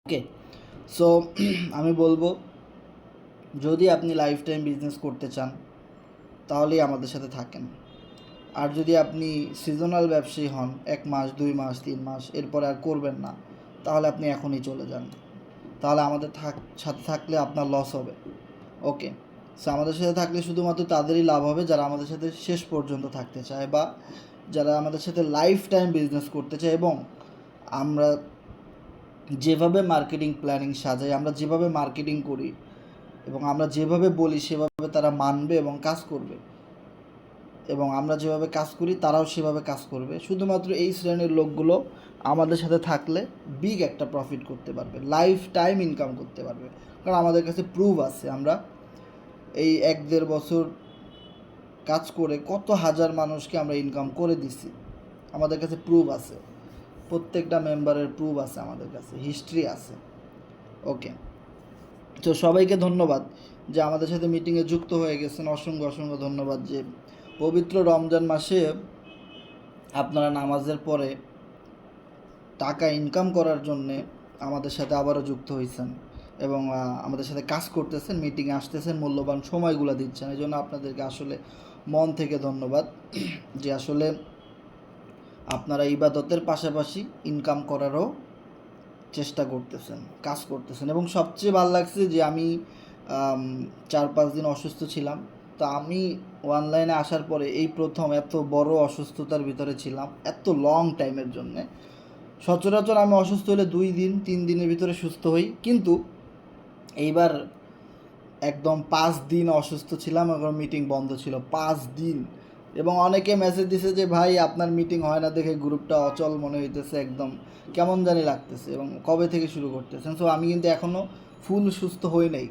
ওকে। So আমি বলবো, যদি আপনি লাইফ টাইম বিজনেস করতে চান তাহলেই আমাদের সাথে থাকেন। আর যদি আপনি সিজনাল ব্যবসায়ী হন, 1 মাস 2 মাস 3 মাস এরপরে আর করবেন না, তাহলে আপনি এখনই চলে যান। তাহলে আমাদের সাথে থাকলে আপনার লস হবে। ওকে। সো আমাদের সাথে থাকলে শুধুমাত্র তাদেরই লাভ হবে যারা আমাদের সাথে শেষ পর্যন্ত থাকতে চায়, বা যারা আমাদের সাথে লাইফ টাইম বিজনেস করতে চায়। এবং আমরা যেভাবে মার্কেটিং প্ল্যানিং সাজাই, আমরা যেভাবে মার্কেটিং করি এবং আমরা যেভাবে বলি সেভাবে তারা মানবে এবং কাজ করবে, এবং আমরা যেভাবে কাজ করি তারাও সেভাবে কাজ করবে। শুধুমাত্র এই শ্রেণীর লোকগুলো আমাদের সাথে থাকলে বিগ একটা প্রফিট করতে পারবে, লাইফ টাইম ইনকাম করতে পারবে। কারণ আমাদের কাছে প্রুফ আছে, আমরা এই 1-1.5 বছর কাজ করে কত হাজার মানুষকে আমরা ইনকাম করে দিছি। আমাদের কাছে প্রুফ আছে, প্রত্যেকটা মেম্বারের প্রুফ আছে, আমাদের কাছে হিস্ট্রি আছে। ওকে। তো সবাইকে ধন্যবাদ যে আমাদের সাথে মিটিংয়ে যুক্ত হয়ে গেছেন। অসংখ্য অসংখ্য ধন্যবাদ যে পবিত্র রমজান মাসে আপনারা নামাজের পরে টাকা ইনকাম করার জন্যে আমাদের সাথে আবারও যুক্ত হয়েছেন এবং আমাদের সাথে কাজ করতেছেন, মিটিংয়ে আসতেছেন, মূল্যবান সময়গুলো দিচ্ছেন। এই জন্য আপনাদেরকে আসলে মন থেকে ধন্যবাদ যে আসলে আপনারা ইবাদতের পাশাপাশি ইনকাম করারও চেষ্টা করতেছেন, কাজ করতেছেন। এবং সবচেয়ে ভালো লাগছে যে আমি 4-5 দিন অসুস্থ ছিলাম। তো আমি অনলাইনে আসার পরে এই প্রথম এত বড় অসুস্থতার ভিতরে ছিলাম, এত লং টাইমের জন্যে। সচরাচর আমি অসুস্থ হলে 2 দিন 3 দিনের ভিতরে সুস্থ হই, কিন্তু এইবার একদম 5 দিন অসুস্থ ছিলাম এবং মিটিং বন্ধ ছিল 5 দিন। এবং অনেকে মেসেজ দিছে যে ভাই আপনার মিটিং হয় না দেখে গ্রুপটা অচল মনে হইতেছে, একদম কেমন জানি লাগতেছে, এবং কবে থেকে শুরু করতেছেন। সো আমি কিন্তু এখনও ফুল সুস্থ হই নাই।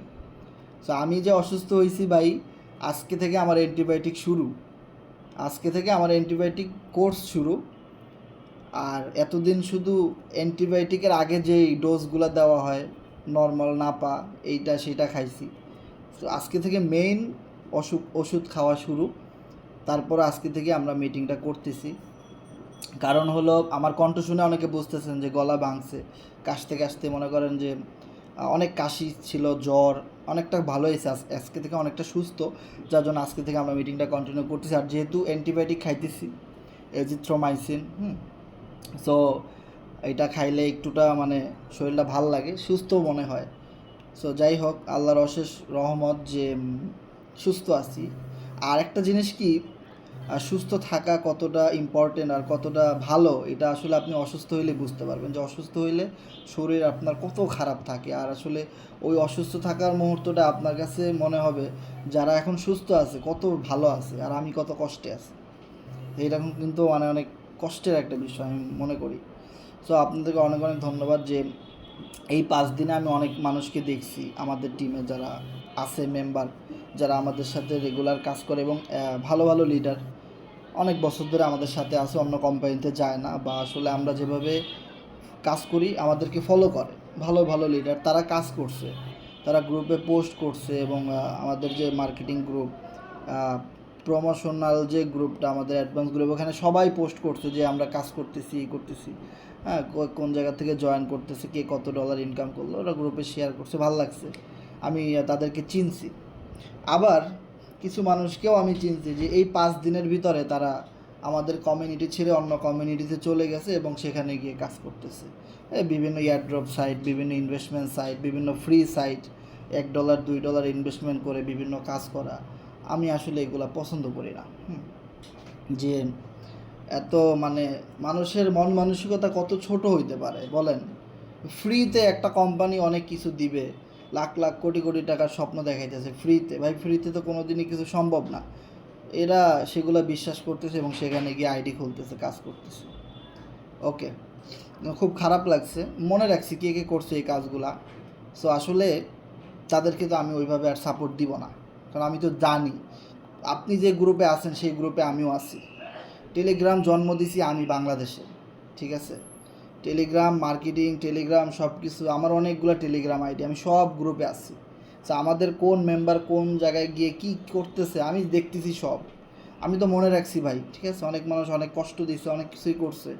সো আমি যে অসুস্থ হয়েছি ভাই, আজকে থেকে আমার অ্যান্টিবায়োটিক শুরু, আজকে থেকে আমার অ্যান্টিবায়োটিক কোর্স শুরু। আর এতদিন শুধু অ্যান্টিবায়োটিকের আগে যেই ডোজগুলো দেওয়া হয়, নর্মাল নাপা এইটা সেটা খাইছি। তো আজকে থেকে মেইন ওষুধ খাওয়া শুরু। তারপর আজকে থেকে আমরা মিটিংটা করতেছি। কারণ হলো আমার কণ্ঠ শুনে অনেকে বুঝতেছেন যে গলা ভাঙছে, কাশতে কাশতে মনে করেন যে অনেক কাশি ছিল, জ্বর অনেকটা ভালো হয়েছে, আজকে থেকে অনেকটা সুস্থ। যার জন্য আজকে থেকে আমরা মিটিংটা কন্টিনিউ করতেছি। আর যেহেতু অ্যান্টিবায়োটিক খাইতেছি, এজিথ্রোমাইসিন, সো এটা খাইলে একটুটা মানে শরীরটা ভাল লাগে, সুস্থ মনে হয়। সো যাই হোক, আল্লাহর অশেষ রহমত যে সুস্থ আছি। আর একটা জিনিস কি, সুস্থ থাকা কতটা ইম্পর্টেন্ট আর কতটা ভালো, এটা আসলে আপনি অসুস্থ হইলে বুঝতে পারবেন যে অসুস্থ হইলে শরীর আপনার কত খারাপ থাকে। আর আসলে ওই অসুস্থ থাকার মুহূর্তটা আপনার কাছে মনে হবে যারা এখন সুস্থ আছে কত ভালো আছে আর আমি কত কষ্টে আছি। এইরকম কিন্তু মানে অনেক কষ্টের একটা বিষয় আমি মনে করি। সো আপনাদেরকে অনেক অনেক ধন্যবাদ যে এই 5 দিনে আমি অনেক মানুষকে দেখছি, আমাদের টিমে যারা আছে মেম্বার, যারা আমাদের সাথে রেগুলার কাজ করে এবং ভালো ভালো লিডার অনেক বছর ধরে আমাদের সাথে আছে, অন্য কোম্পানিতে যায় না, বা আসলে আমরা যেভাবে কাজ করি আমাদেরকে ফলো করে ভালো ভালো লিডার, তারা কাজ করছে, তারা গ্রুপে পোস্ট করছে। এবং আমাদের যে মার্কেটিং গ্রুপ, প্রমোশনাল যে গ্রুপটা আমাদের অ্যাডভান্স গ্রুপ, ওখানে সবাই পোস্ট করছে যে আমরা কাজ করতেছি, এই করতেছি, হ্যাঁ, কোন জায়গা থেকে জয়েন করতেছে, কে কত ডলার ইনকাম করলো, ওরা গ্রুপে শেয়ার করছে, ভালো লাগছে। আমি তাদেরকে চিনছি। আবার কিছু মানুষকেও আমি চিনছি যে এই 5 দিনের ভিতরে তারা আমাদের কমিউনিটি ছেড়ে অন্য কমিউনিটিতে চলে গেছে এবং সেখানে গিয়ে কাজ করতেছে। বিভিন্ন এয়ারড্রপ সাইট, বিভিন্ন ইনভেস্টমেন্ট সাইট, বিভিন্ন ফ্রি সাইট, $1 $2 ইনভেস্টমেন্ট করে বিভিন্ন কাজ করা। আমি আসলে এগুলা পছন্দ করি না। যে এত মানে মানুষের মন মানসিকতা কত ছোট হইতে পারে বলেন। ফ্রিতে একটা কোম্পানি অনেক কিছু দিবে, লাখ লাখ কোটি কোটি টাকার স্বপ্ন দেখাইতেছে ফ্রিতে। ভাই ফ্রিতে তো কোনো দিনই কিছু সম্ভব না। এরা সেগুলো বিশ্বাস করতেছে এবং সেখানে গিয়ে আইডি খুলতেছে, কাজ করতেছে। ওকে। খুব খারাপ লাগছে, মনে রাখছি কে কে করছে এই কাজগুলা। সো আসলে তাদেরকে তো আমি ওইভাবে আর সাপোর্ট দিব না, কারণ আমি তো জানি আপনি যে গ্রুপে আছেন সেই গ্রুপে আমিও আছি। টেলিগ্রাম জন্ম দিছি আমি বাংলাদেশে, ঠিক আছে? টেলিগ্রাম মার্কেটিং, টেলিগ্রাম সব কিছু, আমার অনেকগুলো টেলিগ্রাম আইডি, আমি সব গ্রুপে আছি। তো আমাদের কোন মেম্বার কোন জায়গায় গিয়ে কী করতেছে আমি দেখতেছি সব। আমি তো মনে রাখছি ভাই, ঠিক আছে? অনেক মানুষ অনেক কষ্ট দিচ্ছে, অনেক কিছুই করছে,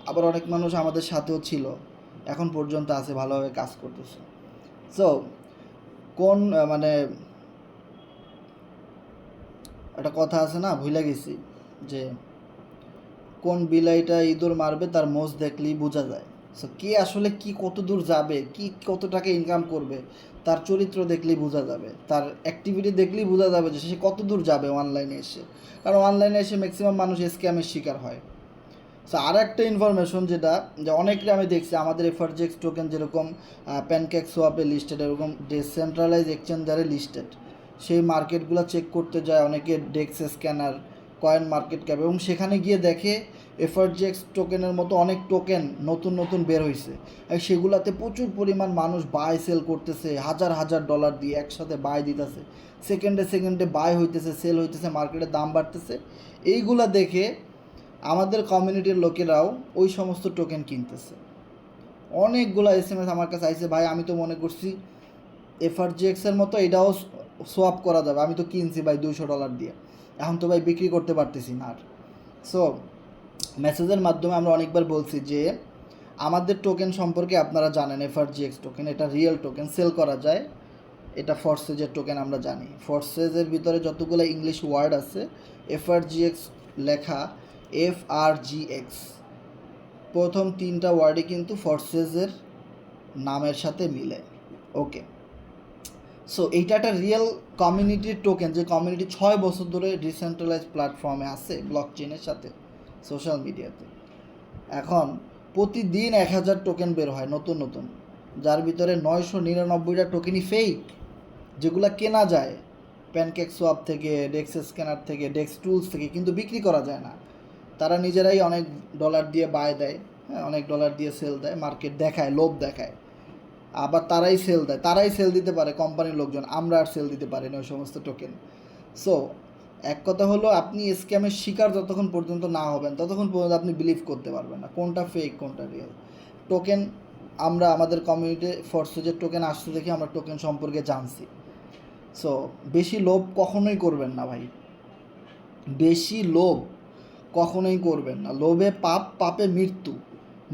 আবার অনেক মানুষ আমাদের সাথেও ছিল, এখন পর্যন্ত আছে, ভালোভাবে কাজ করতেছে। সো কোন মানে একটা কথা আছে না, ভুলে গেছি, যে কোন বিলাইটা ইঁদুর মারবে তার মোষ দেখলেই বোঝা যায়। সো কে আসলে কি কত দূর যাবে, কি কত টাকা ইনকাম করবে, তার চরিত্র দেখলেই বোঝা যাবে, তার অ্যাক্টিভিটি দেখলেই বোঝা যাবে যে সে কত দূর যাবে অনলাইনে এসে। কারণ অনলাইনে এসে ম্যাক্সিমাম মানুষ স্ক্যামের শিকার হয়। সো আর একটা ইনফরমেশন যেটা, যে অনেকে আমি দেখছি আমাদের এফআরজিএক্স টোকেন যেরকম প্যানকেক সোয়াপে লিস্টেড, এরকম ডিসেন্ট্রালাইজ এক্সচেঞ্জারে লিস্টেড, সেই মার্কেটগুলো চেক করতে যায় অনেকে, ডেক্স স্ক্যানার, কয়েন মার্কেট ক্যাপ, এবং সেখানে গিয়ে দেখে এফআরজিএক্স টোকেনের মতো অনেক টোকেন নতুন নতুন বের হয়েছে, আর সেগুলাতে প্রচুর পরিমাণ মানুষ বাই সেল করতেছে, হাজার হাজার ডলার দিয়ে একসাথে বাই দিতেছে, সেকেন্ডে সেকেন্ডে বাই হইতেছে, সেল হইতেছে, মার্কেটের দাম বাড়তেছে। এইগুলা দেখে আমাদের কমিউনিটির লোকেরাও ওই সমস্ত টোকেন কিনতেছে। অনেকগুলো এসএমএস আমার কাছে আইছে, ভাই আমি তো মনে করছি এফআরজিএক্সের মতো এটাও সোয়াপ করা যাবে, আমি তো কিনছি ভাই $200 দিয়ে, এখন তো ভাই বিক্রি করতে পারতেছি না আর। সো মেসেজের মাধ্যমে আমরা অনেকবার বলছি যে আমাদের টোকেন সম্পর্কে আপনারা জানেন, এফআরজিএক্স টোকেন এটা রিয়েল টোকেন, সেল করা যায়, এটা ফরসেজের টোকেন আমরা জানি। ফরসেজের ভিতরে যতগুলো ইংলিশ ওয়ার্ড আছে, এফআরজিএক্স লেখা, FRGX, প্রথম 3টা ওয়ার্ডই কিন্তু ফরসেজের নামের সাথে মিলে। ওকে, সো এইটা একটা রিয়েল কমিউনিটির টোকেন, যে কমিউনিটি 6 বছর ধরে ডিসেন্ট্রালাইজ প্ল্যাটফর্মে আছে, ব্লক চেনের সাথে, সোশ্যাল মিডিয়াতে। এখন প্রতিদিন 1000 টোকেন বের হয় নতুন নতুন, যার ভিতরে 999টা টোকেনই ফেক, যেগুলো কেনা যায় প্যানকেক সোয়াপ থেকে, ডেক্স স্ক্যানার থেকে, ডেক্স টুলস থেকে, কিন্তু বিক্রি করা যায় না। তারা নিজেরাই অনেক ডলার দিয়ে বাই দেয়, হ্যাঁ, অনেক ডলার দিয়ে সেল দেয়, মার্কেট দেখায়, লোভ দেখায়, আবার তারাই সেল দেয়, তারাই সেল দিতে পারে কোম্পানির লোকজন, আমরা আর সেল দিতে পারি না ওই সমস্ত টোকেন। সো এক কথা হলো, আপনি স্ক্যামের শিকার যতক্ষণ পর্যন্ত না হবেন ততক্ষণ পর্যন্ত আপনি বিলিভ করতে পারবেন না কোনটা ফেক কোনটা রিয়েল টোকেন। আমরা আমাদের কমিউনিটি ফরসেজের টোকেন আসতে দেখে আমরা টোকেন সম্পর্কে জানছি। সো বেশি লোভ কখনোই করবেন না ভাই, বেশি লোভ কখনোই করবেন না। লোভে পাপ, পাপে মৃত্যু,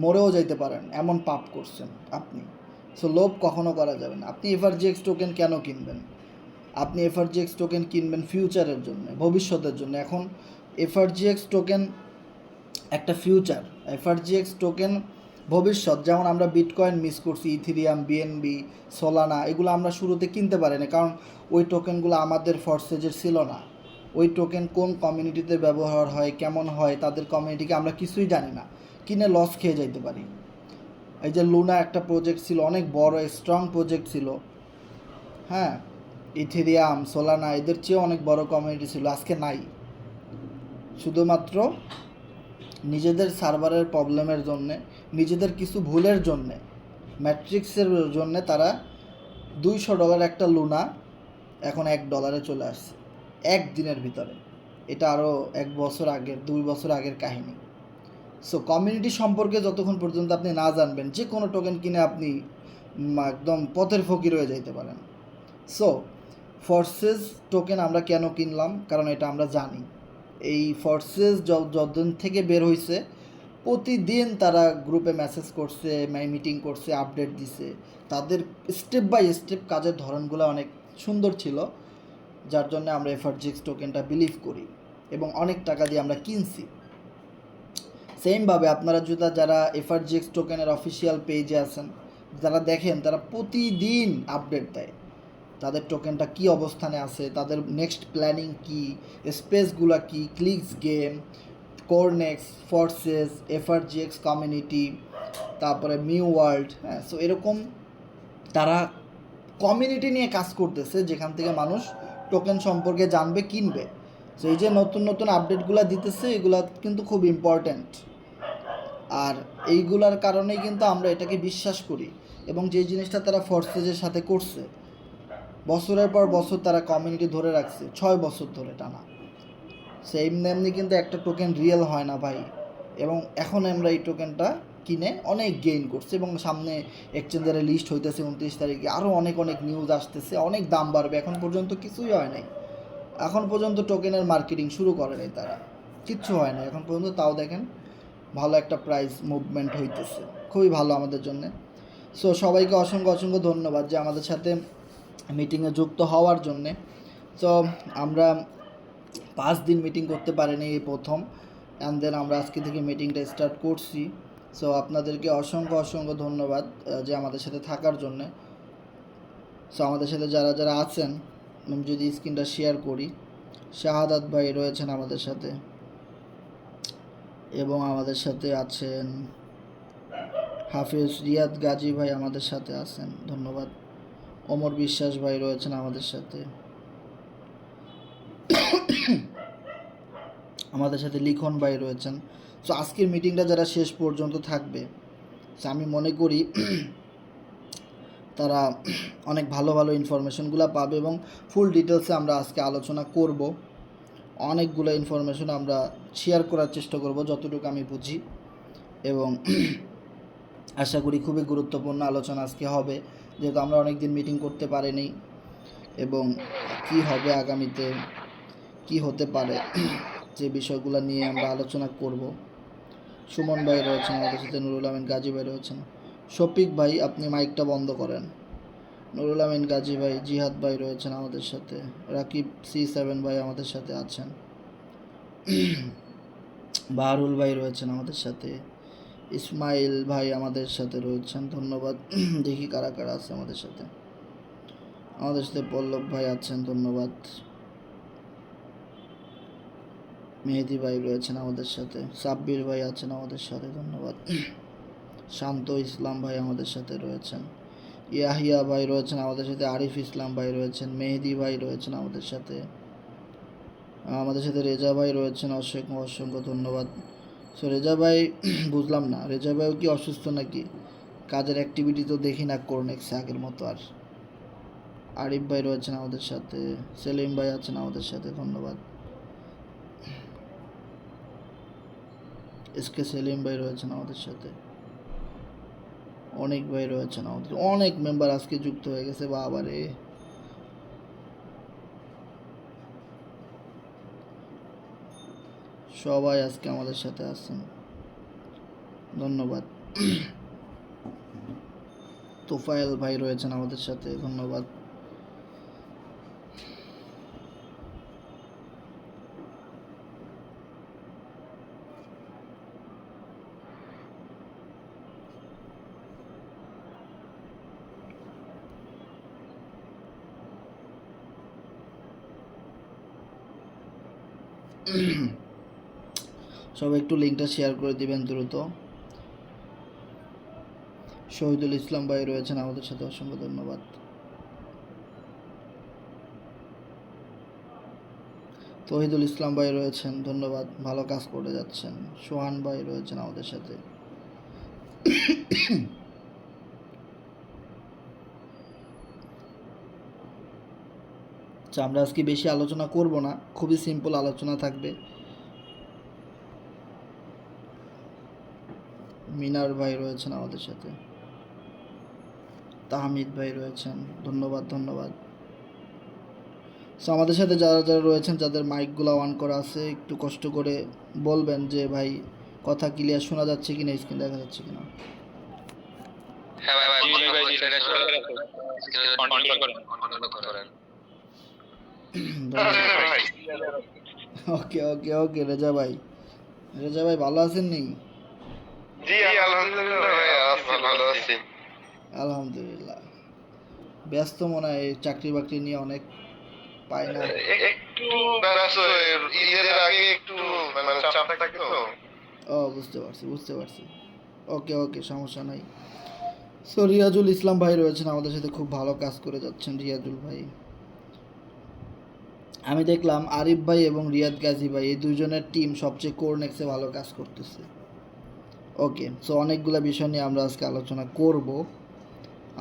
মরেও যাইতে পারেন এমন পাপ করছেন আপনি। সো লোভ কখনো করা যাবে না। আপনি এফআরজিএক্স টোকেন কেন কিনবেন? আপনি এফআরজিএক্স টোকেন কিনবেন ফিউচারের জন্য, ভবিষ্যতের জন্য। এখন এফআরজিএক্স টোকেন একটা ফিউচার, এফআরজিএক্স টোকেন ভবিষ্যৎ। যেমন আমরা বিটকয়েন মিস করছি, ইথিরিয়াম, বিএনবি, সোলানা, এগুলো আমরা শুরুতে কিনতে পারিনি, কারণ ওই টোকেনগুলো আমাদের ফরসেজের ছিল না। ওই টোকেন কোন কমিউনিটিতে ব্যবহার হয়, কেমন হয়, তাদের কমিউনিটিকে আমরা কিছুই জানি না, কিনে লস খেয়ে যাইতে পারি। এই যে লুনা একটা প্রজেক্ট ছিল, অনেক বড় স্ট্রং প্রজেক্ট ছিল, হ্যাঁ, ইথেরিয়াম, সোলানা, এদের চেয়েও অনেক বড় কমিউনিটি ছিল, আজকে নাই। শুধুমাত্র নিজেদের সার্ভারের প্রবলেমের জন্যে, নিজেদের কিছু ভুলের জন্যে, ম্যাট্রিক্সের জন্যে তারা $200 একটা লুনা এখন $1 চলে আসছে একদিনের ভিতরে। এটা আরও 1 বছর আগের, 2 বছর আগের কাহিনী। সো কমিউনিটি সম্পর্কে যতক্ষণ পর্যন্ত আপনি না জানবেন, যে কোনো টোকেন কিনে আপনি একদম পথের ফকির হয়ে যাইতে পারেন। সো ফরসেস টোকেন আমরা কেন কিনলাম? কারণ এটা আমরা জানি এই ফরসেস যতদিন থেকে বের হয়েছে প্রতিদিন তারা গ্রুপে মেসেজ করছে, মিটিং করছে, আপডেট দিছে, তাদের স্টেপ বাই স্টেপ কাজের ধরনগুলো অনেক সুন্দর ছিল, যার জন্য আমরা এফআরজিএক্স টোকেনটা বিলিভ করি এবং অনেক টাকা দিয়ে আমরা কিনছি। সেমভাবে আপনারা যদি যারা এফআরজিএক্স টোকেনের অফিসিয়াল পেজে আছেন, যারা দেখেন, তারা প্রতিদিন আপডেট দেয় তাদের টোকেনটা কী অবস্থানে আছে, তাদের নেক্সট প্ল্যানিং কী, স্পেসগুলো কী, clicks game, Corenex, forces, FRGX community, তারপরে মিউ ওয়ার্ল্ড, হ্যাঁ। সো এরকম তারা কমিউনিটি নিয়ে কাজ করতেছে, যেখান থেকে মানুষ টোকেন সম্পর্কে জানবে, কিনবে। সো এই যে নতুন নতুন আপডেটগুলো দিতেছে, এগুলা কিন্তু খুব ইম্পর্ট্যান্ট, আর এইগুলার কারণেই কিন্তু আমরা এটাকে বিশ্বাস করি। এবং যে জিনিসটা তারা ফরসেজের সাথে করছে, বছরের পর বছর তারা কমিউনিটি ধরে রাখছে, 6 বছর ধরে টানা। সেই এমনি কিন্তু একটা টোকেন রিয়েল হয় না ভাই। এবং এখন আমরা এই টোকেনটা কিনে অনেক গেইন করছি, এবং সামনে এক্সচেঞ্জারে লিস্ট হইতেছে 29 তারিখে, আরও অনেক অনেক নিউজ আসতেছে, অনেক দাম বাড়বে। এখন পর্যন্ত কিছুই হয় নাই, এখন পর্যন্ত টোকেনের মার্কেটিং শুরু করে নাই তারা, কিচ্ছু হয় না এখন পর্যন্ত, তাও দেখেন ভালো একটা প্রাইস মুভমেন্ট হইতেছে। খুবই ভালো আমাদের জন্যে। সো সবাইকে অসংখ্য অসংখ্য ধন্যবাদ যে আমাদের সাথে মিটিংয়ে যুক্ত হওয়ার জন্যে। তো আমরা 5 দিন মিটিং করতে পারিনি, এই প্রথম, অ্যান্ড দেন আমরা আজকে থেকে মিটিংটা স্টার্ট করছি। সো আপনাদেরকে অসংখ্য অসংখ্য ধন্যবাদ যে আমাদের সাথে থাকার জন্যে। সো আমাদের সাথে যারা যারা আছেন, আমি যদি স্ক্রিনটা শেয়ার করি, শাহাদাত ভাই রয়েছেন আমাদের সাথে, এবং আমাদের সাথে আছেন হাফিজ, রিয়াদ গাজী ভাই আমাদের সাথে আছেন, ধন্যবাদ। ওমর বিশ্বাস ভাই রয়েছেন আমাদের সাথে, আমাদের সাথে লিখন ভাই রয়েছেন। সো আজকের মিটিংটা যারা শেষ পর্যন্ত থাকবে, সো আমি মনে করি তারা অনেক ভালো ভালো ইনফরমেশনগুলো পাবে, এবং ফুল ডিটেলসে আমরা আজকে আলোচনা করব। অনেকগুলো ইনফরমেশন আমরা শেয়ার করার চেষ্টা করব যতটুকু আমি বুঝি, এবং আশা করি খুবই গুরুত্বপূর্ণ আলোচনা আজকে হবে, যেহেতু আমরা অনেক দিন মিটিং করতে পারিনি, এবং কি হবে আগামীতে, কি হতে পারে, যে বিষয়গুলো নিয়ে আমরা আলোচনা করব। সুমন ভাই রয়েছেন আমাদের সাথে, নুরুল আমিন গাজী ভাই রয়েছেন। শফিক ভাই আপনি মাইকটা বন্ধ করেন। নুরুল আমিন গাজী ভাই, জিহাদ ভাই রয়েছেন আমাদের সাথে, রাকিব C7 ভাই আমাদের সাথে আছেন, বাহারুল ভাই রয়েছেন আমাদের সাথে, ইসমাইল ভাই আমাদের সাথে রয়েছেন, ধন্যবাদ। দেখি কারা কারা আছে আমাদের সাথে। পল্লব ভাই আছেন, ধন্যবাদ। মেহেদি ভাই রয়েছেন আমাদের সাথে, সাব্বির ভাই আছেন আমাদের সাথে, ধন্যবাদ। শান্ত ইসলাম ভাই আমাদের সাথে রয়েছেন, ইয়াহিয়া ভাই রয়েছেন আমাদের সাথে, আরিফ ইসলাম ভাই রয়েছেন, মেহেদি ভাই রয়েছেন আমাদের সাথে, রেজা ভাই রয়েছেন, অসংখ্য অসংখ্য ধন্যবাদ। সো রেজা ভাই, বুঝলাম না, রেজা ভাইও কি অসুস্থ নাকি? কাজের অ্যাক্টিভিটি তো দেখি না করনেক্সে আগের মতো আর। আরিফ ভাই রয়েছেন আমাদের সাথে, সেলিম ভাই আছেন আমাদের সাথে, ধন্যবাদ। এসকে সেলিম ভাই রয়েছেন আমাদের সাথে, অনেক ভাই রয়েছেন আমাদের, অনেক মেম্বার আজকে যুক্ত হয়ে গেছে, বাবারে। সবাই আজকে আমাদের সাথে আছেন, ধন্যবাদ। তোফায়েল ভাই রয়েছেন আমাদের সাথে, ধন্যবাদ। সবাই একটু লিঙ্কটা শেয়ার করে দিবেন দ্রুত। শহীদুল ইসলাম ভাই রয়েছেন আমাদের সাথে, অসংখ্য ধন্যবাদ। তহিদুল ইসলাম ভাই রয়েছেন, ধন্যবাদ, ভালো কাজ করে যাচ্ছেন। সোহান ভাই রয়েছেন আমাদের সাথে। আচ্ছা, আমরা আজকে বেশি আলোচনা করব না, খুবই সিম্পল আলোচনা থাকবে। মিনার ভাই রয়েছেন আমাদের সাথে, তাহমিদ ভাই রয়েছেন, ধন্যবাদ ধন্যবাদ। সো আমাদের সাথে যারা যারা রয়েছেন, যাদের মাইকগুলো অন করা আছে, একটু কষ্ট করে বলবেন যে ভাই কথা ক্লিয়ার শোনা যাচ্ছে কিনা, স্ক্রিন দেখা যাচ্ছে কিনা। ওকে ওকে ওকে, রেজা ভাই, ভালো আছেন নি? আলহামদুলিল্লাহ। ব্যস্ত মনে হয়, চাকরি বাকরি নিয়ে অনেক পাই না। একটু ঈদের আগে একটু চাপ থাকে তো। ও, বুঝতে পারছি। ওকে ওকে, সমস্যা নাই। সো রিয়াজুল ইসলাম ভাই রয়েছেন আমাদের সাথে, খুব ভালো কাজ করে যাচ্ছেন রিয়াজুল ভাই। আমি দেখলাম আরিফ ভাই এবং রিয়াদ গাজী ভাই, এই দুজনের টিম সবচেয়ে কোরনেক্সে ভালো কাজ করতেছে। ওকে, সো অনেকগুলো বিষয় নিয়ে আমরা আজকে আলোচনা করব।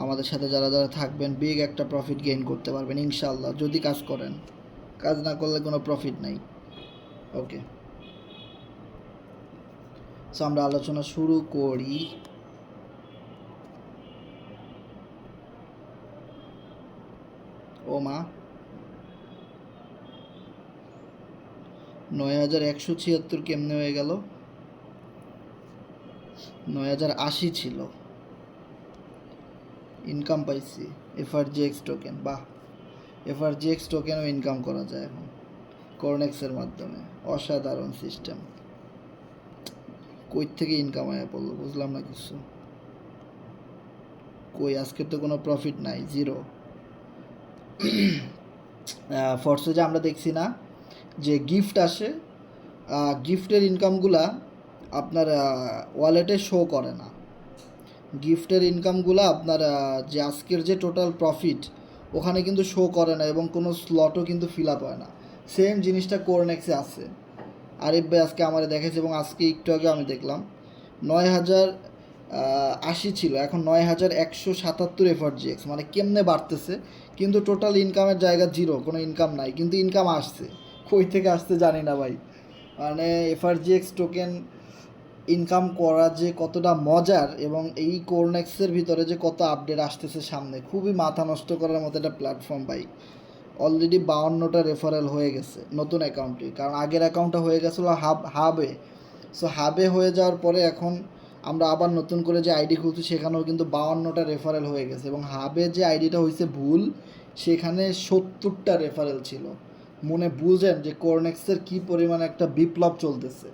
আমাদের সাথে যারা যারা থাকবেন, বিগ একটা প্রফিট গেইন করতে পারবেন ইনশাল্লাহ, যদি কাজ করেন। কাজ না করলে কোনো প্রফিট নাই। ওকে, সো আমরা আলোচনা শুরু করি। ও মা, 9176 কেমনে হয়ে গেল? 9080 ছিল, ইনকাম পাইছি এফআরজিএক্স টোকেন। বাহ, এফআরজিএক্স টোকেনও ইনকাম করা যায় এখন কর্নেক্সের মাধ্যমে। অসাধারণ সিস্টেম। কই থেকে ইনকাম আয়া পড়লো বুঝলাম না কিছু। কই আজকের তো কোনো প্রফিট নাই, জিরো। ফরসেজে আমরা দেখছি না যে গিফট আসে, গিফটের ইনকামগুলা আপনার ওয়ালেটে শো করে না। গিফটের ইনকামগুলো আপনার যে আজকের যে টোটাল প্রফিট ওখানে কিন্তু শো করে না, এবং কোনো স্লটও কিন্তু ফিল আপ হয় না। সেম জিনিসটা কোরনেক্সে আছে। আরিফ ভাই আজকে আমার দেখেছে, এবং আজকে একটু আগে আমি দেখলাম 9080 ছিল, এখন 9177 এফআরজিএক্স। মানে কেমনে বাড়তেছে, কিন্তু টোটাল ইনকামের জায়গা জিরো, কোনো ইনকাম নাই, কিন্তু ইনকাম আসছে। কই থেকে আসছে জানি না ভাই। মানে এফআরজিএক্স টোকেন ইনকাম করা যে কতটা মজার, এবং এই কোরনেক্সের ভিতরে যে কত আপডেট আসতেছে সামনে, খুবই মাথা নষ্ট করার মতো একটা প্ল্যাটফর্ম ভাই। অলরেডি 52টা রেফারেল হয়ে গেছে নতুন অ্যাকাউন্টে, কারণ আগের অ্যাকাউন্টটা হয়ে গেছিলো হাবে। সো হাবে হয়ে যাওয়ার পরে এখন আমরা আবার নতুন করে যে আইডি খুলছি সেখানেও কিন্তু 52টা রেফারেল হয়ে গেছে, এবং হাবে যে আইডিটা হয়েছে ভুল, সেখানে 70টা রেফারেল ছিল। মনে বুঝেন যে কোরনেক্সের কী পরিমাণে একটা বিপ্লব চলতেছে।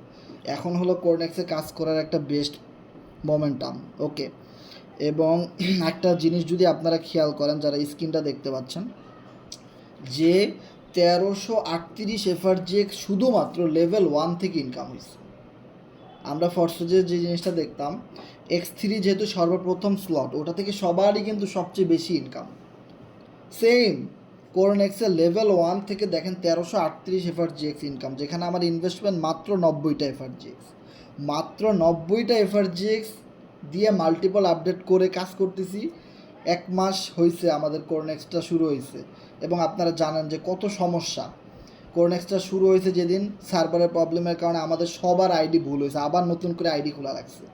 এখন হলো কোরনেক্সে কাজ করার একটা বেস্ট মোমেন্টাম। ওকে, এবং একটা জিনিস যদি আপনারা খেয়াল করেন, যারা স্ক্রিনটা দেখতে পাচ্ছেন, যে 1338 এফআরজিএক্স শুধুমাত্র লেভেল 1 থেকে ইনকাম হয়েছে। আমরা ফরসেজের যে জিনিসটা দেখতাম, X3 যেহেতু সর্বপ্রথম স্লট, ওটা থেকে সবারই কিন্তু সবচেয়ে বেশি ইনকাম। সেম কোরনেক্সের লেভেল 1 থেকে দেখেন 1338 এফআরজিএক্স ইনকাম, যেখানে আমার ইনভেস্টমেন্ট মাত্র 90টা এফআরজিএক্স। মাত্র 90টা এফআরজিএক্স দিয়ে মাল্টিপল আপডেট করে কাজ করতেছি। 1 মাস হয়েছে আমাদের কোরনেক্সটা শুরু হয়েছে, এবং আপনারা জানেন যে কত সমস্যা। কোরনেক্সটা শুরু হয়েছে যেদিন সার্ভারের প্রবলেমের কারণে আমাদের সবার আইডি ভুল হয়েছে, আবার নতুন করে আইডি খোলা লাগছে।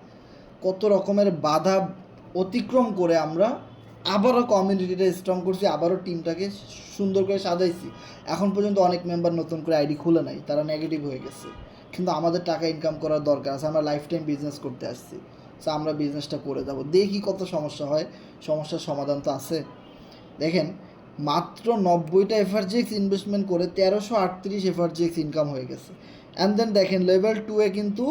কত রকমের বাধা অতিক্রম করে আমরা আবারও কমিউনিটিটা স্ট্রং করছি, আবারও টিমটাকে সুন্দর করে সাজাইছি। এখন পর্যন্ত অনেক মেম্বার নতুন করে আইডি খুলে নাই, তারা নেগেটিভ হয়ে গেছে। কিন্তু আমাদের টাকা ইনকাম করার দরকার আছে, আমরা লাইফ টাইম বিজনেস করতে আসছি। সো আমরা বিজনেসটা করে যাব, দেখি কত সমস্যা হয়, সমস্যার সমাধান তো আছে। দেখেন মাত্র 90টা এফআরজিএক্স ইনভেস্টমেন্ট করে 1338 এফআরজিএক্স ইনকাম হয়ে গেছে। অ্যান্ড দেন দেখেন লেভেল 2-এ কিন্তু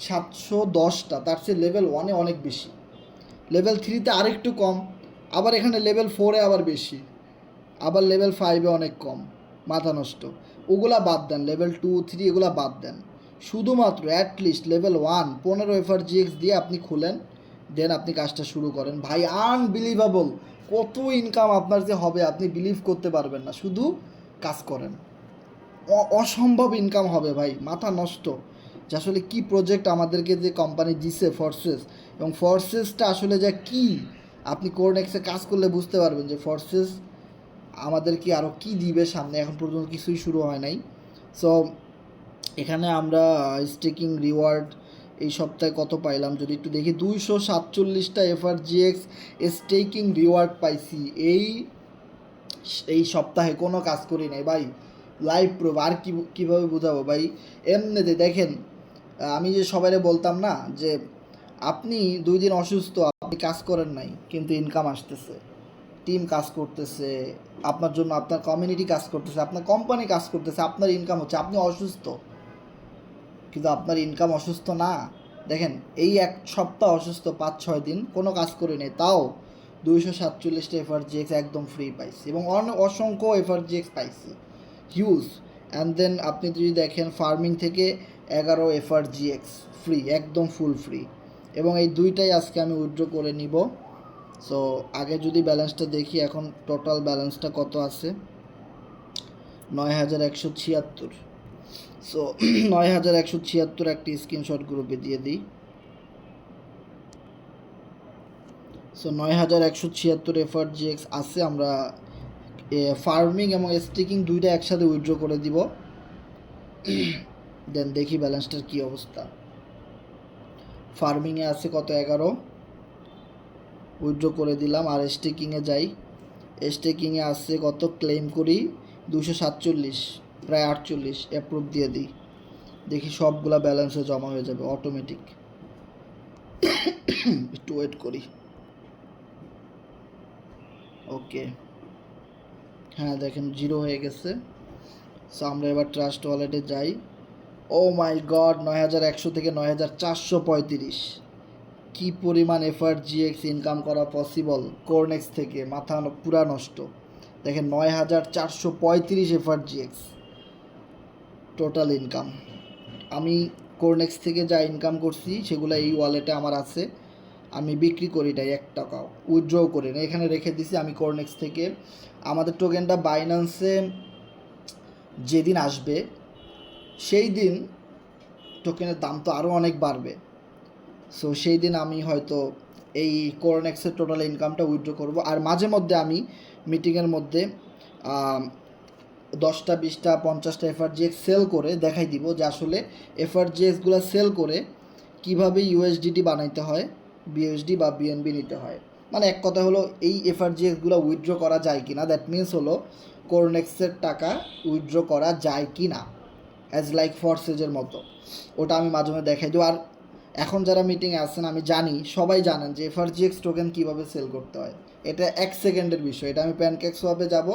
710টা, তার চেয়ে লেভেল 1-এ অনেক বেশি, লেভেল 3-তে আরেকটু কম, আবার এখানে লেভেল 4-এ আবার বেশি, আবার লেভেল 5-এ অনেক কম। মাথা নষ্ট। ওগুলা বাদ দেন, লেভেল 2, 3 এগুলা বাদ দেন। শুধুমাত্র অ্যাটলিস্ট লেভেল 1 15 এফআরজিএক্স দিয়ে আপনি খুলেন, দেন আপনি কাজটা শুরু করেন। ভাই আনবিলিভেবল কত ইনকাম আপনার যে হবে আপনি বিলিভ করতে পারবেন না। শুধু কাজ করেন, অসম্ভব ইনকাম হবে ভাই। মাথা নষ্ট যে আসলে কী প্রজেক্ট আমাদেরকে যে কোম্পানি দিছে ফরসেস, এবং ফরসেসটা আসলে যা কি, আপনি কোরনেক্সে কাজ করলে বুঝতে পারবেন যে ফরসেস আমাদেরকে আরও কি দিবে সামনে। এখন পর্যন্ত কিছুই শুরু হয় নাই। সো এখানে আমরা স্টেকিং রিওয়ার্ড এই সপ্তাহে কত পাইলাম যদি একটু দেখি, 247টা এফআরজিএক্স স্টেকিং রিওয়ার্ড পাইছি এই সপ্তাহে। কোনো কাজ করি নাই ভাই, লাইভ প্রুফ। আর কীভাবে বোঝাবো ভাই, এমনিতে দেখেন আমি যে সবাইরে বলতাম না যে আপনি 2 দিন অসুস্থ, আপনি কাজ করেন নাই, কিন্তু ইনকাম আসতেছে, টিম কাজ করতেছে আপনার জন্য, আপনার কমিউনিটি কাজ করতেছে, আপনার কোম্পানি কাজ করতেছে, আপনার ইনকাম হচ্ছে। আপনি অসুস্থ কিন্তু আপনার ইনকাম অসুস্থ না। দেখেন এই 1 সপ্তাহ অসুস্থ, 5-6 দিন কোনো কাজ করি নাই, তাও 247টা এফআরজিএক্স একদম ফ্রি পাইছি, এবং অসংখ্য এফআরজিএক্স পাইছি, হিউজ। অ্যান্ড দেন আপনি যদি দেখেন ফার্মিং থেকে 11 এফআরজিএক্স ফ্রি, একদম ফুল ফ্রি। এবং এই দুইটাই আজকে আমি উইথড্র করে নিব। সো আগে যদি ব্যালেন্সটা দেখি, এখন টোটাল ব্যালেন্সটা কত আছে, 9176। সো 9176 একটি স্ক্রিনশট গ্রুপে দিয়ে দিই। সো 9176 এফআরজিএক্স আছে। আমরা ফার্মিং এবং স্টেকিং দুইটা একসাথে উইথড্র করে দিব। দেন দেখি ব্যালেন্সটার কী অবস্থা। ফার্মিংয়ে আছে কত, 11, উইথড্র করে দিলাম। আর স্টেকিংয়ে যাই, স্টেকিংয়ে আছে কত, ক্লেম করি 247, প্রায় 48, অ্যাপ্রুভ দিয়ে দিই। দেখি সবগুলা ব্যালেন্সে জমা হয়ে যাবে অটোমেটিক। একটু ওয়েট করি। ওকে, হ্যাঁ দেখেন 0 হয়ে গেছে। সো আমরা এবার ট্রাস্ট ওয়ালেটে যাই। ও মাই গড, 9100 থেকে 9435। কি পরিমাণ এফআরজিএক্স ইনকাম করা পসিবল কোরনেক্স থেকে, মাথা পুরা নষ্ট। দেখেন 9435 এফআরজিএক্স টোটাল ইনকাম। আমি কোরনেক্স থেকে যা ইনকাম করছি সেগুলো এই ওয়ালেটে আমার আছে। আমি বিক্রি করি নাই 1 টাকাও, উইথড্রও করি না, এখানে রেখে দিছি। আমি কোরনেক্স থেকে আমাদের টোকেনটা বাইন্যান্সে যেদিন আসবে সেই দিন টোকেনের দাম তো আরও অনেক বাড়বে। সো সেই দিন আমি হয়তো এই কোরনেক্সের টোটাল ইনকামটা উইথড্র করব। আর মাঝে মধ্যে আমি মিটিংয়ের মধ্যে 10টা 20টা 50টা এফআরজিএক্স সেল করে দেখাই দিব যে আসলে এফআরজিএক্সগুলো সেল করে কিভাবে ইউএসডিটি বানাইতে হয়, বিএসডি বা বিএনবি নিতে হয়। মানে এক কথা হলো এই এফআরজিএক্সগুলো উইথড্র করা যায় কি না, দ্যাট মিনস হলো কোরনেক্সের টাকা উইথড্র করা যায় কি না, অ্যাজ লাইক ফরসেজের মতো। ওটা আমি মাঝে মাঝে দেখাই দিই। আর এখন যারা মিটিংয়ে আসছেন আমি জানি সবাই জানেন যে এফআরজিএক্স টোকেন কীভাবে সেল করতে হয়। এটা 1 সেকেন্ডের বিষয়। এটা আমি প্যানকেক সোয়াপে যাব,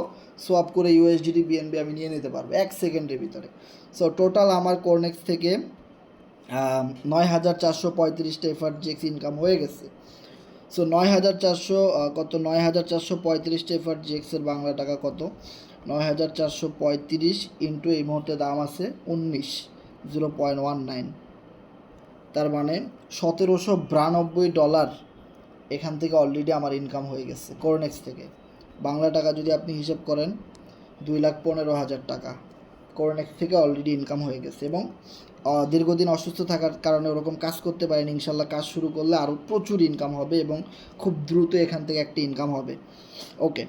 সোয়াপ করে ইউএসডিটি বিএনবি আমি নিয়ে নিতে পারবো 1 সেকেন্ডের ভিতরে। সো টোটাল আমার কোরনেক্স থেকে 9435টা এফআরজিএক্স ইনকাম হয়ে গেছে। সো 9400 কত, 9435টা এফআরজিএক্সের বাংলা টাকা কত, 9435 ইন্টু এই মুহূর্তে দাম আছে 19, 0.19, তার মানে $1792 এখান থেকে অলরেডি আমার ইনকাম হয়ে গেছে কোরনেক্স থেকে। বাংলা টাকা যদি আপনি হিসেব করেন 2,15,000 টাকা কোরনেক্স থেকে অলরেডি ইনকাম হয়ে গেছে। এবং দীর্ঘদিন অসুস্থ থাকার কারণে ওরকম কাজ করতে পারেনি। ইনশাল্লাহ কাজ শুরু করলে আরও প্রচুর ইনকাম হবে এবং খুব দ্রুত এখান থেকে একটা ইনকাম হবে। ওকে,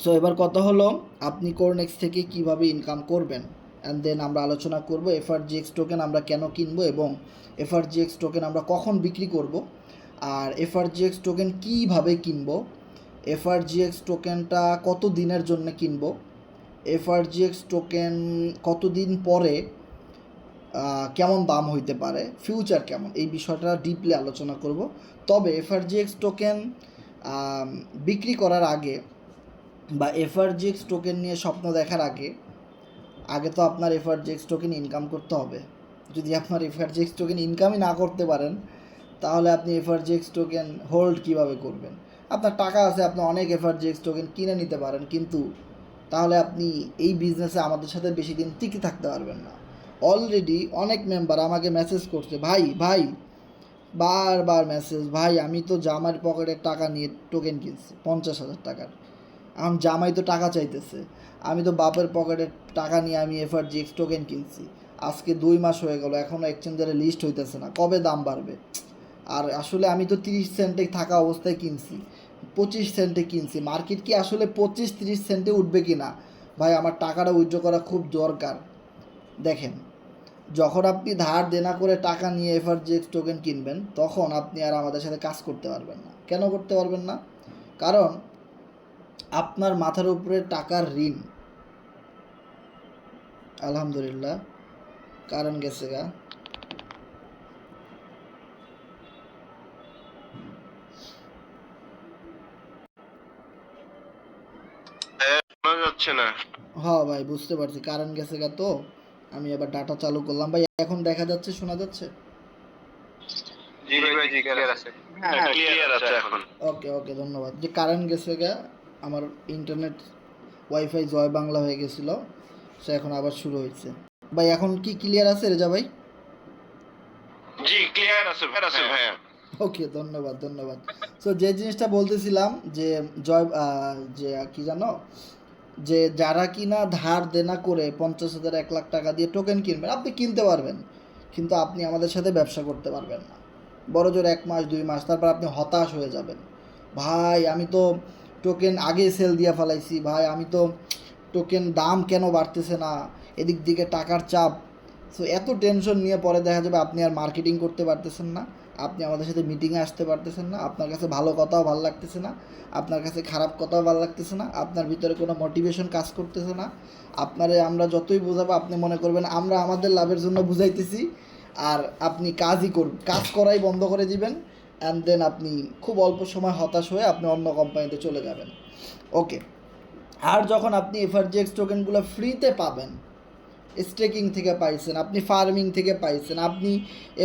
সো এবার কথা হলো আপনি কোরনেক্স থেকে কিভাবে ইনকাম করবেন, অ্যান্ড দেন আমরা আলোচনা করব এফআরজিএক্স টোকেন আমরা কেন কিনবো এবং এফআরজিএক্স টোকেন আমরা কখন বিক্রি করব, আর এফআরজিএক্স টোকেন কীভাবে কিনবো, এফআরজিএক্স টোকেনটা কত দিনের জন্য কিনবো, এফআরজিএক্স টোকেন কতদিন পরে কেমন দাম হইতে পারে, ফিউচার কেমন, এই বিষয়টা ডিপলি আলোচনা করব। তবে এফআরজিএক্স টোকেন বিক্রি করার আগে বা এফআরজিএক্স টোকেন নিয়ে স্বপ্ন দেখার আগে তো আপনার এফআরজিএক্স টোকেন ইনকাম করতে হবে। যদি আপনার এফআরজিএক্স টোকেন ইনকামই না করতে পারেন তাহলে আপনি এফআরজিএক্স টোকেন হোল্ড কিভাবে করবেন? আপনার টাকা আছে, আপনি অনেক এফআরজিএক্স টোকেন কিনে নিতে পারেন, কিন্তু তাহলে আপনি এই বিজনেসে আমাদের সাথে বেশি দিন টিকে থাকতে পারবেন না। অলরেডি অনেক মেম্বার আমাকে মেসেজ করছে, ভাই ভাই বারবার মেসেজ, ভাই আমি তো জামার পকেটের টাকা নিয়ে টোকেন কিনছি 50,000 টাকার, এখন জামাই তো টাকা চাইতেছে, আমি তো বাপের পকেটের টাকা নিয়ে আমি এফআরজিএক্স টোকেন কিনছি, আজকে 2 মাস হয়ে গেল, এখনও এক্সচেঞ্জারে লিস্ট হইতেছে না, কবে দাম বাড়বে? আর আসলে আমি তো 30 সেন্টে থাকা অবস্থায় কিনছি, 25 সেন্টে কিনছি, মার্কেট কি আসলে 25-30 সেন্টে উঠবে কি না? ভাই আমার টাকাটা উইথড্র করা খুব দরকার। দেখেন, যখন আপনি ধার দেনা করে টাকা নিয়ে এফআরজিএক্স টোকেন কিনবেন তখন আপনি আর আমাদের সাথে কাজ করতে পারবেন না। কেন করতে পারবেন না? কারণ আপনার মাথার উপরে টাকার ঋণ। আলহামদুলিল্লাহ, কারণ গেছে গা। যাচ্ছে না। হ্যাঁ ভাই বুঝতে পারছি, কারণ গেছে গা। তো আমি এবার ডাটা চালু করলাম ভাই, এখন দেখা যাচ্ছে, শোনা যাচ্ছে? জি ভাই, জি ক্লিয়ার আছে। হ্যাঁ ক্লিয়ার আছে এখন। ওকে ওকে, ধন্যবাদ। যে কারেন্ট গেছে গা, আমার ইন্টারনেট ওয়াইফাই জয় বাংলা হয়ে গেছিলো, সে এখন আবার শুরু হয়েছে। ভাই এখন কি ক্লিয়ার আছে রেজা ভাই? জি ক্লিয়ার আছে ভাইয়া। ওকে, ধন্যবাদ ধন্যবাদ। সো যে জিনিসটা বলতেছিলাম যে যে কি জানো, যে যারা কিনা ধার দেনা করে 50,000 1 লাখ টাকা দিয়ে টোকেন কিনবেন, আপনি কিনতে পারবেন, কিন্তু আপনি আমাদের সাথে ব্যবসা করতে পারবেন না। বড় জোর 1 মাস 2 মাস, তারপর আপনি হতাশ হয়ে যাবেন। ভাই আমি তো টোকেন আগে সেল দিয়ে ফেলাইছি, ভাই আমি তো টোকেন দাম কেন বাড়তেছে না, এদিক দিকে টাকার চাপ। সো এত টেনশন নিয়ে পরে দেখা যাবে আপনি আর মার্কেটিং করতে পারতেছেন না, আপনি আমাদের সাথে মিটিংয়ে আসতে পারতেছেন না, আপনার কাছে ভালো কথাও ভালো লাগতেছে না, আপনার কাছে খারাপ কথাও ভালো লাগতেছে না, আপনার ভিতরে কোনো মোটিভেশন কাজ করতেছে না। আপনারে আমরা যতই বোঝাবো আপনি মনে করবেন আমরা আমাদের লাভের জন্য বুঝাইতেছি, আর আপনি কাজ করাই বন্ধ করে দিবেন, অ্যান্ড দেন আপনি খুব অল্প সময় হতাশ হয়ে আপনি অন্য কোম্পানিতে চলে যাবেন। ওকে, আর যখন আপনি এফআরজিএক্স টোকেনগুলো ফ্রিতে পাবেন, স্টেকিং থেকে পাইছেন, আপনি ফার্মিং থেকে পাইছেন, আপনি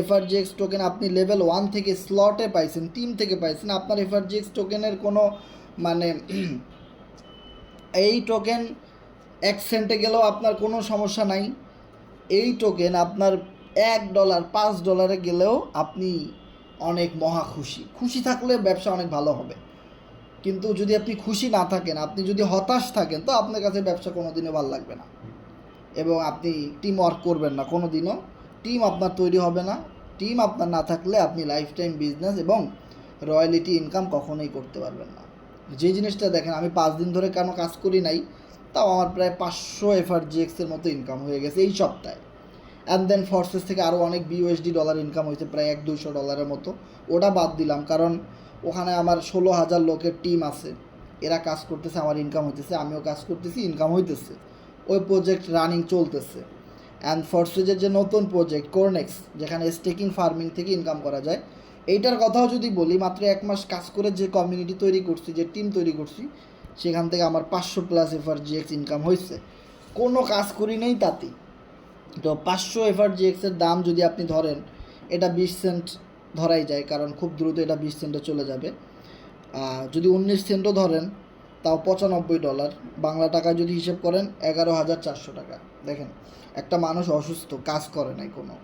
এফআরজিএক্স টোকেন আপনি লেভেল 1 থেকে স্লটে পাইছেন, টিম থেকে পাইছেন, আপনার এফআরজিএক্স টোকেনের কোনো মানে এই টোকেন 1 সেন্টে গেলেও আপনার কোনো সমস্যা নাই। এই টোকেন আপনার $1 $5 গেলেও আপনি অনেক মহা খুশি থাকলে ব্যবসা অনেক ভালো হবে। কিন্তু যদি আপনি খুশি না থাকেন, আপনি যদি হতাশ থাকেন, তো আপনার কাছে ব্যবসা কোনো দিনও ভালো লাগবে না এবং আপনি টিম ওয়ার্ক করবেন না কোনো দিনও। টিম আপনার তৈরি হবে না। টিম আপনার না থাকলে আপনি লাইফ টাইম বিজনেস এবং রয়্যালিটি ইনকাম কখনোই করতে পারবেন না। যে জিনিসটা দেখেন, আমি 5 দিন ধরে কেন কাজ করি নাই, তাও আমার প্রায় 500 এফআরজিএক্সের মতো ইনকাম হয়ে গেছে এই সপ্তাহে। অ্যান্ড দেন ফর্সেস থেকে আরও অনেক $BUSD ইনকাম হয়েছে, প্রায় $100-200 মতো। ওটা বাদ দিলাম, কারণ ওখানে আমার 16,000 লোকের টিম আছে, এরা কাজ করতেছে, আমার ইনকাম হইতেছে, আমিও কাজ করতেছি, ইনকাম হইতেছে, ওই প্রজেক্ট রানিং চলতেছে। অ্যান্ড ফর্সেজের যে নতুন প্রজেক্ট কোরনেক্স, যেখানে স্টেকিং ফার্মিং থেকে ইনকাম করা যায়, এইটার কথাও যদি বলি, মাত্র 1 মাস কাজ করে যে কমিউনিটি তৈরি করছি, যে টিম তৈরি করছি, সেখান থেকে আমার 500+ এফআরজিএক্স ইনকাম হয়েছে, কোনো কাজ করি নেই তাতেই। তো 500 এফআরজিএক্সের দাম যদি আপনি ধরেন, এটা 20 সেন্ট ধরাই যায়, কারণ খুব দ্রুত এটা 20 সেন্টে চলে যাবে। যদি 19 সেন্টও ধরেন, তাও $95, বাংলা টাকায় যদি হিসেব করেন 11,400 টাকা। দেখেন, একটা মানুষ অসুস্থ, কাজ করে নাই কোনো,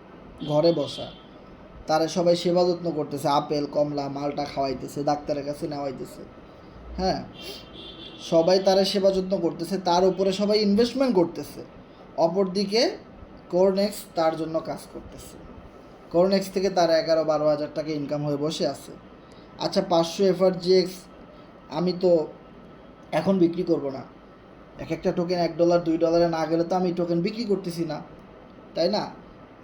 ঘরে বসা, তারা সবাই সেবা যত্ন করতেছে, আপেল কমলা মালটা খাওয়াইতেছে, ডাক্তারের কাছে নেওয়াইতেছে, হ্যাঁ, সবাই তারা সেবা যত্ন করতেছে, তার উপরে সবাই ইনভেস্টমেন্ট করতেছে। অপরদিকে কোরনেক্স তার জন্য কাজ করতেছে, কোরনেক্স থেকে তার 11-12 হাজার টাকা ইনকাম হয়ে বসে আছে। আচ্ছা, 500 এফআরজিএক্স আমি তো এখন বিক্রি করব না, একটা টোকেন $1 $2 না গেলে তো আমি টোকেন বিক্রি করতেছি না, তাই না?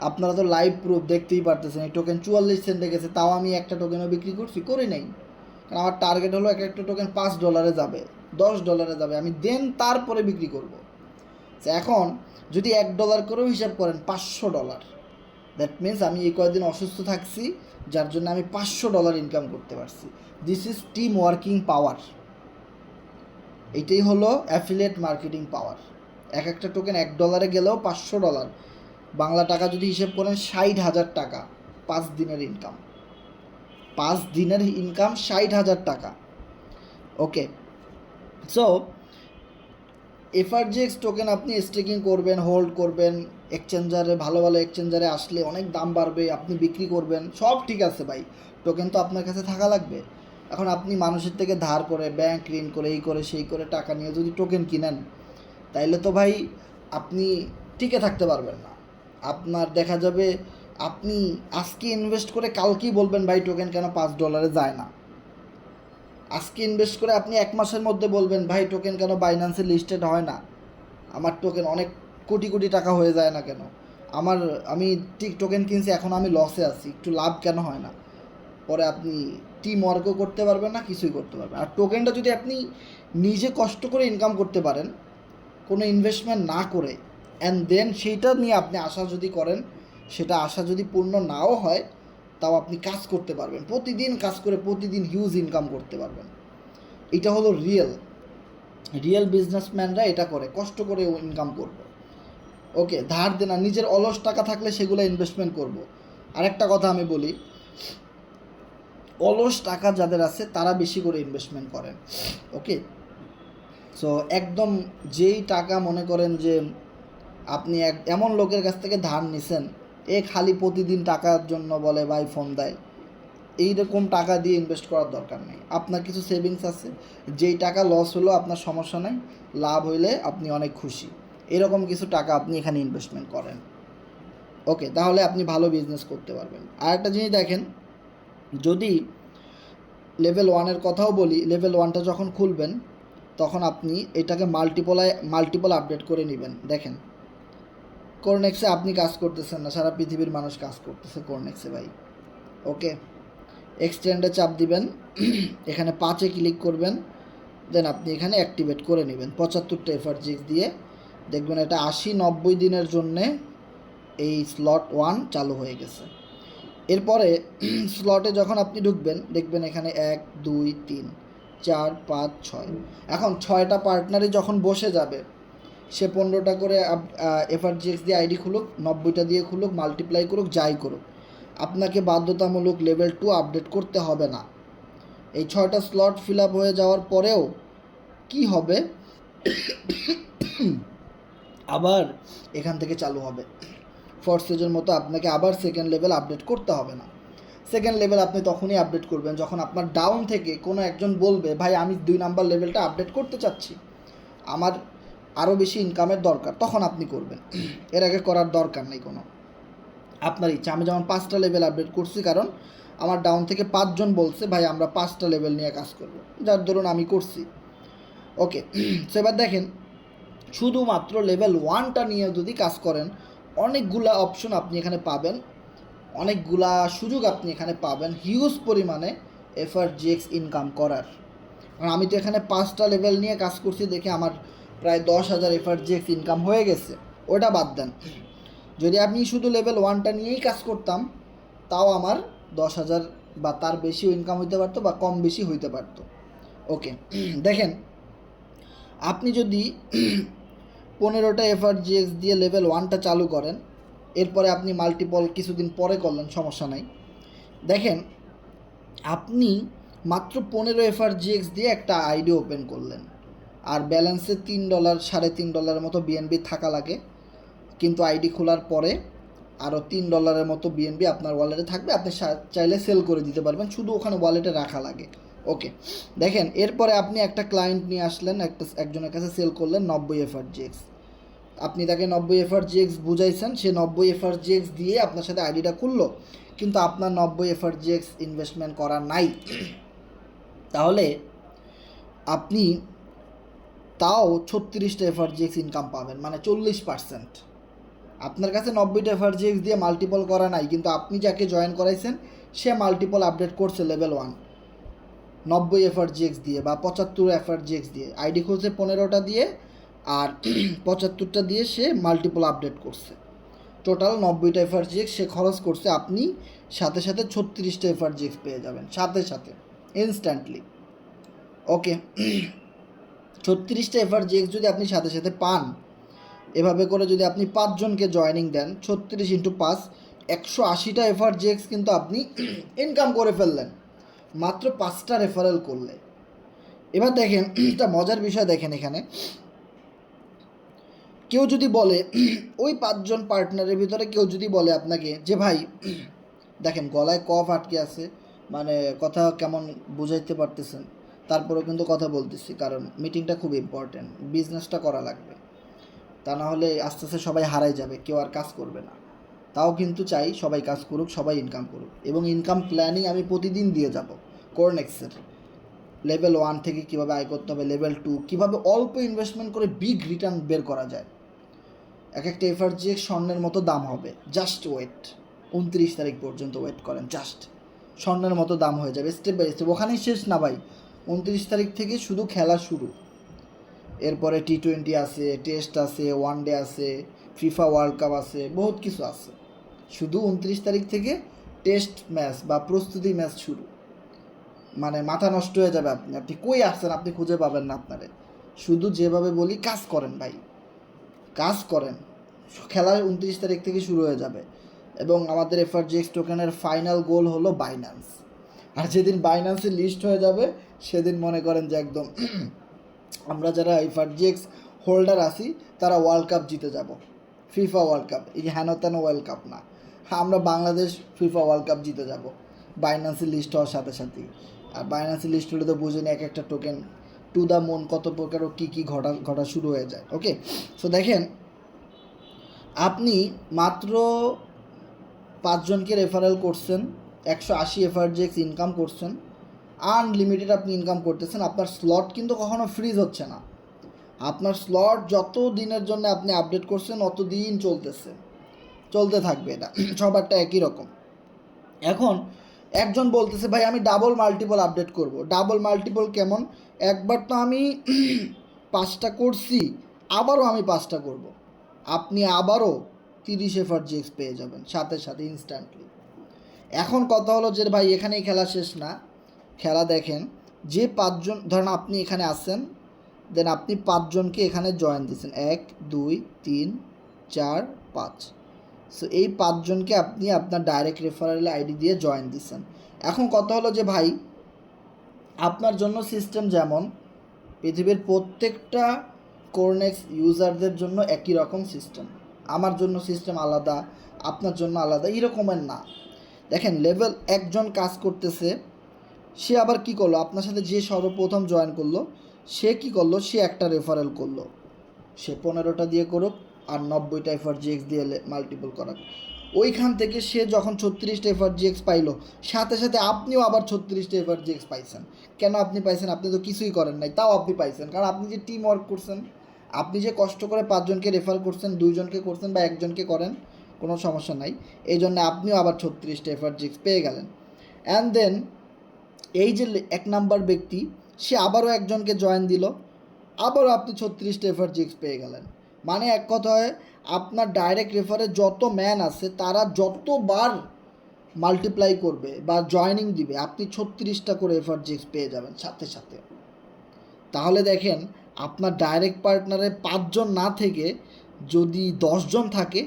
আপনারা তো লাইভ প্রুফ দেখতেই পারতেছেন, এই টোকেন 44 সেন্টে গেছে, তাও আমি একটা টোকেনও বিক্রি করি নাই। কারণ আমার টার্গেট হলো একটা টোকেন $5 যাবে, $10 যাবে, আমি দেন তারপরে বিক্রি করব। এখন যদি $1 করেও হিসাব করেন, $500, দ্যাট মিনস আমি এই কয়েকদিন অসুস্থ থাকছি, যার জন্য আমি $500 ইনকাম করতে পারছি। দিস ইজ টিম ওয়ার্কিং পাওয়ার। এইটাই হলো অ্যাফিলিয়েট মার্কেটিং পাওয়ার। একটা টোকেন $1 গেলেও $500, বাংলা টাকা যদি হিসেব করেন 60,000 টাকা, 5 দিনের ইনকাম। 5 দিনের ইনকাম 60,000 টাকা। ওকে, সো এফআরজিএক্স টোকেন আপনি স্টেকিং করবেন, হোল্ড করবেন, এক্সচেঞ্জারে ভালো এক্সচেঞ্জারে আসলে অনেক দাম বাড়বে, আপনি বিক্রি করবেন, সব ঠিক আছে ভাই, টোকেন তো আপনার কাছে থাকা লাগবে। এখন আপনি মানুষের থেকে ধার করে, ব্যাংক ঋণ করে, এই করে সেই করে টাকা নিয়ে যদি টোকেন কিনেন, তাইলে তো ভাই আপনি টিকে থাকতে পারবেন না। আপনার দেখা যাবে আপনি আজকে ইনভেস্ট করে কালকেই বলবেন ভাই টোকেন কেন $5 যায় না। আজকে ইনভেস্ট করে আপনি 1 মাসের মধ্যে বলবেন ভাই টোকেন কেন বাইন্যান্সে লিস্টেড হয় না, আমার টোকেন অনেক কোটি কোটি টাকা হয়ে যায় না কেন, আমি ঠিক টোকেন কিনছি, এখন আমি লসে আছি, একটু লাভ কেন হয় না। পরে আপনি টিম ওয়ার্কও করতে পারবেন না, কিছুই করতে পারবেন। আর টোকেনটা যদি আপনি নিজে কষ্ট করে ইনকাম করতে পারেন, কোনো ইনভেস্টমেন্ট না করে, অ্যান্ড দেন সেইটা নিয়ে আপনি আশা যদি করেন, সেটা আশা যদি পূর্ণ নাও হয়, তাও আপনি কাজ করতে পারবেন, প্রতিদিন কাজ করে প্রতিদিন হিউজ ইনকাম করতে পারবেন। এটা হলো রিয়েল বিজনেসম্যানরা এটা করে, কষ্ট করে ইনকাম করবে। ওকে, ধার দেনা, নিজের অলস টাকা থাকলে সেগুলো ইনভেস্টমেন্ট করব। আরেকটা কথা আমি বলি, অলস টাকা যাদের আছে তারা বেশি করে ইনভেস্টমেন্ট করেন। ওকে, সো একদম যেই টাকা মনে করেন যে আপনি এমন লোকের কাছ থেকে ধার নিছেন, খালি প্রতিদিন টাকার জন্য বলে ভাই ফোন দেয়, এইরকম টাকা দিয়ে ইনভেস্ট করার দরকার নেই। আপনার কিছু সেভিংস আছে, যেই টাকা লস হলো আপনার সমস্যা নেই, লাভ হইলে আপনি অনেক খুশি, এরকম কিছু টাকা আপনি এখানে ইনভেস্টমেন্ট করেন। ওকে, তাহলে আপনি ভালো বিজনেস করতে পারবেন। আর একটা জিনিস দেখেন, যদি লেভেল 1-এর কথাও বলি, লেভেল 1টা যখন খুলবেন, তখন আপনি এটাকে মাল্টিপল আপডেট করে নেবেন। দেখেন, কোরনেক্সে আপনি কাজ করতেছেন না, সারা পৃথিবীর মানুষ কাজ করতেছে কোরনেক্সে ভাই। ওকে, এক্সটেন্ডে চাপ দিবেন, এখানে 5-এ ক্লিক করবেন, দেন আপনি এখানে অ্যাক্টিভেট করে নেবেন 75টা এফআরজিএক্স দিয়ে। দেখবেন এটা 80-90 দিনের জন্যে এই স্লট 1 চালু হয়ে গেছে। এরপরে স্লটে যখন আপনি ঢুকবেন দেখবেন এখানে 1 2 3 4 5 6। এখন 6টা পার্টনারই যখন বসে যাবে, সে 15টা করে এফআরজিএক্স দিয়ে আইডি খুলুক, 90টা দিয়ে খুলুক, মাল্টিপ্লাই করুক, যাই করুক, আপনাকে বাধ্যতামূলক লেভেল 2 আপডেট করতে হবে না। এই 6টা স্লট ফিল আপ হয়ে যাওয়ার পরেও কি হবে, আবার এখান থেকে চালু হবে। ফোর্সেজের মতো আপনাকে আবার সেকেন্ড লেভেল আপডেট করতে হবে না। সেকেন্ড লেভেল আপনি তখনই আপডেট করবেন যখন আপনার ডাউন থেকে কোনো একজন বলবে, ভাই আমি 2 নাম্বার লেভেলটা আপডেট করতে চাচ্ছি, আমার আরও বেশি ইনকামের দরকার, তখন আপনি করবেন। এর আগে করার দরকার নেই কোনো, আপনার ইচ্ছা। আমি যেমন 5টা লেভেল আপডেট করছি, কারণ আমার ডাউন থেকে 5 জন বলছে ভাই আমরা 5টা লেভেল নিয়ে কাজ করব, যার ধরুন আমি করছি। ওকে, সো এবার দেখেন, শুধুমাত্র লেভেল 1টা নিয়ে যদি কাজ করেন, অনেকগুলা অপশন আপনি এখানে পাবেন, অনেকগুলা সুযোগ আপনি এখানে পাবেন, হিউজ পরিমাণে এফআরজিএক্স ইনকাম করার। কারণ আমি তো এখানে 5টা লেভেল নিয়ে কাজ করছি দেখে আমার প্রায় 10,000 এফআরজিএক্স ইনকাম হয়ে গেছে। ওটা বাদ দেন, যদি আমি শুধু লেভেল 1টা নিয়েই কাজ করতাম, তাও আমার 10,000 বা তার বেশিও ইনকাম হইতে পারতো বা কম বেশি হইতে পারতো। ওকে, দেখেন, আপনি যদি 15টা এফআরজিএক্স দিয়ে লেভেল 1টা চালু করেন, এরপরে আপনি মাল্টিপল কিছুদিন পরে করলেন, সমস্যা নাই। দেখেন, আপনি মাত্র 15 এফআরজিএক্স দিয়ে একটা আইডি ওপেন করলেন, আর ব্যালেন্সে $3 $3.5 মতো বিএনবি থাকা লাগে, কিন্তু আইডি খোলার পরে আরও $3 মতো বিএনবি আপনার ওয়ালেটে থাকবে, আপনি চাইলে সেল করে দিতে পারবেন, শুধু ওখানে ওয়ালেটে রাখা লাগে। ওকে, দেখেন, এরপরে আপনি একটা ক্লায়েন্ট নিয়ে আসলেন, একজনের কাছে সেল করলেন 90 এফআরজিএক্স। আপনি তাকে 90 এফআরজিএক্স বুঝাইছেন, সে 90 এফআরজিএক্স দিয়ে আপনার সাথে আইডিটা খুললো, কিন্তু আপনার 90 এফআরজিএক্স ইনভেস্টমেন্ট করা নাই। তাহলে আপনি তাও 36টা এফআরজিএক্স ইনকাম পাবেন, মানে 40%। আপনার কাছে 90টা এফআরজিএক্স দিয়ে মাল্টিপল করা নাই, কিন্তু আপনি যাকে জয়েন করাইছেন সে মাল্টিপল আপডেট করছে লেভেল 1 90 এফআরজিএক্স দিয়ে বা 75 এফআরজিএক্স দিয়ে, আইডি খুলছে 15টা দিয়ে, আর 75টা দিয়ে সে মাল্টিপল আপডেট করছে। টোটাল 90টা এফআরজিএক্স সে খরচ করছে, আপনি সাথে সাথে 36টা এফআরজিএক্স পেয়ে যাবেন, সাথে সাথে ইনস্ট্যান্টলি। ওকে, 36টা এফআরজিএক্স যদি আপনি সাথে সাথে পান, এভাবে করে যদি আপনি 5 জনকে জয়েনিং দেন, 36 × 5 180টা এফআরজিএক্স কিন্তু আপনি ইনকাম করে ফেললেন মাত্র 5টা রেফারেল করলে। এবার দেখেন, একটা মজার বিষয় দেখেন, এখানে কেউ যদি বলে, ওই 5 জন পার্টনারের ভিতরে কেউ যদি বলে আপনাকে যে ভাই দেখেন গলায় কফ আটকে আছে, মানে কথা কেমন বুঝাইতে পারতেছেন, তারপরেও কিন্তু কথা বলতেছি, কারণ মিটিংটা খুব ইম্পর্টেন্ট, বিজনেসটা করা লাগবে, তা না হলে আস্তে আস্তে সবাই হারাই যাবে, কেউ আর কাজ করবে না। তাও কিন্তু চাই সবাই কাজ করুক, সবাই ইনকাম করুক, এবং ইনকাম প্ল্যানিং আমি প্রতিদিন দিয়ে যাব। কোরনেক্সের লেভেল 1 থেকে কীভাবে আয় করতে হবে, লেভেল 2 কীভাবে অল্প ইনভেস্টমেন্ট করে বিগ রিটার্ন বের করা যায়। এক একটা এফআরজিএক্স স্বর্ণের মতো দাম হবে, জাস্ট ওয়েট, 29 তারিখ পর্যন্ত ওয়েট করেন, জাস্ট স্বর্ণের মতো দাম হয়ে যাবে স্টেপ বাই স্টেপ। ওখানেই শেষ না ভাই, 29 তারিখ থেকে শুধু খেলা শুরু। এরপরে T20 আছে, টেস্ট আছে, ওয়ান ডে আছে, ফিফা ওয়ার্ল্ড কাপ আছে, বহুত কিছু আছে। শুধু 29 তারিখ থেকে টেস্ট ম্যাচ বা প্রস্তুতি ম্যাচ শুরু, মানে মাথা নষ্ট হয়ে যাবে। আপনি কই আসছেন, আপনি খুঁজে পাবেন না আপনারে। শুধু যেভাবে বলি কাজ করেন ভাই, কাজ করেন। খেলা 29 তারিখ থেকে শুরু হয়ে যাবে, এবং আমাদের এফআরজিএক্স টোকেনের ফাইনাল গোল হলো বাইন্যান্স। আর যেদিন বাইন্যান্সের লিস্ট হয়ে যাবে, সেদিন মনে করেন যে একদম আমরা যারা এফআরজিএক্স হোল্ডার আছি তারা ওয়ার্ল্ড কাপ জিতে যাব, ফিফা ওয়ার্ল্ড কাপ, এই হেন তেন ওয়ার্ল্ড কাপ না, আমরা বাংলাদেশ ফিফা ওয়ার্ল্ড কাপ জিতে যাব বাইন্যান্সের লিস্ট হওয়ার সাথে সাথেই। আর বাইন্যান্সের লিস্ট হলে তো বুঝেনি, এক একটা টোকেন টু দ্য মুন কত প্রকার ও কী কী ঘটা শুরু হয়ে যায়। ওকে, সো দেখেন, আপনি মাত্র 5 জনকে রেফারেল করছেন, 180 এফআরজিএক্স ইনকাম করছেন, আনলিমিটেড আপনি ইনকাম করতেছেন। আপনার স্লট কিন্তু কখনো ফ্রিজ হচ্ছে না, আপনার স্লট যত দিনের জন্য আপনি আপডেট করছেন অত দিন চলতে থাকবে, এটা সবারটা একই রকম। এখন একজন বলতেছে ভাই আমি ডাবল মাল্টিপল আপডেট করব। ডাবল মাল্টিপল কেমন? একবার তো আমি 5টা করছি, আবারও আমি 5টা করব। আপনি আবারও 30 FRGX পেয়ে যাবেন সাথে সাথে ইনস্ট্যান্টলি। এখন কথা হলো যে ভাই এখানেই খেলা শেষ না, খেলা দেখেন যে 5 জন, ধরেন আপনি এখানে আসেন, দেন আপনি 5 জনকে এখানে জয়েন দিয়েছেন, 1 2 3 4 5। সো এই 5 জনকে আপনি আপনার ডাইরেক্ট রেফারেল আইডি দিয়ে জয়েন দিয়েছেন। এখন কথা হলো যে ভাই আপনার জন্য সিস্টেম যেমন পৃথিবীর প্রত্যেকটা কোরনেক্স ইউজারদের জন্য একই রকম সিস্টেম, আমার জন্য সিস্টেম আলাদা, আপনার জন্য আলাদা, এরকমের না। দেখেন লেভেল একজন কাজ করতেছে, সে আবার কি করলো, আপনার সাথে যে সর্বপ্রথম জয়েন করলো সে কি করলো, সে একটা রেফারেল করলো, সে 15টা দিয়ে করুক আর 90টা FRGX দিয়ে মাল্টিপল করাক, ওইখান থেকে সে যখন 36টা FRGX পাইলো সাথে সাথে আপনিও আবার 36টা FRGX পাইছেন। কেন আপনি পাইছেন? আপনি তো কিছুই করেন নাই, তাও আপনি পাইছেন, কারণ আপনি যে টিম ওয়ার্ক করছেন, আপনি যে কষ্ট করে 5 জনকে রেফার করছেন, 2 জনকে করছেন বা 1 জনকে করেন, কোনো সমস্যা নাই, এই জন্য আপনিও আবার 36টা FRGX পেয়ে গেলেন। অ্যান্ড দেন এই যে 1 নাম্বার ব্যক্তি, সে আবারও একজনকে জয়েন দিল, আবারও আপনি 36টা FRGX পেয়ে গেলেন। মানে এক কথায় আপনার ডাইরেক্ট রেফারে যত ম্যান আছে তারা যতবার মাল্টিপ্লাই করবে বা জয়েনিং দিবে আপনি 36টা করে FRGX পেয়ে যাবেন সাথে সাথে। তাহলে দেখেন আপনার ডাইরেক্ট পার্টনারে 5 জন না থেকে যদি 10 জন থাকে,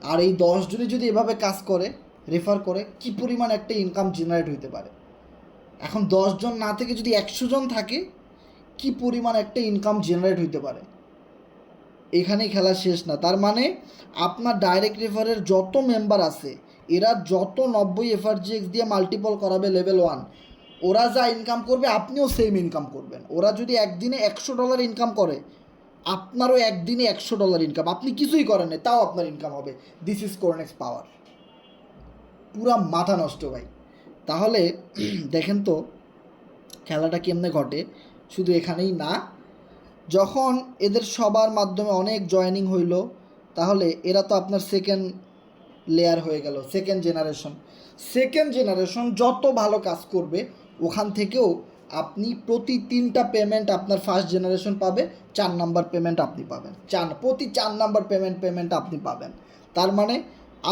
আর এই 10 জনই যদি এভাবে কাজ করে, রেফার করে, কি পরিমাণ একটা ইনকাম জেনারেট হইতে পারে। এখন 10 জন না থেকে যদি 100 জন থাকে, কি পরিমাণ একটা ইনকাম জেনারেট হইতে পারে। এখানেই খেলা শেষ না, তার মানে আপনার ডাইরেক্ট রেফারের যত মেম্বার আছে এরা যত 90 FRGX দিয়ে মাল্টিপল করাবে লেভেল 1, ওরা যা ইনকাম করবে আপনিও সেম ইনকাম করবেন। ওরা যদি একদিনে $100 ইনকাম করে, আপনারও একদিনে $100 ইনকাম, আপনি কিছুই করেন না তাও আপনার ইনকাম হবে। দিস ইজ কোরনেক্স পাওয়ার, পুরা মাথা নষ্ট ভাই। তাহলে দেখেন তো খেলাটা কেমনে ঘটে, শুধু এখানেই না, যখন এদের সবার মাধ্যমে অনেক জয়েনিং হইল, তাহলে এরা তো আপনার সেকেন্ড লেয়ার হয়ে গেল, সেকেন্ড জেনারেশন যত ভালো কাজ করবে ওখান থেকেও আপনি প্রতি 3টা পেমেন্ট আপনার ফার্স্ট জেনারেশন পাবে, 4 নাম্বার পেমেন্ট আপনি পাবেন, প্রতি 4 নাম্বার পেমেন্ট আপনি পাবেন। তার মানে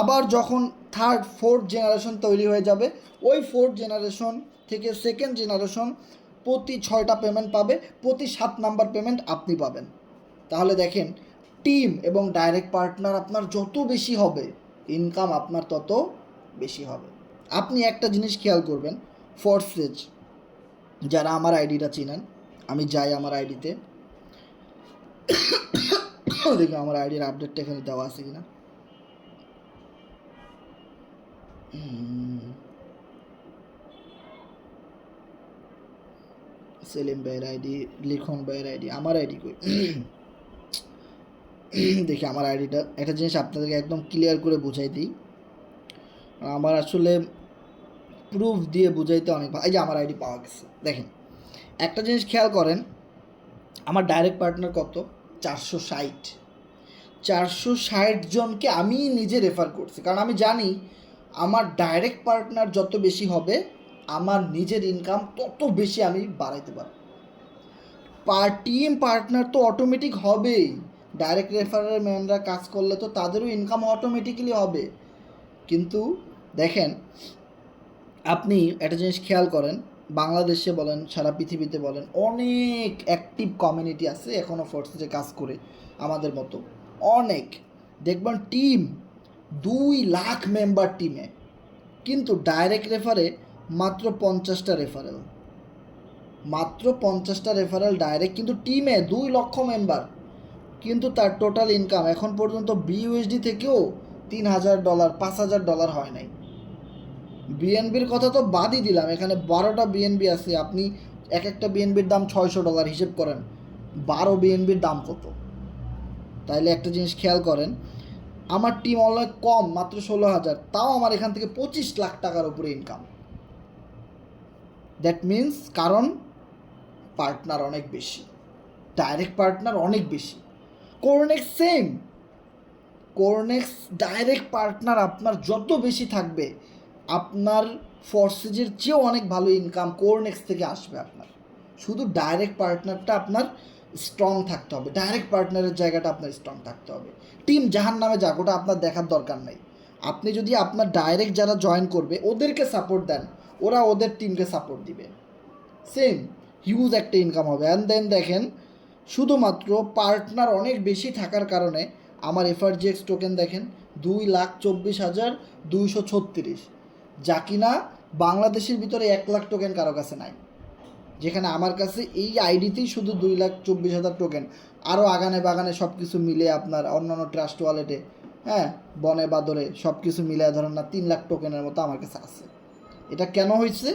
আবার যখন থার্ড ফোর্থ জেনারেশন তৈরি হয়ে যাবে, ওই ফোর্থ জেনারেশন থেকে সেকেন্ড জেনারেশন প্রতি 6টা পেমেন্ট পাবে, প্রতি 7 নাম্বার পেমেন্ট আপনি পাবেন। তাহলে দেখেন টিম এবং ডাইরেক্ট পার্টনার আপনার যত বেশি হবে, ইনকাম আপনার তত বেশি হবে। আপনি একটা জিনিস খেয়াল করবেন, ফোর্সেজ যারা আমার আইডিটা চিনেন, আমি যাই আমার আইডিতে, দেখি আমার আইডির আপডেটটা এখানে দেওয়া আছে কিনা। সেলিম ভাইয়ের আইডি, লিখন ভাইয়ের আইডি, আমার আইডি কই, দেখি আমার আইডিটা। একটা জিনিস আপনাদেরকে একদম ক্লিয়ার করে বুঝাই দিই, আমার আসলে প্রুফ দিয়ে বুঝাইতে অনেক ভালো। এই যে আমার আইডি পাওয়া গেছে, দেখেন একটা জিনিস খেয়াল করেন, আমার ডাইরেক্ট পার্টনার কত, 460 জনকে আমি নিজে রেফার করছি, কারণ আমি জানি আমার ডাইরেক্ট পার্টনার যত বেশি হবে আমার নিজের ইনকাম তত বেশি আমি বাড়াইতে পারব। টিম পার্টনার তো অটোমেটিক হবেই, ডাইরেক্ট রেফারের ম্যানরা কাজ করলে তো তাদেরও ইনকাম অটোমেটিক্যালি হবে। কিন্তু দেখেন আপনি একটা জিনিস খেয়াল করেন, বাংলাদেশে বলেন সারা পৃথিবীতে বলেন অনেক অ্যাক্টিভ কমিউনিটি আছে এখনও ফোর্সে কাজ করে আমাদের মতো অনেক, দেখবেন টিম 2 লাখ মেম্বার টিমে, কিন্তু ডাইরেক্ট রেফারে মাত্র 50টা রেফারেল, ডাইরেক্ট, কিন্তু টিমে 2 লক্ষ মেম্বার, কিন্তু তার টোটাল ইনকাম এখন পর্যন্ত BUSD থেকেও $3,000 $5,000 হয় নাই। বিএনবির কথা তো বাদই দিলাম, এখানে 12টা বিএনবি আছে, আপনি একটা বিএনবির দাম $600, হিসেব করেন 12 বিএনবির দাম কত। তাইলে একটা জিনিস খেয়াল করেন, আমার টিম অনেক কম, মাত্র 16,000, তাও আমার এখান থেকে 25 লাখ টাকার উপরে ইনকাম। দ্যাট মিন্স কারণ পার্টনার অনেক বেশি, ডাইরেক্ট পার্টনার অনেক বেশি। কোরনেক্স সেম, কোরনেক্স ডাইরেক্ট পার্টনার আপনার যত বেশি থাকবে আপনার ফোর্সেজের চেয়েও অনেক ভালো ইনকাম কোরনেক্স থেকে আসবে আপনার। শুধু ডাইরেক্ট পার্টনারটা আপনার স্ট্রং থাকতে হবে, ডাইরেক্ট পার্টনারের জায়গাটা আপনার স্ট্রং থাকতে হবে। টিম জাহান নামে যাক, ওটা আপনার দেখার দরকার নেই। আপনি যদি আপনার ডাইরেক্ট যারা জয়েন করবে ওদেরকে সাপোর্ট দেন, ওরা ওদের টিমকে সাপোর্ট দিবে, সেম হিউজ একটা ইনকাম হবে। অ্যান্ড দেন দেখেন, শুধুমাত্র পার্টনার অনেক বেশি থাকার কারণে আমার এফআরজিএক্স টোকেন দেখেন 2,24,236, যা কিনা বাংলাদেশের ভিতরে 1 লাখ টোকেন কারো কাছে নাই, যেখানে আমার কাছে এই আইডিতেই শুধু 2,24,000 টোকেন। আরও আগানে বাগানে সব কিছু মিলে আপনার অন্যান্য ট্রাস্ট ওয়ালেটে, হ্যাঁ, বনে বাদরে সব কিছু মিলে ধরেন না 3 লাখ টোকেনের মতো আমার কাছে আছে। এটা কেন হয়েছে?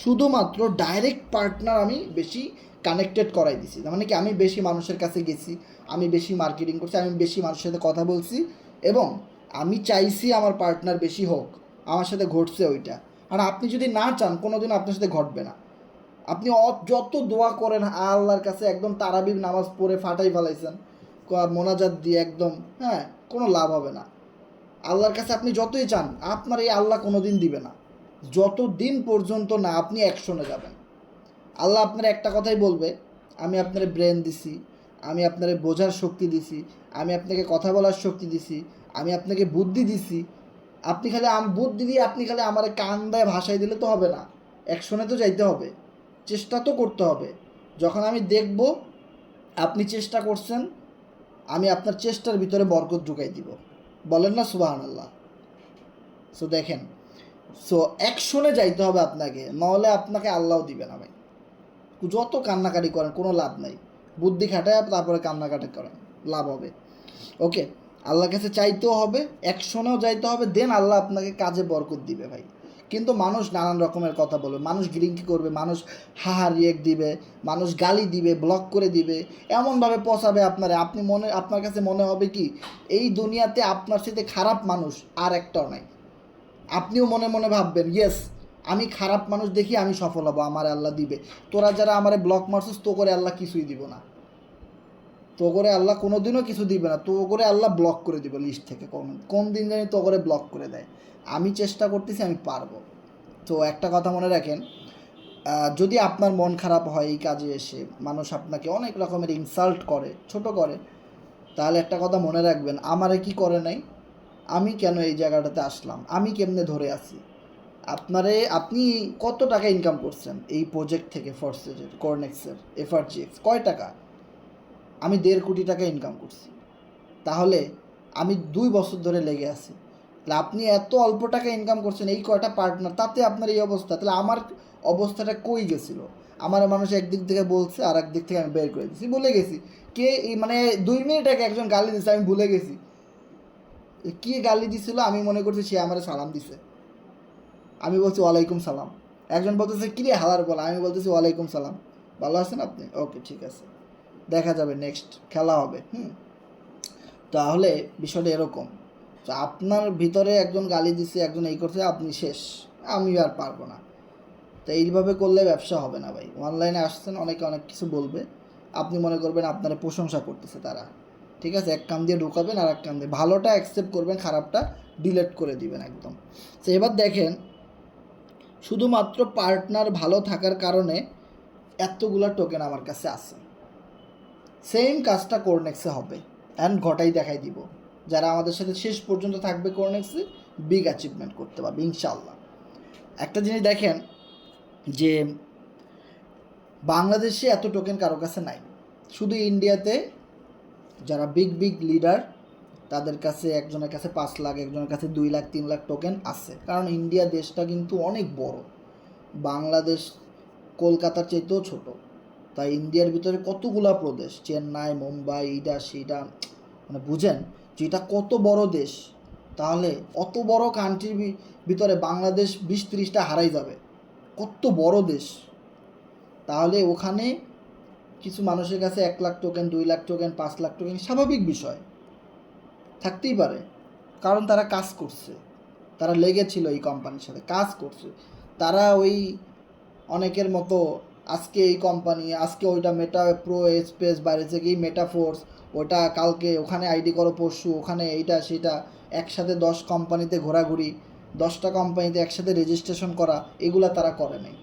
শুধুমাত্র ডাইরেক্ট পার্টনার আমি বেশি কানেক্টেড করাই দিছি, তার মানে কি আমি বেশি মানুষের কাছে গেছি, আমি বেশি মার্কেটিং করছি, আমি বেশি মানুষের সাথে কথা বলছি, এবং আমি চাইছি আমার পার্টনার বেশি হোক, আমার সাথে ঘটছে ওইটা। আর আপনি যদি না চান, কোনোদিন আপনার সাথে ঘটবে না। আপনি যত দোয়া করেন আল্লাহর কাছে, একদম তারাবির নামাজ পড়ে ফাটাই ফেলাইছেন মোনাজাত দিয়ে একদম, হ্যাঁ, কোনো লাভ হবে না। আল্লাহর কাছে আপনি যতই চান, আপনার এই আল্লাহ কোনো দিন দিবে না, যতদিন পর্যন্ত না আপনি অ্যাকশনে যাবেন। আল্লাহ আপনার একটা কথাই বলবে, আমি আপনার ব্রেন দিছি, আমি আপনার বোঝার শক্তি দিছি, আমি আপনাকে কথা বলার শক্তি দিছি, আমি আপনাকে বুদ্ধি দিছি, আপনি খালি বুদ্ধি দিয়ে আপনি খালি আমার কান দেয় ভাষায় দিলে তো হবে না, অ্যাকশনে তো যাইতে হবে, চেষ্টা তো করতে হবে। যখন আমি দেখব আপনি চেষ্টা করছেন, আমি আপনার চেষ্টার ভিতরে বরকত ঢুকাই দিব, বলেন না সুবহানাল্লাহ। সো দেখেন, সো অ্যাকশনে যাইতে হবে আপনাকে, নাহলে আপনাকে আল্লাহও দিবে না ভাই। যত কান্নাকাটি করেন কোনো লাভ নাই, বুদ্ধি খাটায় তারপরে কান্নাকাটি করেন, লাভ হবে। ওকে, আল্লাহর কাছে চাইতেও হবে, অ্যাকশনেও যাইতে হবে, দেন আল্লাহ আপনাকে কাজে বরকত দিবে ভাই। কিন্তু মানুষ নানান রকমের কথা বলবে, মানুষ গ্রিঙ্কি করবে, মানুষ হাহা রিয়েক্ট দিবে, মানুষ গালি দিবে, ব্লক করে দিবে, এমনভাবে পচাবে আপনারে, আপনার কাছে মনে হবে কি এই দুনিয়াতে আপনার সাথে খারাপ মানুষ আর একটাও নাই। আপনিও মনে মনে ভাববেন, ইয়েস, আমি খারাপ মানুষ দেখি আমি সফল হব, আমার আল্লাহ দিবে। তোরা যারা আমারে ব্লক মারছিস, তো করে আল্লাহ কিছুই দিব না, তো করে আল্লাহ কোনোদিনও কিছু দিবে না, তো করে আল্লাহ ব্লক করে দিবে লিস্ট থেকে। কোন দিন জানি তো করে ব্লক করে দেয়। আমি চেষ্টা করতেছি, আমি পারবো। তো একটা কথা মনে রাখেন, যদি আপনার মন খারাপ হয় এই কাজে এসে, মানুষ আপনাকে অনেক রকমের ইনসাল্ট করে, ছোট করে, তাহলে একটা কথা মনে রাখবেন, আমারে কি করে নাই, আমি কেন এই জায়গাটাতে আসলাম, আমি কেমনে ধরে আছি। আপনি কত টাকা ইনকাম করছেন এই প্রজেক্ট থেকে, ফরসেজের, কর্নেক্সের, এফআরজিএক্স কয় টাকা? আমি 1.5 কোটি টাকা ইনকাম করছি। তাহলে আমি 2 বছর ধরে লেগে আছি, তাহলে আপনি এত অল্প টাকা ইনকাম করছেন, এই কয়টা পার্টনার, তাতে আপনার এই অবস্থা, তাহলে আমার অবস্থাটা কই গেছিলো? আমার মানুষ একদিক থেকে বলছে, আর একদিক থেকে আমি বের করে দিয়েছি, ভুলে গেছি কে এই, মানে 2 মিনিট আগে একজন গালি দিচ্ছে, আমি ভুলে গেছি কি গালি দিছিল। আমি মনে করছি সে আমার সালাম দিছে, আমি বলছি ওয়ালাইকুম সালাম। একজন বলতেছে কিরে হালার বলা, আমি বলতেছি ওয়ালাইকুম সালাম, ভালো আছেন আপনি? ওকে, ঠিক আছে, দেখা যাবে, নেক্সট খেলা হবে। তাহলে বিষয়টা এরকম, তো আপনার ভিতরে একজন গালি দিচ্ছে, একজন এই করছে, আপনি শেষ, আমি আর পারবো না। তো এইভাবে করলে ব্যবসা হবে না ভাই। অনলাইনে আসছেন, অনেকে অনেক কিছু বলবে, আপনি মনে করবেন আপনারা প্রশংসা করতেছে তারা, ঠিক আছে, এক কান দিয়ে ঢুকাবেন আর এক কান দিয়ে ভালোটা অ্যাকসেপ্ট করবেন, খারাপটা ডিলেট করে দিবেন একদম। তো এবার দেখেন, শুধুমাত্র পার্টনার ভালো থাকার কারণে এতগুলা টোকেন আমার কাছে আছে। সেম কাজটা কোরনেক্সে হবে, অ্যান্ড ঘটাই দেখাই দিব। যারা আমাদের সাথে শেষ পর্যন্ত থাকবে কোরনেক্সে, বিগ অ্যাচিভমেন্ট করতে পারবে ইনশাল্লাহ। একটা জিনিস দেখেন যে বাংলাদেশে এত টোকেন কারো কাছে নাই, শুধু ইন্ডিয়াতে যারা বিগ বিগ লিডার তাদের কাছে, একজনের কাছে 5 লাখ, একজনের কাছে 2 লাখ 3 লাখ টোকেন আছে। কারণ ইন্ডিয়া দেশটা কিন্তু অনেক বড়, বাংলাদেশ কলকাতার চাইতেও ছোট। তাই ইন্ডিয়ার ভিতরে কতগুলা প্রদেশ, চেন্নাই, মুম্বাই, এইটা সেইটা, মানে বুঝেন যে এটা কত বড় দেশ। তাহলে অত বড় কান্ট্রির ভিতরে বাংলাদেশ 20-30টা হারাই যাবে, কত বড় দেশ। তাহলে ওখানে কিছু মানুষের কাছে 1 lakh token, 2 lakh token, 5 lakh token স্বাভাবিক বিষয়, থাকতেই পারে। কারণ তারা কাজ করছে, তারা লেগেছিল এই কোম্পানির সাথে, কাজ করছে। তারা ওই অনেকের মতো আজকে এই কোম্পানি, আজকে ওইটা মেটা প্রো স্পেস বাইরে থেকে এই মেটাফোর্স, ওটা কালকে ওখানে আইডি করো, পরশু ওখানে এইটা সেটা, একসাথে 10 কোম্পানিতে ঘোরাঘুরি, 10টা কোম্পানিতে একসাথে রেজিস্ট্রেশন করা, এগুলা তারা করে নাই।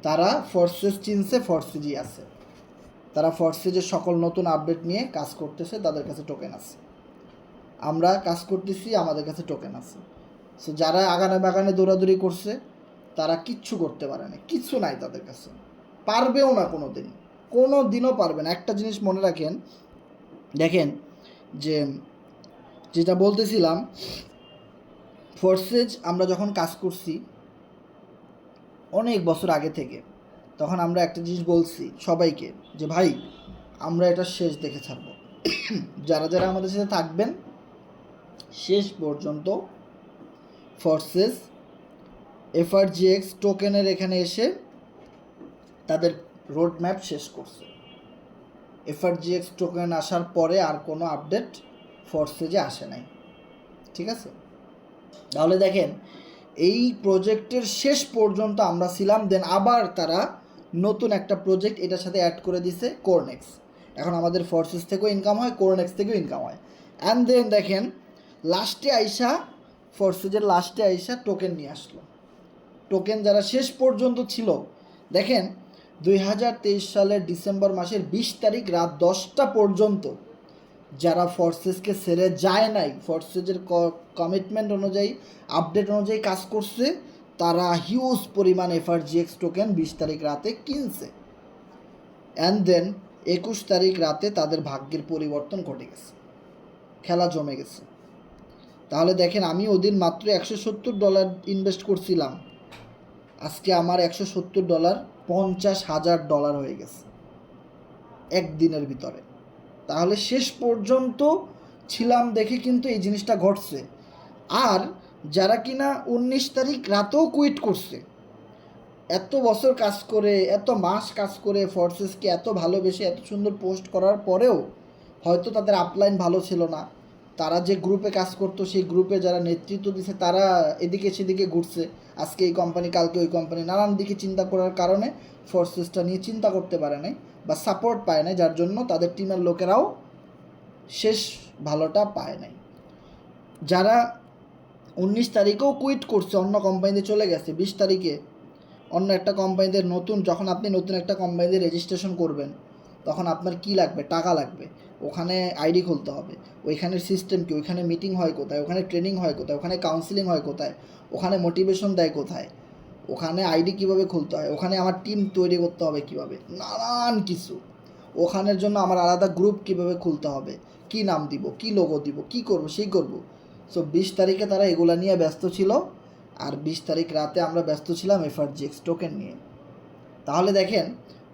তারা ফোর্সেস চিনছে, ফোর্সেজই আছে। তারা ফরসেজের সকল নতুন আপডেট নিয়ে কাজ করতেছে, তাদের কাছে টোকেন আছে। আমরা কাজ করতেছি, আমাদের কাছে টোকেন আছে। সো যারা আগানে বাগানে দৌড়াদৌড়ি করছে তারা কিচ্ছু করতে পারে না, কিচ্ছু নাই তাদের কাছে, পারবেও না কোনো দিনও পারবে না। একটা জিনিস মনে রাখেন, দেখেন যে যেটা বলতেছিলাম, ফরসেজ আমরা যখন কাজ করছি অনেক বছর আগে থেকে, তখন আমরা একটা জিনিস বলছি সবাইকে যে ভাই আমরা এটা শেষ দেখে ছাড়বো। যারা যারা আমাদের সাথে থাকবেন শেষ পর্যন্ত ফরসেস এফআরজিএক্স টোকেনের এখানে এসে তাদের রোড ম্যাপ শেষ করছে। এফআরজিএক্স টোকেন আসার পরে আর কোনো আপডেট ফরসেজে আসে নাই, ঠিক আছে? তাহলে দেখেন এই প্রজেক্টের শেষ পর্যন্ত আমরা ছিলাম, দেন আবার তারা নতুন একটা প্রজেক্ট এটার সাথে অ্যাড করে দিছে, কোরনেক্স। এখন আমাদের ফরসেস থেকেও ইনকাম হয়, কোরনেক্স থেকেও ইনকাম হয়। অ্যান্ড দেন দেখেন লাস্টে আইসা ফরসেজের লাস্টে আইসা টোকেন নিয়ে আসলো। টোকেন যারা শেষ পর্যন্ত ছিল, দেখেন 2023 সালের ডিসেম্বর মাসের 20 তারিখ রাত 10টা পর্যন্ত যারা ফরসেসকে ছেড়ে যায় নাই, ফরসেজের কমিটমেন্ট অনুযায়ী আপডেট অনুযায়ী কাজ করছে, তারা হিউজ পরিমাণ এফআরজিএক্স টোকেন 20 তারিখ রাতে কিনছে। অ্যান্ড দেন 21 তারিখ রাতে তাদের ভাগ্যের পরিবর্তন ঘটে গেছে, খেলা জমে গেছে। তাহলে দেখেন আমি ওদিন মাত্র $170 ইনভেস্ট করছিলাম, আজকে আমার $170 $50,000 হয়ে গেছে একদিনের ভিতরে। তাহলে শেষ পর্যন্ত ছিলাম দেখে কিন্তু এই জিনিসটা ঘটছে। আর যারা কিনা 19 তারিখ রাতেও কুইট করছে, এত বছর কাজ করে, এত মাস কাজ করে, ফরসেসকে এত ভালোবেসে এত সুন্দর পোস্ট করার পরেও হয়তো তাদের আপলাইন ভালো ছিল না, তারা যে গ্রুপে কাজ করতো সেই গ্রুপে যারা নেতৃত্ব দিছে তারা এদিকে সেদিকে ঘুরছে, আজকে এই কোম্পানি কালকে ওই কোম্পানি, নানান দিকে চিন্তা করার কারণে ফরসেসটা নিয়ে চিন্তা করতে পারে নাই বা সাপোর্ট পায় নাই, যার জন্য তাদের টিমের লোকেরাও শেষ ভালোটা পায় নাই। যারা 19 তারিখেও কুইট করছে, অন্য কোম্পানিতে চলে গেছে, 20 তারিখে অন্য একটা কোম্পানিতে যখন আপনি নতুন একটা কোম্পানিতে রেজিস্ট্রেশন করবেন তখন আপনার কি লাগবে? টাকা লাগবে, ওখানে আইডি খুলতে হবে, ওইখানের সিস্টেম কি, ওইখানে মিটিং হয় কোথায়, ওখানে ট্রেনিং হয় কোথায়, ওখানে কাউন্সিলিং হয় কোথায়, ওখানে মোটিভেশন দেয় কোথায়, ওখানে আইডি কিভাবে খুলতে হয়, ওখানে আমার টিম তৈরি করতে হবে কিভাবে, নানান কিছু। ওখানের জন্য আমার আলাদা গ্রুপ কিভাবে খুলতে হবে, কি নাম দিব, কি লোগো দিব, কি করব সেই করব। সো 20 তারিখে তারা এগুলা নিয়ে ব্যস্ত ছিল, আর 20 তারিখ রাতে আমরা ব্যস্ত ছিলাম এফআরজিএক্স টোকেন নিয়ে। তাহলে দেখেন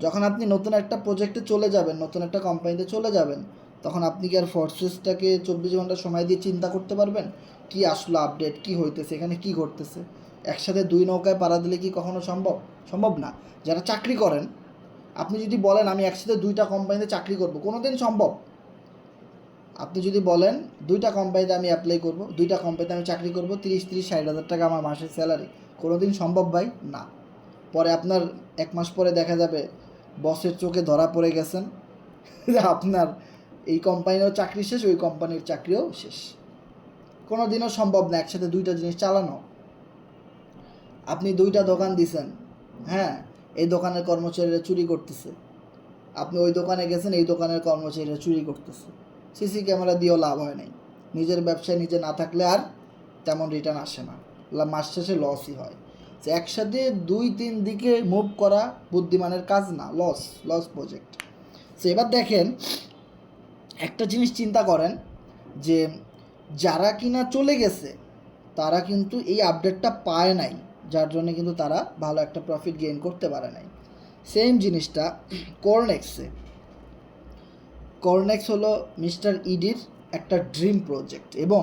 যখন আপনি নতুন একটা প্রজেক্টে চলে যাবেন, নতুন একটা কোম্পানিতে চলে যাবেন, তখন আপনি কি আর ফরসেসটাকে 24 ঘন্টা সময় দিয়ে চিন্তা করতে পারবেন কি আসলো আপডেট, কি হইতেছে, এখানে কি ঘটতেছে? একসাথে দুই নৌকায় পাড়া দিলে কি কখনো সম্ভব না। যারা চাকরি করেন, আপনি যদি বলেন আমি একসাথে 2টা কোম্পানিতে চাকরি করব, কোনো দিন সম্ভব? আপনি যদি বলেন 2টা কোম্পানিতে আমি অ্যাপ্লাই করব, 2টা কোম্পানিতে আমি চাকরি করব, 30-60 হাজার টাকা আমার মাসের স্যালারি, কোনো দিন সম্ভব ভাই? না। পরে আপনার 1 মাস পরে দেখা যাবে বসের চোখে ধরা পড়ে গেছেন, আপনার এই কোম্পানিরও চাকরি শেষ, ওই কোম্পানির চাকরিও শেষ। কোনো দিনও সম্ভব না একসাথে 2টা জিনিস চালানো। আপনি 2টা দোকান দিছেন, হ্যাঁ, এই দোকানের কর্মচারীরা চুরি করতেছে, আপনি ওই দোকানে গেছেন, এই দোকানের কর্মচারীরা চুরি করতেছে, সিসি ক্যামেরা দিয়েও লাভ হয় নাই। নিজের ব্যবসায় নিজে না থাকলে আর তেমন রিটার্ন আসে না, মাস শেষে লসই হয়। যে একসাথে 2-3 দিকে মুভ করা বুদ্ধিমানের কাজ না, লস প্রজেক্ট। সো এবার দেখেন একটা জিনিস চিন্তা করেন যে যারা কিনা চলে গেছে তারা কিন্তু এই আপডেটটা পায় নাই, যার জন্য কিন্তু তারা ভালো একটা প্রফিট গেইন করতে পারে নাই। সেম জিনিসটা কোরনেক্স হলো মিস্টার ইডির একটা ড্রিম প্রজেক্ট, এবং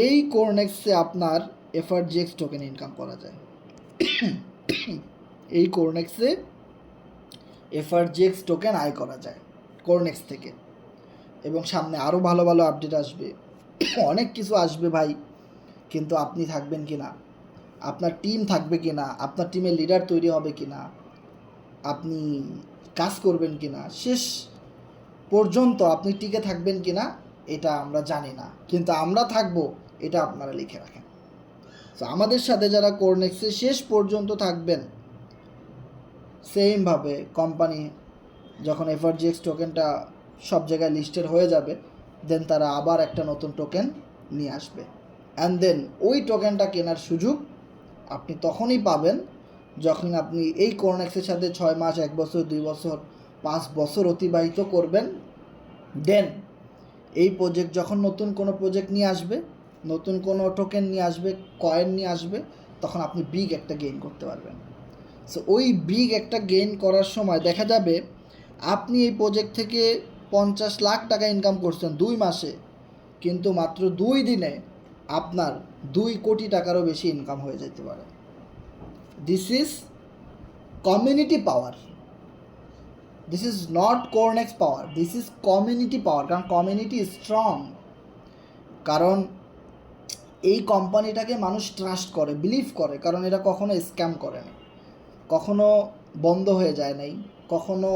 এই কোরনেক্সে আপনার এফআরজিএক্স টোকেন ইনকাম করা যায়। এই কোরনেক্সে এফআরজিএক্স টোকেন আয় করা যায় কোরনেক্স থেকে, এবং সামনে আরও ভালো ভালো আপডেট আসবে, অনেক কিছু আসবে ভাই। কিন্তু আপনি থাকবেন কি না, আপনার টিম থাকবে কি না, আপনার টিমের লিডার তৈরি হবে কি না, আপনি কাজ করবেন কি না, শেষ পর্যন্ত আপনি টিকে থাকবেন কি না এটা আমরা জানি না, কিন্তু আমরা থাকবো এটা আপনারা লিখে রাখেন। তো আমাদের সাথে যারা কোরনেক্সে শেষ পর্যন্ত থাকবেন, সেমভাবে কোম্পানি যখন এফআরজিএক্স টোকেনটা সব জায়গায় লিস্টেড হয়ে যাবে, দেন তারা আবার একটা নতুন টোকেন নিয়ে আসবে, অ্যান্ড দেন ওই টোকেনটা কেনার সুযোগ আপনি তখনই পাবেন যখন আপনি এই কোরনেক্সের সাথে 6 মাস, 1 বছর, 2 বছর, 5 বছর অতিবাহিত করবেন। দেন এই প্রজেক্ট যখন নতুন কোনো প্রজেক্ট নিয়ে আসবে, নতুন কোনো টোকেন নিয়ে আসবে, কয়েন নিয়ে আসবে, তখন আপনি বিগ একটা গেইন করতে পারবেন। সো ওই বিগ একটা গেইন করার সময় দেখা যাবে আপনি এই প্রজেক্ট থেকে 50 লাখ টাকা ইনকাম করছেন 2 মাসে, কিন্তু মাত্র 2 দিনে আপনার 2 কোটি টাকারও বেশি ইনকাম হয়ে যেতে পারে। This is community power, this is not Corenex power, this is community power. কারণ কমিউনিটি স্ট্রং, কারণ এই কোম্পানিটাকে মানুষ ট্রাস্ট করে, বিলিভ করে, কারণ এরা কখনো স্ক্যাম করে না, কখনো বন্ধ হয়ে যায় নাই, কখনো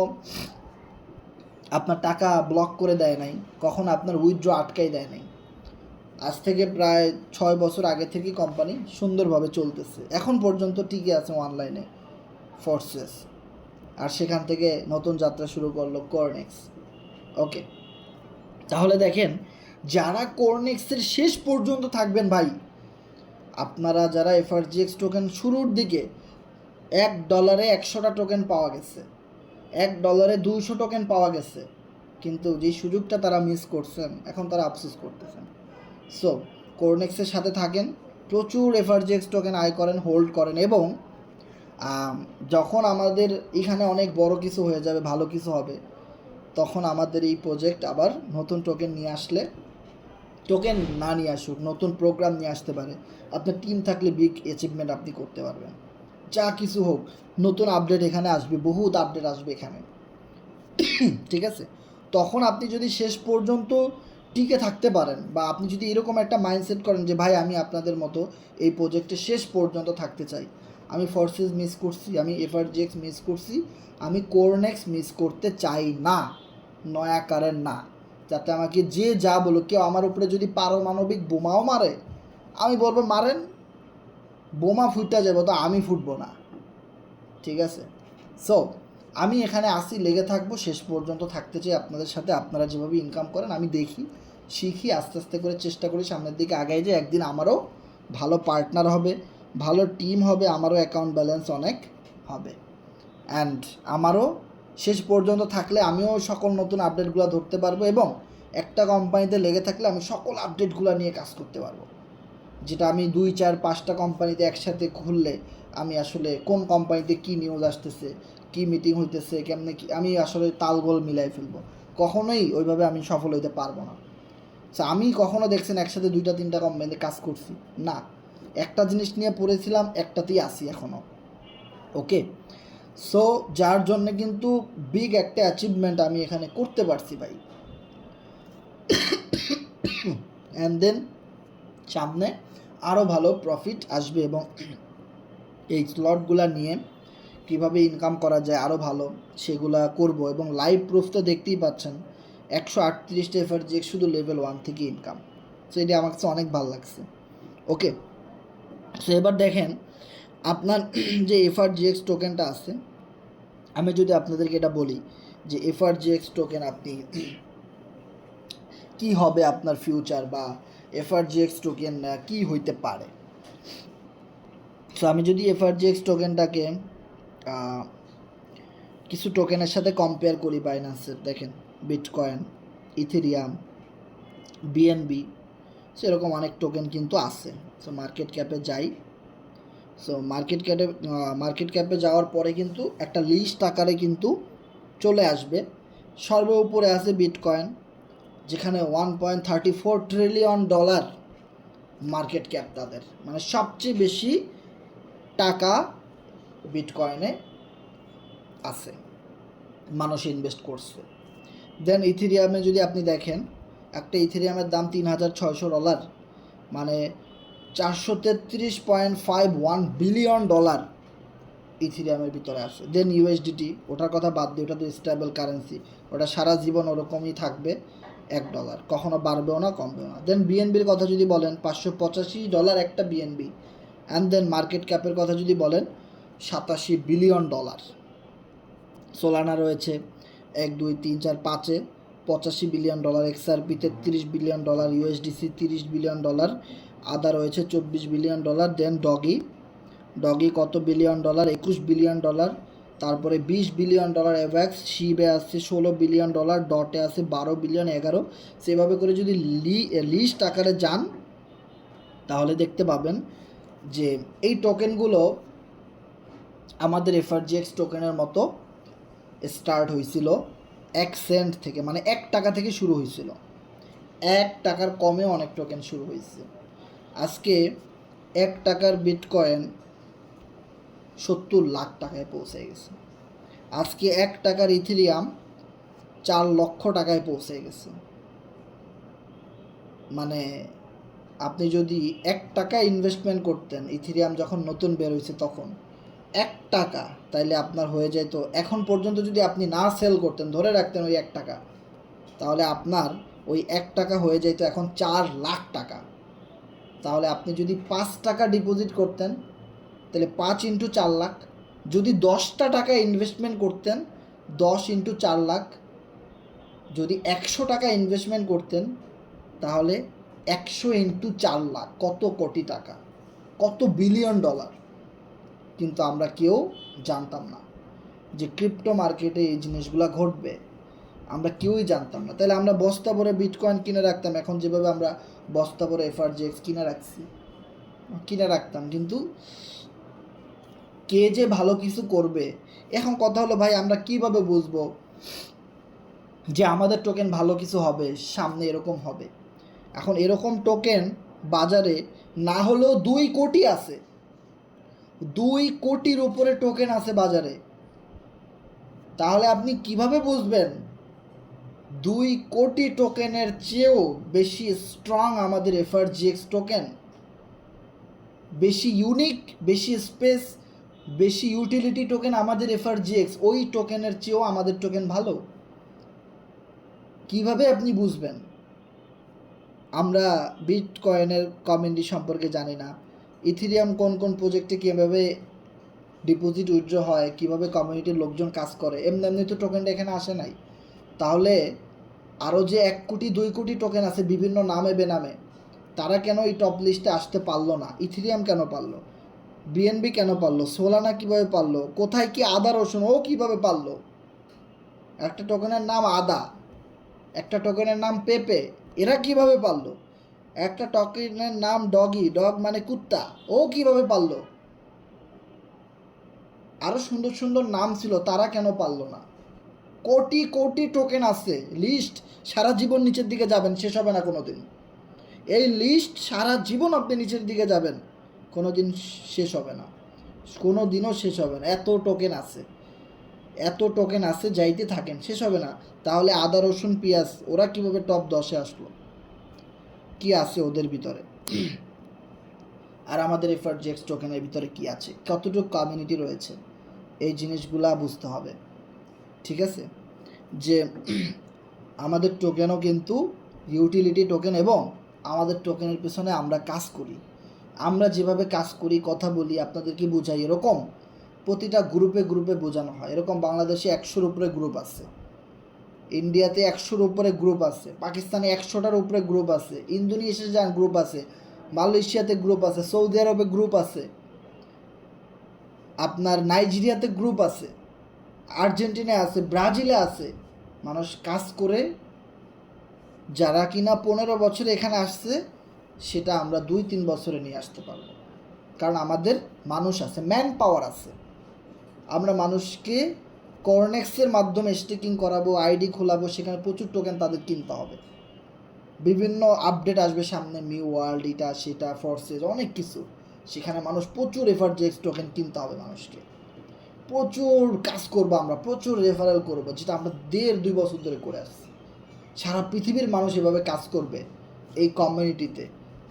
আপনার টাকা ব্লক করে দেয় নাই, কখনো আপনার উইথড্র আটকাই দেয় নাই। আজ থেকে প্রায় 6 বছর আগে থেকে কোম্পানি সুন্দরভাবে চলতেছে, এখন পর্যন্ত টিকে আছে অনলাইনে ফোর্সেস, আর সেখান থেকে নতুন যাত্রা শুরু করলো কোরনেক্স। ওকে, তাহলে দেখেন, যারা কোরনেক্সের শেষ পর্যন্ত থাকবেন ভাই, আপনারা যারা এফআরজিএক্স টোকেন শুরুর দিকে $1 100টা টোকেন পাওয়া গেছে, $1 200 টোকেন পাওয়া গেছে, কিন্তু যে সুযোগটা তারা মিস করছেন, এখন তারা আফসোস করতেছেন। সো কোরনেক্সের সাথে থাকেন, প্রচুর এফআরজিএক্স টোকেন আয় করেন, হোল্ড করেন, এবং যখন আমাদের এখানে অনেক বড় কিছু হয়ে যাবে, ভালো কিছু হবে, তখন আমাদের এই প্রজেক্ট আবার নতুন টোকেন নিয়ে আসলে, টোকেন না নিয়ে আসুক, নতুন প্রোগ্রাম নিয়ে আসতে পারে, আপনার টিম থাকলে বিগ অ্যাচিভমেন্ট আপনি করতে পারবেন। যা কিছু হোক, নতুন আপডেট এখানে আসবে, বহুত আপডেট আসবে এখানে, ঠিক আছে? তখন আপনি যদি শেষ পর্যন্ত টিকে থাকতে পারেন, বা আপনি যদি এরকম একটা মাইন্ডসেট করেন যে ভাই আমি আপনাদের মতো এই প্রজেক্টে শেষ পর্যন্ত থাকতে চাই, আমি ফোর্সেস মিস করছি, আমি এফআরজিএক্স মিস করছি, আমি কোরনেক্স মিস করতে চাই না, নয়া কারেন না, যাতে আমাকে যে যা বলো, কেউ আমার উপরে যদি পারমাণবিক বোমাও মারে, আমি বলবো মারেন, বোমা ফুটতে যাবো, তো আমি ফুটবো না, ঠিক আছে? সো আমি এখানে আসি, লেগে থাকবো, শেষ পর্যন্ত থাকতে চাই আপনাদের সাথে। আপনারা যেভাবে ইনকাম করেন আমি দেখি, শিখি, আস্তে আস্তে করে চেষ্টা করি সামনের দিকে আগাই, যে একদিন আমারও ভালো পার্টনার হবে, ভালো টিম হবে, আমারও অ্যাকাউন্ট ব্যালেন্স অনেক হবে, অ্যান্ড আমারও শেষ পর্যন্ত থাকলে আমিও সকল নতুন আপডেটগুলো ধরতে পারবো, এবং একটা কোম্পানিতে লেগে থাকলে আমি সকল আপডেটগুলো নিয়ে কাজ করতে পারবো, যেটা আমি 2 4 5টা কোম্পানিতে একসাথে খুললে আমি আসলে কোন কোম্পানিতে কী নিউজ আসতেছে, কী মিটিং হইতেছে, কেমনে কী, আমি আসলে তালগোল মিলাই ফেলবো, কখনোই ওইভাবে আমি সফল হইতে পারবো না। সো আমি কখনো দেখছেন একসাথে 2টা 3টা কোম্পানিতে কাজ করছি না, একটা জিনিস নিয়ে পড়েছিলাম, একটাতেই আসি এখনও। ওকে, সো যার জন্য কিন্তু বিগ একটা অ্যাচিভমেন্ট আমি এখানে করতে পারছি ভাই। অ্যান্ড দেন সামনে আরও ভালো প্রফিট আসবে, এবং এই স্লটগুলা নিয়ে কীভাবে ইনকাম করা যায় আরও ভালো, সেগুলা করব, এবং লাইভ প্রুফ তো দেখতেই পাচ্ছেন, 138টা এফআরজিএক্স শুধু লেভেল 1 থেকে ইনকাম। সো এটা আমার কাছে অনেক ভালো লাগছে। ওকে, সো এবার দেখেন, আপনার যে এফআরজিএক্স টোকেনটা আছে, আমি যদি আপনাদেরকে এটা বলি যে এফআরজিএক্স টোকেন আপনি কি হবে আপনার ফিউচার, বা এফআরজিএক্স টোকেন কি হইতে পারে। সো আমি যদি এফআরজিএক্স টোকেনটাকে কিছু টোকেনের সাথে কম্পেয়ার করি বাইন্যান্সের, দেখেন বিটকয়েন, ইথেরিয়াম, বিএনবি, সেরকম অনেক টোকেন কিন্তু আছে। সো মার্কেট ক্যাপে যাই, সো মার্কেট ক্যাপে যাওয়ার পরে কিন্তু একটা লিস্ট আকারে কিন্তু চলে আসবে। সর্ব উপরে আছে বিটকয়েন, যেখানে $1.34 ট্রিলিয়ন মার্কেট ক্যাপ তাদের, মানে সবচেয়ে বেশি টাকা বিটকয়েনে আছে, মানুষ ইনভেস্ট করছে। দেন ইথেরিয়ামে যদি আপনি দেখেন, একটা ইথেরিয়ামের দাম $3,600, মানে $433.51 বিলিয়ন ইথেরিয়ামের ভিতরে আছে। দেন ইউএসডিটি, ওটার কথা বাদ দিয়ে, ওটা তো স্টেবল কারেন্সি, ওটা সারা জীবন ওরকমই থাকবে, $1, কখনো বাড়বেও না কমবেও না। দেন বিএনবির কথা যদি বলেন, $585 একটা বিএনবি। অ্যান্ড দেন মার্কেট ক্যাপের কথা যদি বলেন, $87 বিলিয়ন। সোলানা রয়েছে, 1 2 3 4 5-এ $85 বিলিয়ন, XRP-তে $30 বিলিয়ন, USDC $30 বিলিয়ন, আদা রয়েছে $24 বিলিয়ন। দেন ডগি কত $20 বিলিয়ন, $21 বিলিয়ন। তারপরে $20 বিলিয়ন অ্যাভ্যাক্স, শিবে আছে $16 বিলিয়ন, ডটে আছে $12 বিলিয়ন, 11। সেভাবে করে যদি লিস্ট আকারে যান তাহলে দেখতে পাবেন যে এই টোকেনগুলো আমাদের FRGX টোকেনের মতো স্টার্ট হয়েছিল 1 সেন্ট থেকে, মানে 1 টাকা থেকে শুরু হয়েছিল। 1 টাকার কমে অনেক টোকেন শুরু হয়েছে। আজকে 1 টাকার বিটকয়েন 70 লাখ টাকায় পৌঁছে গেছে। আজকে 1 টাকার ইথেরিয়াম 4 লক্ষ টাকায় পৌঁছে গেছে। মানে আপনি যদি 1 টাকা ইনভেস্টমেন্ট করতেন ইথেরিয়াম যখন নতুন বের হয়েছে তখন 1 টাকা, তাইলে আপনার হয়ে যেত, এখন পর্যন্ত যদি আপনি না সেল করতেন, ধরে রাখতেন ওই 1 টাকা, তাহলে আপনার ওই 1 টাকা হয়ে যেত এখন 4 লাখ টাকা। তাহলে আপনি যদি 5 টাকা ডিপোজিট করতেন তাহলে 5 ইন্টু 4 লাখ। যদি 10টা টাকা ইনভেস্টমেন্ট করতেন 10 ইন্টু 4 লাখ। যদি 100 টাকা ইনভেস্টমেন্ট করতেন তাহলে 100 ইন্টু 4 লাখ, কত কোটি টাকা, কত বিলিয়ন ডলার। কিন্তু আমরা কেউ জানতাম না যে ক্রিপ্টো মার্কেটে এই জিনিসগুলো ঘটবে, আমরা কেউই জানতাম না। তাহলে আমরা বস্তা ভরে বিটকয়েন কিনে রাখতাম, এখন যেভাবে আমরা বস্তা ভরে FRGX কিনে রাখতাম, কিন্তু কে যে ভালো কিছু করবে। এখন কথা হলো ভাই, আমরা কিভাবে বুঝবো যে আমাদের টোকেন ভালো কিছু হবে, সামনে এরকম হবে? এখন এরকম টোকেন বাজারে না হলেও 2 কোটি আছে, 2 কোটির উপরে টোকেন আছে বাজারে। তাহলে আপনি কিভাবে বুঝবেন 2 কোটি টোকেনের চেয়েও বেশি স্ট্রং আমাদের FRGX টোকেন, বেশি ইউনিক, বেশি স্পেস, বেশি ইউটিলিটি টোকেন আমাদের FRGX, ওই টোকেনের চেয়েও আমাদের টোকেন ভালো? কিভাবে আপনি বুঝবেন? আমরা বিটকয়েনের কমিউনিটি সম্পর্কে জানি না, ইথেরিয়াম কোন কোন প্রজেক্টে কীভাবে ডিপোজিট উইথড্র হয়, কীভাবে কমিউনিটির লোকজন কাজ করে, এমনি তো টোকেনটা এখানে আসে নাই। তাহলে আরও যে 1 কোটি 2 কোটি টোকেন আছে বিভিন্ন নামে বেনামে, তারা কেন এই টপ লিস্টে আসতে পারলো না? ইথেরিয়াম কেন পারলো? BNB কেন পারলো? সোলানা কীভাবে পারলো? কোথায় কি আদা রসুন, ও কীভাবে পারলো? একটা টোকেনের নাম আদা, একটা টোকেনের নাম পেপে, এরা কিভাবে পারলো? একটা টোকেনের নাম ডগ মানে কুত্তা, ও কিভাবে পারলো? আরও সুন্দর সুন্দর নাম ছিল, তারা কেন পারলো না? কোটি কোটি টোকেন আছে, লিস্ট সারা জীবন নিচের দিকে যাবেন, শেষ হবে না কোনো দিন। এই লিস্ট সারা জীবন আপনি নিচের দিকে যাবেন, কোনো দিন শেষ হবে না, কোনো দিনও শেষ হবে না। এত টোকেন আছে, যাইতে থাকেন, শেষ হবে না। তাহলে আদা রসুন পেঁয়াজ ওরা কীভাবে টপ 10-এ আসলো? কি আছে ওদের ভিতরে? আর আমাদের FRGX টোকেনের ভিতরে কি আছে, কতটুকু কমিউনিটি রয়েছে, এই জিনিসগুলা বুঝতে হবে। ঠিক আছে, যে আমাদের টোকেনও কিন্তু ইউটিলিটি টোকেন, এবং আমাদের টোকেনের পেছনে আমরা কাজ করি। আমরা যেভাবে কাজ করি, কথা বলি, আপনাদেরকে বোঝাই, এরকম প্রতিটা গ্রুপে বোঝানো হয়। এরকম বাংলাদেশে 100-র উপরে গ্রুপ আছে, ইন্ডিয়াতে 100-র উপরে গ্রুপ আছে, পাকিস্তানে 100টার উপরে গ্রুপ আছে, ইন্দোনেশিয়ায় গ্রুপ আছে, মালয়েশিয়াতে গ্রুপ আছে, সৌদি আরবে গ্রুপ আছে, আপনার নাইজেরিয়াতে গ্রুপ আছে, আর্জেন্টিনায় আছে, ব্রাজিলে আছে। মানুষ কাজ করে, যারা কিনা 15 বছরে এখানে আসছে সেটা আমরা 2-3 বছরে নিয়ে আসতে পারবো, কারণ আমাদের মানুষ আছে, ম্যান পাওয়ার আছে। আমরা মানুষকে কর্নেক্সের মাধ্যমে স্টেকিং করাবো, আইডি খোলাবো, সেখানে প্রচুর টোকেন তাদের কিনতে হবে। বিভিন্ন আপডেট আসবে সামনে, মিউ ওয়ার্ল্ড, এটা সেটা, ফোর্সেস, অনেক কিছু, সেখানে মানুষ প্রচুর FRGX টোকেন কিনতে হবে মানুষকে। প্রচুর কাজ করবো আমরা, প্রচুর রেফারেল করবো, যেটা আমরা 1.5-2 বছর ধরে করে আসছি। সারা পৃথিবীর মানুষ এভাবে কাজ করবে এই কমিউনিটিতে,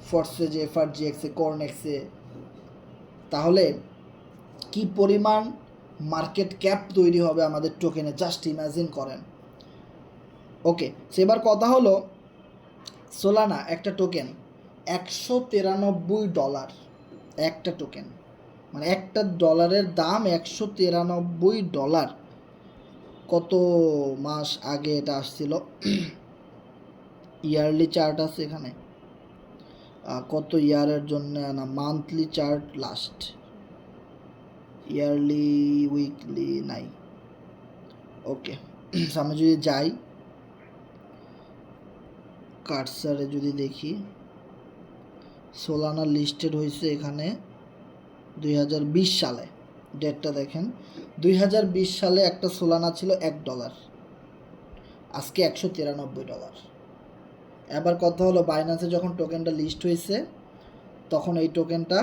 ফোর্সেজে, FRGX-এ, কর্নেক্সে। তাহলে কি পরিমাণ মার্কেট ক্যাপ তৈরি হবে আমাদের টোকেনে, জাস্ট ইমাজিন করেন। ওকে, সেবার কথা হলো, সোলানা একটা টোকেন $193, একটা টোকেন, মানে একটা ডলারের দাম $193। কত মাস আগে এটা আসছিল, ইয়ারলি চার্ট আছে এখানে, কত ইয়ারের জন্য না, monthly chart last, yearly weekly নাই। ওকে, আমি যদি যাই কার্সারে যদি দেখি, সোলানা লিস্টেড হয়েছে এখানে 2020 সালে, ডেটটা দেখেন, 2020 সালে একটা সোলানা ছিল $1, আজকে $193। এবার কথা হলো বাইন্যান্সে যখন টোকেনটা লিস্ট হয়েছে তখন এই টোকেনটা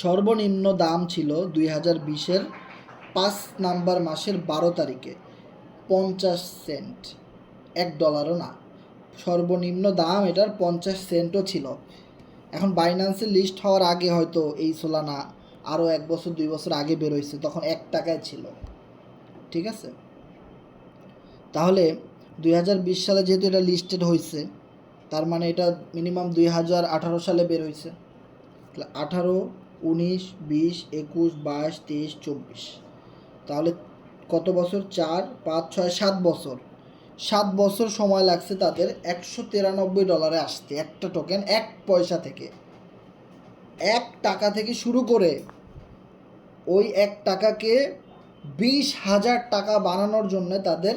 সর্বনিম্ন দাম ছিল 2020-এর 5 নাম্বার মাসের 12 তারিখে 50 সেন্ট, $1ও না, সর্বনিম্ন দাম এটার 50 সেন্টও ছিল। এখন বাইন্যান্সে লিস্ট হওয়ার আগে হয়তো এই সোলানা আরও 1 বছর 2 বছর আগে বেরোইছে, তখন $1 ছিল, ঠিক আছে। তাহলে 2020 সালে যেহেতু এটা লিস্টেড হয়েছে, তার মানে এটা মিনিমাম 2018 সালে বের হয়েছে, 18, 19, 20, 21, 22, 23, 24, তাহলে কত বছর, 4, 5, 6, 7 বছর, 7 বছর সময় লাগছে তাদের $193 আসতে, একটা টোকেন 1 পয়সা থেকে, $1 থেকে শুরু করে ওই $1কে 20,000 টাকা বানানোর জন্য তাদের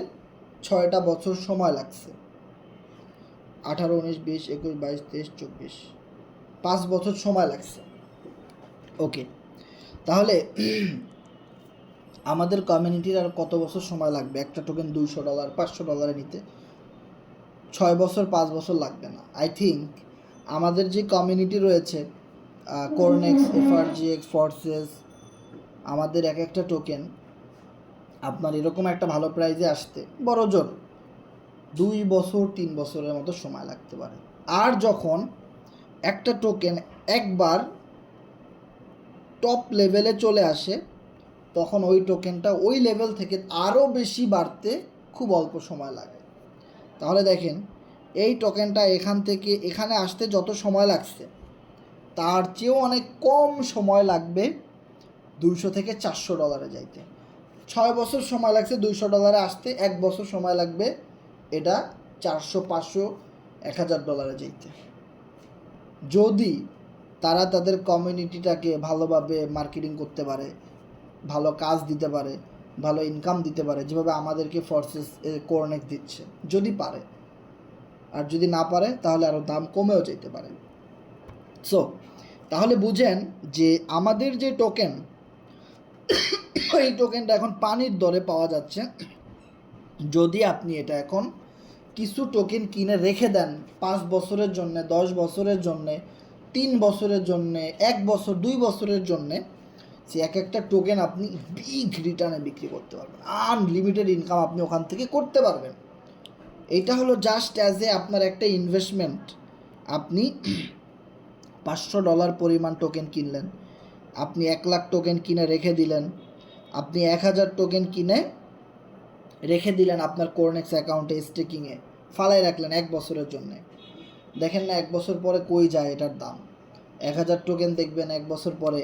6টা বছর সময় লাগছে, 18, 19, 20, 21, 22, 23, 24, 5 বছর সময় লাগছে। ওকে, তাহলে আমাদের কমিউনিটির আর কত বছর সময় লাগবে একটা টোকেন $200, $500 নিতে? 6 বছর 5 বছর লাগবে না। আই থিঙ্ক আমাদের যে কমিউনিটি রয়েছে, কোরনেক্স, এফআরজিএক্স, ফর্সেস, আমাদের এক একটা টোকেন আপনার এরকম একটা ভালো প্রাইজে আসতে বড় জোর 2 বছর 3 বছরের মতো সময় লাগতে পারে। আর যখন একটা টোকেন একবার টপ লেভেলে চলে আসে তখন ওই টোকেনটা ওই লেভেল থেকে আরও বেশি বাড়তে খুব অল্প সময় লাগে। তাহলে দেখেন এই টোকেনটা এখান থেকে এখানে আসতে যত সময় লাগছে তার চেয়েও অনেক কম সময় লাগবে $200 থেকে $400 যাইতে। 6 বছর সময় লাগছে $200 আসতে, 1 বছর সময় লাগবে এটা $400, $500, $1000 যাইতে। যদি তারা তাদের কমিউনিটিটাকে ভালোভাবে মার্কেটিং করতে পারে, ভালো কাজ দিতে পারে, ভালো ইনকাম দিতে পারে, যেভাবে আমাদেরকে ফর্সেস কোরনেক্স দিচ্ছে, যদি পারে। আর যদি না পারে তাহলে আরও দাম কমেও যেতে পারে। সো তাহলে বুঝেন যে আমাদের যে টোকেন, এই টোকেনটা এখন পানির দরে পাওয়া যাচ্ছে। যদি আপনি এটা এখন কিছু টোকেন কিনে রেখে দেন 5 বছরের জন্যে, 10 বছরের জন্যে, 3 বছরের জন্যে, 1 বছর 2 বছরের জন্যে, সে এক একটা টোকেন আপনি বিগ রিটার্নে বিক্রি করতে পারবেন, আনলিমিটেড ইনকাম আপনি ওখান থেকে করতে পারবেন। এইটা হলো জাস্ট অ্যাজ এ আপনার একটা ইনভেস্টমেন্ট। আপনি $500 পরিমাণ টোকেন কিনলেন, আপনি 1 লাখ টোকেন কিনে রেখে দিলেন, আপনি 1000 টোকেন কিনে রেখে দিলেন আপনার কোরনেক্স অ্যাকাউন্টে স্টেকিংয়ে, ফালাই রাখলেন 1 বছরের জন্যে। দেখেন না 1 বছর পরে কই যায় এটার দাম। 1000 টোকেন দেখবেন 1 বছর পরে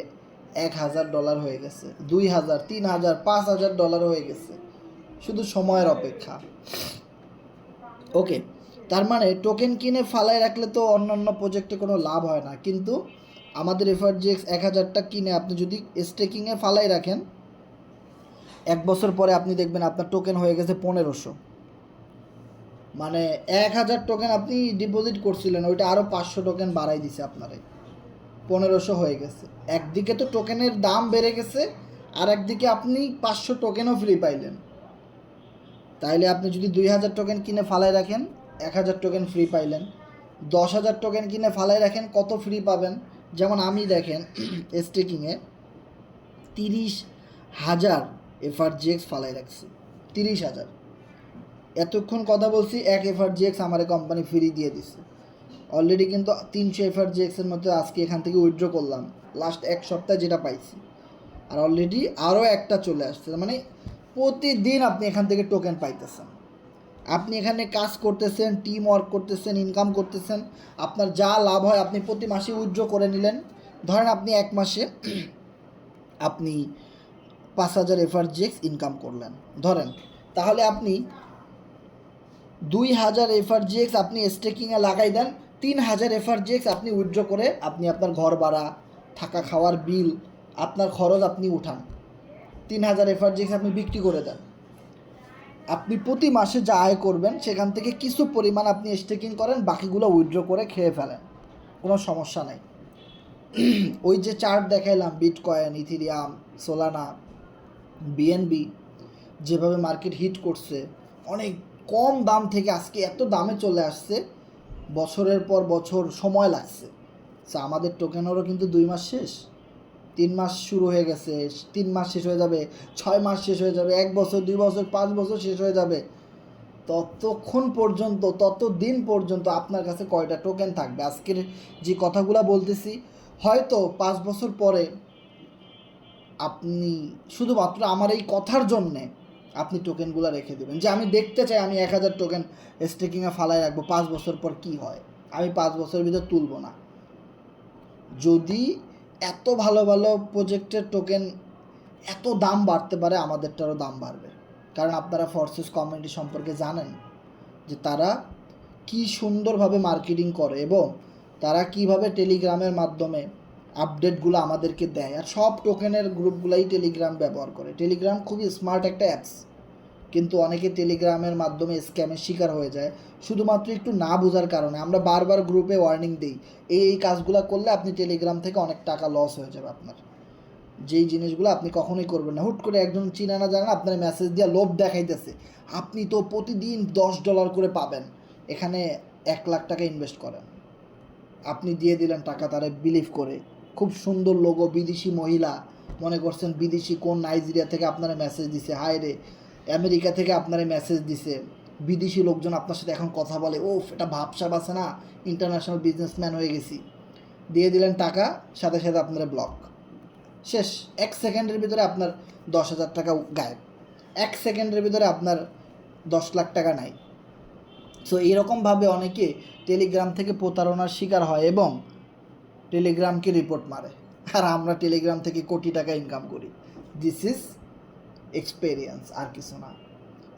$1000 হয়ে গেছে, 2000, 3000, $5000 হয়ে গেছে, শুধু সময়ের অপেক্ষা। ওকে, তার মানে টোকেন কিনে ফালাই রাখলে তো অন্যান্য প্রজেক্টে কোনো লাভ হয় না, কিন্তু আমাদের এফআরজিএক্স 1000টা কিনে আপনি যদি স্টেকিংয়ে ফালাই রাখেন 1 বছর পরে আপনি দেখবেন আপনার টোকেন হয়ে গেছে 1500। মানে 1000 টোকেন আপনি ডিপোজিট করছিলেন, ওইটা আরও 500 টোকেন বাড়াই দিছে আপনারে, 1500 হয়ে গেছে। একদিকে তো টোকেনের দাম বেড়ে গেছে, আর একদিকে আপনি 500 টোকেনও ফ্রি পাইলেন। তাইলে আপনি যদি 2000 টোকেন কিনে ফালাই রাখেন 1000 টোকেন ফ্রি পাইলেন, 10,000 টোকেন কিনে ফালাই রাখেন কত ফ্রি পাবেন। যেমন আমি দেখেন স্টেকিংয়ে 30,000 এফআরজিএক্স ফালাই রাখছি, 30,000। এতক্ষণ কথা বলছি, 1 এফআরজিএক্স আমার কোম্পানি ফ্রি দিয়ে দিছে অলরেডি, কিন্তু 300 এফআরজিএক্সের মধ্যে আজকে এখান থেকে উইথড্র করলাম লাস্ট 1 সপ্তাহে যেটা পাইছি, আর অলরেডি আরও একটা চলে আসছে। মানে প্রতিদিন আপনি এখান থেকে টোকেন পাইতেছেন, আপনি এখানে কাজ করতেছেন, টিম ওয়ার্ক করতেছেন, ইনকাম করতেছেন, আপনার যা লাভ হয় আপনি প্রতি মাসে উইথড্র করে নিলেন। ধরেন আপনি 1 মাসে আপনি 5,000 FRGX ইনকাম করলেন ধরেন, তাহলে আপনি 2,000 FRGX আপনি স্টেকিংয়ে লাগাই দেন, 3,000 FRGX আপনি উইথড্র করে আপনি আপনার ঘর ভাড়া, থাকা খাওয়ার বিল, আপনার খরচ আপনি উঠান। 3,000 FRGX আপনি বিক্রি করে দেন। আপনি প্রতি মাসে যা আয় করবেন সেখান থেকে কিছু পরিমাণ আপনি স্টেকিং করেন, বাকিগুলো উইথড্র করে খেয়ে ফেলেন, কোনো সমস্যা নাই। ওই যে চার্ট দেখাইলাম, বিটকয়েন, ইথিরিয়াম, সোলানা, বিএনবি যেভাবে মার্কেট হিট করছে, অনেক কম দাম থেকে আজকে এত দামে চলে আসছে, বছরের পর বছর সময় লাগছে। সো আমাদের টোকেনেরও কিন্তু 2 মাস শেষ, 3 মাস শুরু হয়ে গেছে, 3 মাস শেষ হয়ে যাবে, 6 মাস শেষ হয়ে যাবে, 1 বছর, 2 বছর, 5 বছর শেষ হয়ে যাবে। ততক্ষণ পর্যন্ত, ততদিন পর্যন্ত আপনার কাছে কয়টা টোকেন থাকবে? আজকের যে কথাগুলো বলতেছি, হয়তো 5 বছর পরে আপনি শুধুমাত্র আমার এই কথার জন্যে আপনি টোকেনগুলো রেখে দেবেন, যে আমি দেখতে চাই আমি 1,000 টোকেন স্টেকিংয়ে ফালায় রাখবো, 5 বছর পর কি হয়। আমি 5 বছরের ভিতর তুলব না। যদি এত ভালো ভালো প্রজেক্টের টোকেন এত দাম বাড়তে পারে, আমাদেরটারও দাম বাড়বে। কারণ আপনারা ফোর্সেস কমিউনিটি সম্পর্কে জানেন যে তারা কি সুন্দরভাবে মার্কেটিং করে এবং তারা কিভাবে টেলিগ্রামের মাধ্যমে আপডেটগুলো আমাদেরকে দেয়। আর সব টোকেনের গ্রুপগুলাই টেলিগ্রাম ব্যবহার করে। টেলিগ্রাম খুবই স্মার্ট একটা অ্যাপস, কিন্তু অনেকে টেলিগ্রামের মাধ্যমে স্ক্যামের শিকার হয়ে যায় শুধুমাত্র একটু না বোঝার কারণে। আমরা বারবার গ্রুপে ওয়ার্নিং দিই, এই কাজগুলো করলে আপনি টেলিগ্রাম থেকে অনেক টাকা লস হয়ে যাবে আপনার। যেই জিনিসগুলো আপনি কখনোই করবেন না। হুট করে একজন চিনা না জানা আপনার মেসেজ দিয়ে লোভ দেখাইতেছে, আপনি তো প্রতিদিন $10 করে পাবেন, এখানে 1,00,000 টাকা ইনভেস্ট করেন। আপনি দিয়ে দিলেন টাকা তারা বিলিভ করে, খুব সুন্দর লোগো, বিদেশি মহিলা, মনে করছেন বিদেশি কোন নাইজেরিয়া থেকে আপনারা মেসেজ দিছে, হায় রে আমেরিকা থেকে আপনারা মেসেজ দিছে, বিদেশি লোকজন আপনার সাথে এখন কথা বলে, ওফ এটা ভাবসাব আছে না, ইন্টারন্যাশনাল বিজনেসম্যান হয়ে গেছি। দিয়ে দিলেন টাকা, সাথে সাথে আপনারা ব্লক, শেষ। 1 সেকেন্ডের ভিতরে আপনার 10,000 টাকা গায়েব, 1 সেকেন্ডের ভিতরে আপনার 10,00,000 টাকা নাই। সো এইরকমভাবে অনেকে টেলিগ্রাম থেকে প্রতারণার শিকার হয় এবং টেলিগ্রামকে রিপোর্ট মারে, আর আমরা টেলিগ্রাম থেকে কোটি টাকা ইনকাম করি। দিস ইজ এক্সপেরিয়েন্স, আর কিছু না।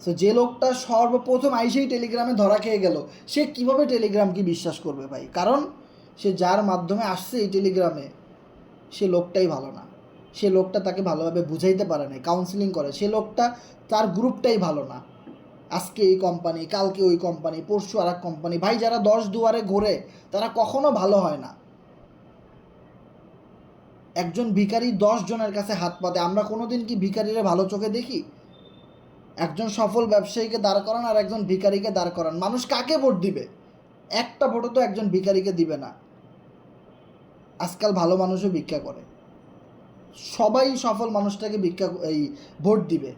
সো যে লোকটা সর্বপ্রথম আইসেই টেলিগ্রামে ধরা খেয়ে গেল, সে কীভাবে টেলিগ্রামকে বিশ্বাস করবে ভাই? কারণ সে যার মাধ্যমে আসছে এই টেলিগ্রামে, সে লোকটাই ভালো না, সে লোকটা তাকে ভালোভাবে বুঝাইতে পারে না, কাউন্সিলিং করে, সে লোকটা, তার গ্রুপটাই ভালো না। আজকে এই কোম্পানি, কালকে ওই কোম্পানি, পরশু আর এক কোম্পানি। ভাই যারা 10 দুয়ারে ঘোরে তারা কখনো ভালো হয় না। একজন ভিখারি 10 জনের কাছে হাত পাতে, আমরা কোনো দিন কি ভিখারিরা ভালো চোখে দেখি? একজন সফল ব্যবসায়ীকে দাঁড় করান আর একজন ভিখারিকে দাঁড় করান, মানুষ কাকে ভোট দিবে? একটা ভোটও তো একজন ভিখারিকে দিবে না। আজকাল ভালো মানুষও ভিক্ষা করে, সবাই সফল মানুষটাকে ভোট দিবে,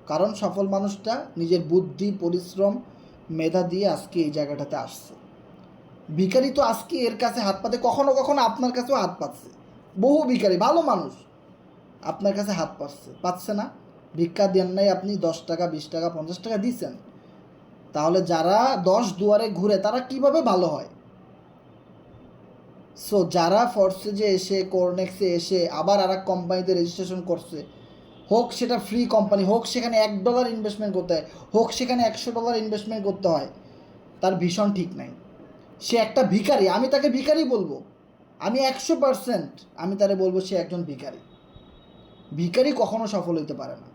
কারণ সফল মানুষটা নিজের বুদ্ধি, পরিশ্রম, মেধা দিয়ে আজকে এই জায়গাটাতে আসছে। ভিখারি তো আজকে এর কাছে হাত পাতে, কখনো কখনো আপনার কাছেও হাত পাচ্ছে। বহু ভিখারি ভালো মানুষ আপনার কাছে হাত পাচ্ছে না, ভিক্ষা দেন নাই, আপনি 10 টাকা, 20 টাকা, 50 টাকা দিচ্ছেন। তাহলে যারা 10 দুয়ারে ঘুরে তারা কিভাবে ভালো হয়? সো যারা ফোর্সেজে এসে, কোরনেক্সে এসে আবার আর এক কোম্পানিতে রেজিস্ট্রেশন করছে, হোক সেটা ফ্রি কোম্পানি, হোক সেখানে $1 ইনভেস্টমেন্ট করতে হয়, হোক সেখানে $100 ইনভেস্টমেন্ট করতে হয়, তার ভীষণ ঠিক নাই। সে একটা ভিখারি, আমি তাকে ভিখারি বলবো, আমি 100% আমি তারে বলবো সে একজন ভিখারি। ভিখারি কখনো সফল হইতে পারে না,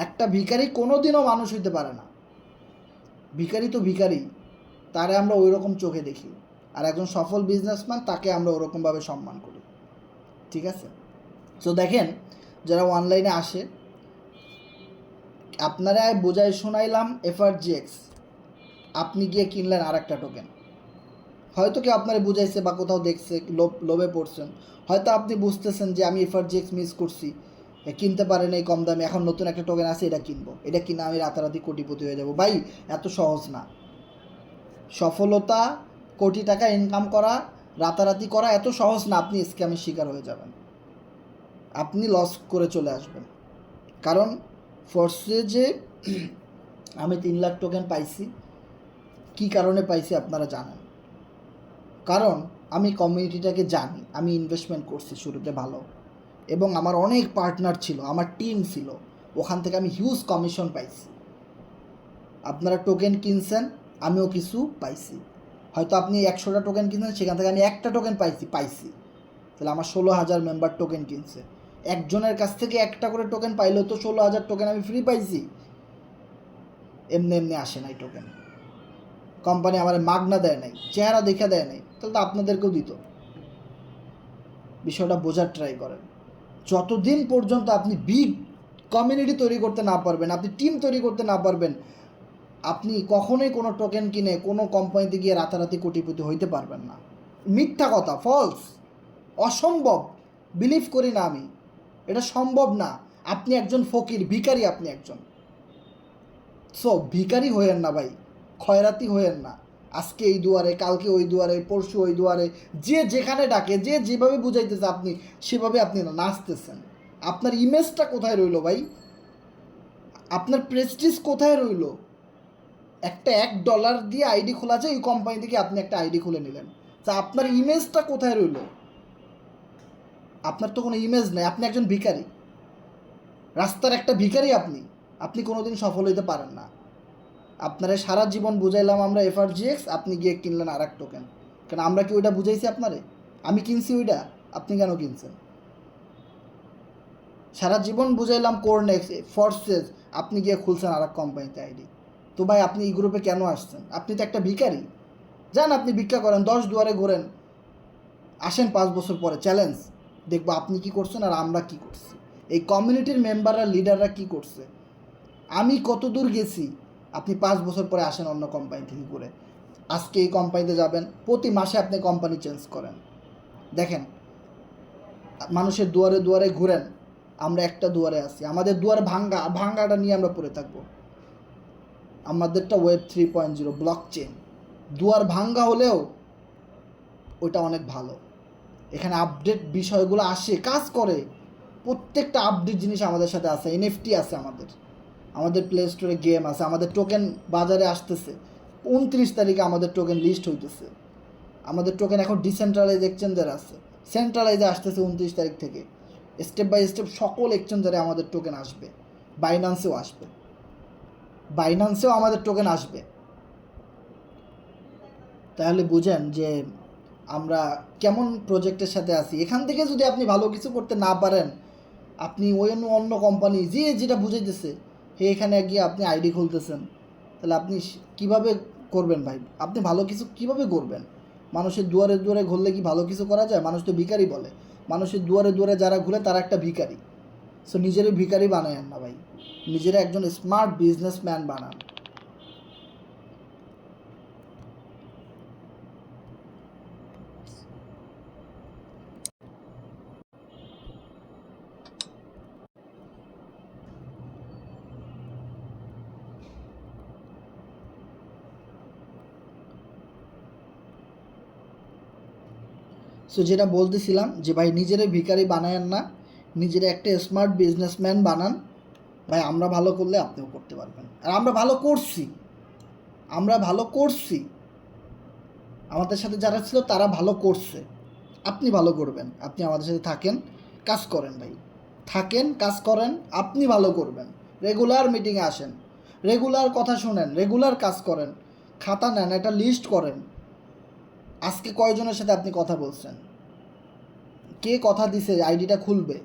একটা ভিখারি কোনো দিনও মানুষ হইতে পারে না। ভিখারি তো ভিখারি, তারে আমরা ওই রকম চোখে দেখি, আর একজন সফল বিজনেসম্যান তাকে আমরা ওরকমভাবে সম্মান করি, ঠিক আছে? তো দেখেন, যারা অনলাইনে আসে, আপনারা বোঝাই শোনাইলাম FRGX, আপনি গিয়ে কিনলেন আর একটা টোকেন, হয়তো কেউ আপনারা বুঝাইছে বা কোথাও দেখছে, লোভে পড়ছেন, হয়তো আপনি বুঝতেছেন যে আমি FRGX মিস করছি, কিনতে পারেন এই কম দামে, এখন নতুন একটা টোকেন আছে, এটা কিনবো, এটা কিনে আমি রাতারাতি কোটিপতি হয়ে যাব। ভাই এত সহজ না। সফলতা, কোটি টাকা ইনকাম করা, রাতারাতি করা এত সহজ না। আপনি স্ক্যামের শিকার হয়ে যাবেন, আপনি লস করে চলে আসবেন। কারণ ফোর্সে যে আমি 3 লাখ টোকেন পাইছি, কী কারণে পাইছি আপনারা জানেন। কারণ আমি কমিউনিটিটাকে জানি, আমি ইনভেস্টমেন্ট করছি শুরুতে ভালো, এবং আমার অনেক পার্টনার ছিল, আমার টিম ছিল, ওখান থেকে আমি হিউজ কমিশন পাইছি। আপনারা টোকেন কিনছেন, আমিও কিছু পাইছি। হয়তো আপনি 100টা টোকেন কিনছেন, সেখান থেকে আমি একটা টোকেন পাইছি। তাহলে আমার 16,000 মেম্বার টোকেন কিনছে। একজনের কাছ থেকে একটা করে টোকেন পাইলেও তো 16,000 টোকেন আমি ফ্রি পাইছি। এমনি এমনি আসে নাই টোকেন, কোম্পানি আমার মাগনা দেয় নাই, চেহারা দেখে দেয় নাই, তাহলে তো আপনাদেরকেও দিত। বিষয়টা বোঝার ট্রাই করেন। যতদিন পর্যন্ত আপনি বিগ কমিউনিটি তৈরি করতে না পারবেন, আপনি টিম তৈরি করতে না পারবেন, আপনি কখনোই কোনো টোকেন কিনে কোনো কোম্পানিতে গিয়ে রাতারাতি কোটিপতি হইতে পারবেন না। মিথ্যা কথা, ফলস, অসম্ভব, বিলিভ করি না আমি, এটা সম্ভব না। আপনি একজন ফকির, ভিখারি আপনি একজন। সো ভিখারি হয়েন না ভাই, খয়রাতি হয়েন না। আজকে এই দুয়ারে, কালকে ওই দুয়ারে, পরশু ওই দুয়ারে, যে যেখানে ডাকে, যে যেভাবে বুঝাইতেছে আপনি সেভাবে আপনি নাচতেছেন। আপনার ইমেজটা কোথায় রইল ভাই? আপনার প্রেস্টিজ কোথায় রইল? একটা $1 দিয়ে আইডি খোলা যায়, ওই কোম্পানি থেকে আপনি একটা আইডি খুলে নিলেন, তা আপনার ইমেজটা কোথায় রইল? আপনার তো কোনো ইমেজ নেই, আপনি একজন ভিখারি, রাস্তার একটা ভিখারি আপনি। আপনি কোনোদিন সফল হইতে পারেন না। আপনারা সারা জীবন বুঝাইলাম আমরা FRGX, আপনি গিয়ে কিনলেন আর এক টোকেন। কেন আমরা কি ওইটা বুঝাইছি আপনারে? আমি কিনছি ওইটা, আপনি কেন কিনছেন? সারা জীবন বুঝাইলাম কোরনেক্স, ফোর্সেস, আপনি গিয়ে খুলছেন আর এক কোম্পানিতে আইডি। তো ভাই আপনি এই গ্রুপে কেন আসছেন? আপনি তো একটা ভিখারি। যান আপনি ভিক্ষা করেন, 10 দুয়ারে ঘোরেন, আসেন 5 বছর পরে, চ্যালেঞ্জ দেখবো আপনি কি করছেন আর আমরা কি করছি, এই কমিউনিটির মেম্বাররা, লিডাররা কি করছে, আমি কত দূর গেছি। আপনি 5 বছর পরে আসেন অন্য কোম্পানি থেকে ঘুরে, আজকে এই কোম্পানিতে যাবেন, প্রতি মাসে আপনি কোম্পানি চেঞ্জ করেন, দেখেন মানুষের দুয়ারে দুয়ারে ঘুরেন, আমরা একটা দুয়ারে আছি, আমাদের দুয়ারে ভাঙ্গাটা নিয়ে আমরা পড়ে থাকবো। আমাদেরটা ওয়েব 3.0 ব্লক চেন, দুয়ার ভাঙ্গা হলেও ওইটা অনেক ভালো। এখানে আপডেট বিষয়গুলো আসে, কাজ করে, প্রত্যেকটা আপডেট জিনিস আমাদের সাথে আছে, NFT আছে, আমাদের প্লে স্টোরে গেম আছে, আমাদের টোকেন বাজারে আসতেছে। 29 তারিখে আমাদের টোকেন লিস্ট হইতেছে। আমাদের টোকেন এখন ডিসেন্ট্রালাইজ এক্সচেঞ্জার আছে, সেন্ট্রালাইজে আসতেছে 29 তারিখ থেকে। স্টেপ বাই স্টেপ সকল এক্সচেঞ্জারে আমাদের টোকেন আসবে, বাইন্যান্সেও আসবে, বাইন্যান্সেও আমাদের টোকেন আসবে। তাহলে বুঝেন যে আমরা কেমন প্রজেক্টের সাথে আছি। এখান থেকে যদি আপনি ভালো কিছু করতে না পারেন, আপনি ওই অন্য কোম্পানি যে যেটা বুঝাইতেছে এখানে গিয়ে আপনি আইডি খুলতেছেন, তাহলে আপনি কিভাবে করবেন ভাই? আপনি ভালো কিছু কিভাবে করবেন? মানুষের দুয়ারে দুয়ারে ঘুরলে কি ভালো কিছু করা যায়? মানুষ তো ভিখারি বলে, মানুষের দুয়ারে দুয়ারে যারা ঘুরে তারা একটা ভিখারি। সো নিজেরই ভিখারি বানায়েন না ভাই, নিজেরা একজন স্মার্ট বিজনেসম্যান বানান। সো যেটা বলতেছিলাম যে ভাই নিজেরা ভিখারি বানায়েন না, নিজেরা একটা স্মার্ট বিজনেসম্যান বানান। ভাই আমরা ভালো করলে আপনিও করতে পারবেন, আর আমরা ভালো করছি, আমরা ভালো করছি, আমাদের সাথে যারা ছিল তারা ভালো করছে। আপনি ভালো করবেন, আপনি আমাদের সাথে থাকেন, কাজ করেন ভাই, থাকেন, কাজ করেন, আপনি ভালো করবেন। রেগুলার মিটিংয়ে আসেন, রেগুলার কথা শোনেন, রেগুলার কাজ করেন, খাতা নেন, একটা লিস্ট করেন, আজকে কয়জনের সাথে আপনি কথা বলছেন, কে কথা দিছে আইডিটা খুলবে,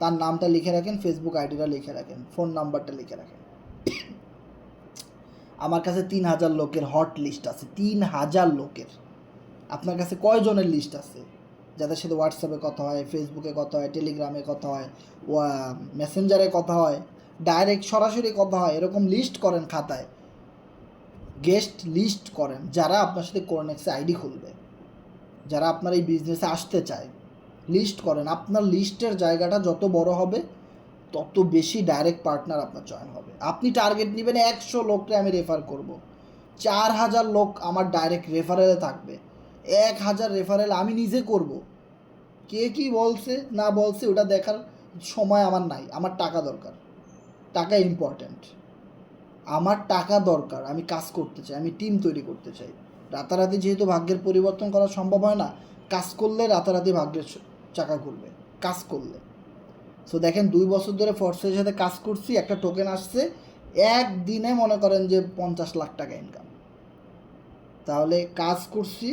তার নামটা লিখে রাখেন, ফেসবুক আইডিটা লিখে রাখেন, ফোন নাম্বারটা লিখে রাখেন। আমার কাছে 3,000 লোকের হট লিস্ট আছে, 3,000 লোকের। আপনার কাছে কয়জনের লিস্ট আছে যাদের সাথে হোয়াটসঅ্যাপে কথা হয়, ফেসবুকে কথা হয়, টেলিগ্রামে কথা হয়, মেসেঞ্জারে কথা হয়, ডাইরেক্ট সরাসরি কথা হয়? এরকম লিস্ট করেন খাতায়, গেস্ট লিস্ট করেন, যারা আপনার সাথে কোরনেক্সে আইডি খুলবে, যারা আপনার এই বিজনেসে আসতে চায়, লিস্ট করেন। আপনার লিস্টের জায়গাটা যত বড় হবে তত বেশি ডাইরেক্ট পার্টনার আপনার জয়েন হবে। আপনি টার্গেট নেবেন 100 লোককে আমি রেফার করব, 4,000 লোক আমার ডাইরেক্ট রেফারেলে থাকবে, 1,000 রেফারেল আমি নিজে করব। কে কী বলছে না বলছে ওটা দেখার সময় আমার নাই, আমার টাকা দরকার, টাকা ইম্পর্ট্যান্ট, আমার টাকা দরকার, আমি কাজ করতে চাই, আমি টিম তৈরি করতে চাই। রাতারাতি যেহেতু ভাগ্যের পরিবর্তন করা সম্ভব হয় না, কাজ করলে রাতারাতি ভাগ্যের চাকা ঘুরবে, কাজ করলে। সো দেখেন 2 বছর ধরে ফোর্সের সাথে কাজ করছি, একটা টোকেন আসছে, একদিনে মনে করেন যে 50 লাখ টাকা ইনকাম। তাহলে কাজ করছি,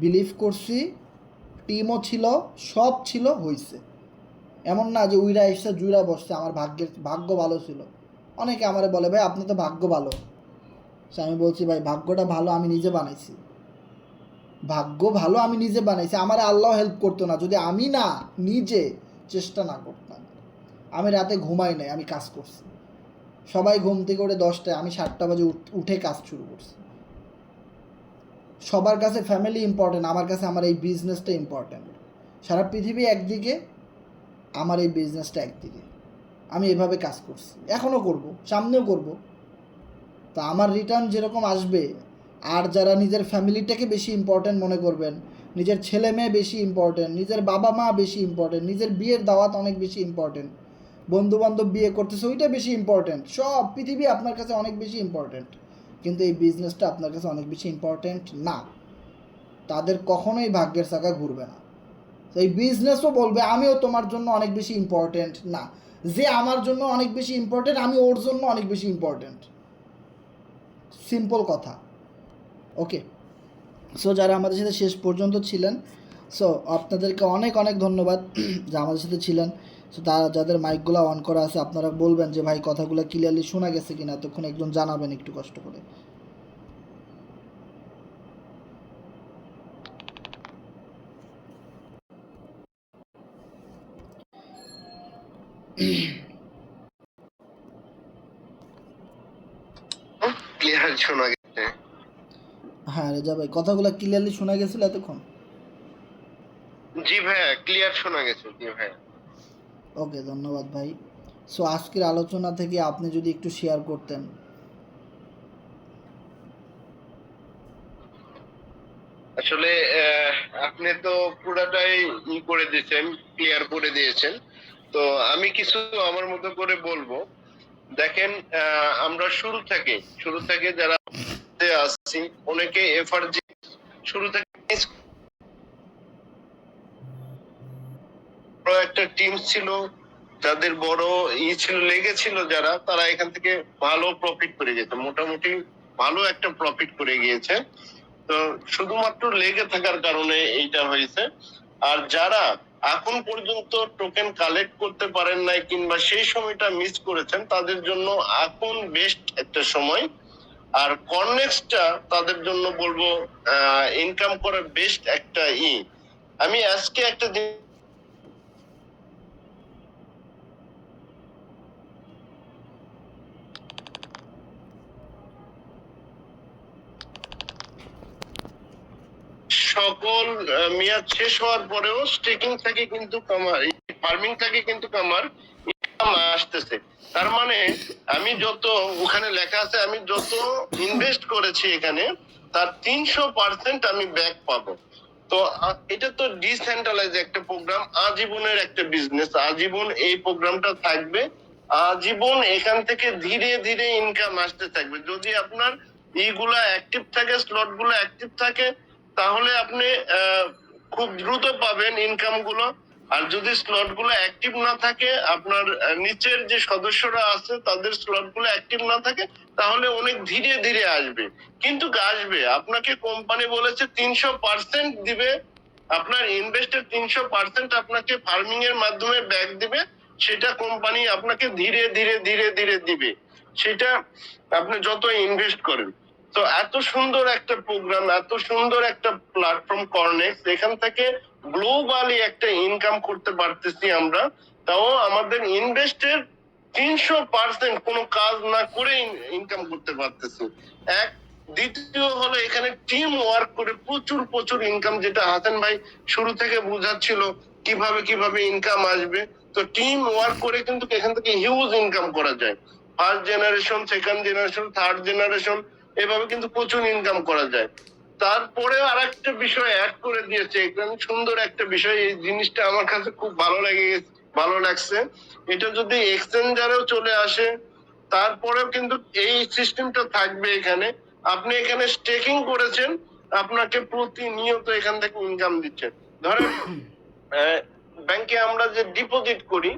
বিলিভ করছি, টিমও ছিল, সব ছিল, হইছে। এমন না যে উইরা এসে জুইরা বসছে, আমার ভাগ্য ভালো ছিল। অনেকে আমারে বলে ভাই আপনি তো ভাগ্য ভালো। সে আমি বলছি ভাই ভাগ্যটা ভালো আমি নিজে বানাইছি, ভাগ্য ভালো আমি নিজে বানাইছি। আমার আল্লাহ হেল্প করতো না যদি আমি না নিজে চেষ্টা না করতাম। আমি রাতে ঘুমাই নাই, আমি কাজ করছি। সবাই ঘুম থেকে ওঠে 10টায়, আমি 7টা বাজে উঠে কাজ শুরু করছি। সবার কাছে ফ্যামিলি ইম্পর্টেন্ট, আমার কাছে আমার এই বিজনেসটা ইম্পর্টেন্ট। সারা পৃথিবী একদিকে, আমার এই বিজনেসটা একদিকে। আমি এভাবে কাজ করছি, এখনও করব, সামনেও করব। তো আমার রিটার্ন যেরকম আসবে, আর যারা নিজের ফ্যামিলিটাকে বেশি ইম্পর্টেন্ট মনে করবেন, নিজের ছেলে মেয়ে বেশি ইম্পর্টেন্ট, নিজের বাবা মা বেশি ইম্পর্টেন্ট, নিজের বিয়ের দাওয়াত অনেক বেশি ইম্পর্টেন্ট, বন্ধুবান্ধব বিয়ে করতেছে ওইটা বেশি ইম্পর্টেন্ট, সব পৃথিবী আপনার কাছে অনেক বেশি ইম্পর্টেন্ট, কিন্তু এই বিজনেসটা আপনার কাছে অনেক বেশি ইম্পর্টেন্ট না, তাদের কখনোই ভাগ্যের চাকা ঘুরবে না। তো এই বিজনেসও বলবে আমিও তোমার জন্য অনেক বেশি ইম্পর্টেন্ট না, যে আমার জন্য অনেক বেশি ইম্পর্টেন্ট আমি ওর জন্য অনেক বেশি ইম্পর্টেন্ট। সিম্পল কথা। ওকে, সো যারা আমাদের সাথে শেষ পর্যন্ত ছিলেন, সো আপনাদেরকে অনেক অনেক ধন্যবাদ যে আমাদের সাথে ছিলেন। সো তারা যাদের মাইকগুলো অন করা আছে আপনারা বলবেন যে ভাই কথাগুলো ক্লিয়ারলি শোনা গেছে কিনা, তখন একজন জানাবেন একটু কষ্ট করে। ক্লিয়ার শোনা গেছে। হ্যাঁ রেজা ভাই, কথাগুলো ক্লিয়ারলি শোনা গেছিল এতক্ষণ? জি ভাইয়া, ক্লিয়ার শোনা গেছে। জি ভাইয়া। ওকে, ধন্যবাদ ভাই। সো আজকের আলোচনা থেকে আপনি যদি একটু শেয়ার করতেন। আসলে আপনি তো পুরাটাই করে দিয়েছেন, ক্লিয়ার করে দিয়েছেন। তো আমি কিছু আমার মতো করে বলবো। দেখেন, আমরা শুরু থেকে যারা আসছি, অনেকে এফআরজি শুরু থেকে বড় একটা টিম ছিল, যাদের বড় ছিল, লেগেছিল, যারা তারা এখান থেকে ভালো প্রফিট করে যেত, মোটামুটি ভালো একটা প্রফিট করে গিয়েছে। তো শুধুমাত্র লেগে থাকার কারণে এইটা হয়েছে। আর যারা এখন পর্যন্ত টোকেন কালেক্ট করতে পারেন নাই কিংবা সেই সময়টা মিস করেছেন, তাদের জন্য এখন বেস্ট একটা সময়। আর কর্নেক্সটা তাদের জন্য বলবো ইনকাম করার বেস্ট একটা আমি আজকে একটা সকল মেয়াদ শেষ হওয়ার পরেও স্টেকিং থেকে কিন্তু কামার, ফার্মিং থেকে কিন্তু কামার ইনকাম আসতেছে। তার মানে আমি যত, ওখানে লেখা আছে, আমি যত ইনভেস্ট করেছি এখানে তার 300% আমি ব্যাক পাবো। তো এটা তো ডিসেন্ট্রালাইজ একটা প্রোগ্রাম, আজীবনের একটা বিজনেস, আজীবন এই প্রোগ্রামটা থাকবে, আজীবন এখান থেকে ধীরে ধীরে ইনকাম আসতে থাকবে। যদি আপনার এইগুলা অ্যাক্টিভ থাকে, স্লট গুলো অ্যাক্টিভ থাকে, তাহলে আপনি খুব দ্রুত পাবেন ইনকাম গুলো। আর যদি স্লট গুলো অ্যাক্টিভ না থাকে, আপনার নিচের যে সদস্যরা আছে তাদের স্লট গুলো অ্যাক্টিভ না থাকে, তাহলে অনেক ধীরে ধীরে আসবে। কিন্তু আসবে, আপনাকে কোম্পানি বলেছে 300% দিবে, আপনার ইনভেস্টের 300% আপনাকে ফার্মিং এর মাধ্যমে ব্যাক দিবে। সেটা কোম্পানি আপনাকে ধীরে ধীরে ধীরে ধীরে দিবে, সেটা আপনি যত ইনভেস্ট করেন। তো এত সুন্দর একটা প্রোগ্রাম, এত সুন্দর একটা প্ল্যাটফর্ম কর্নেক্স, এখান থেকে গ্লোবালি একটা ইনকাম করতে পারতেছি আমরা, তাও আমাদের ইনভেস্টের 300% কোনো কাজ না করে ইনকাম করতে পারতেছি। এক, দ্বিতীয় হলো এখানে টিম ওয়ার্ক করে প্রচুর প্রচুর ইনকাম, যেটা হাসান ভাই শুরু থেকে বোঝাচ্ছিল কিভাবে কিভাবে ইনকাম আসবে। তো টিম ওয়ার্ক করে কিন্তু এখান থেকে হিউজ ইনকাম করা যায়। First generation, second generation, third generation, এভাবে কিন্তু প্রচুর ইনকাম করা যায়। তারপরে আর একটা বিষয় অ্যাড করে দিয়েছে এখানে, সুন্দর একটা বিষয়, এই জিনিসটা আমার কাছে খুব ভালো লাগছে। এটা যদি এক্সচেঞ্জারেও চলে আসে, তারপরেও কিন্তু এই সিস্টেমটা থাকবে এখানে। আপনি এখানে স্টেকিং করেছেন, আপনাকে প্রতিনিয়ত এখান থেকে ইনকাম দিচ্ছে। ধরেন ব্যাংকে আমরা যে ডিপোজিট করি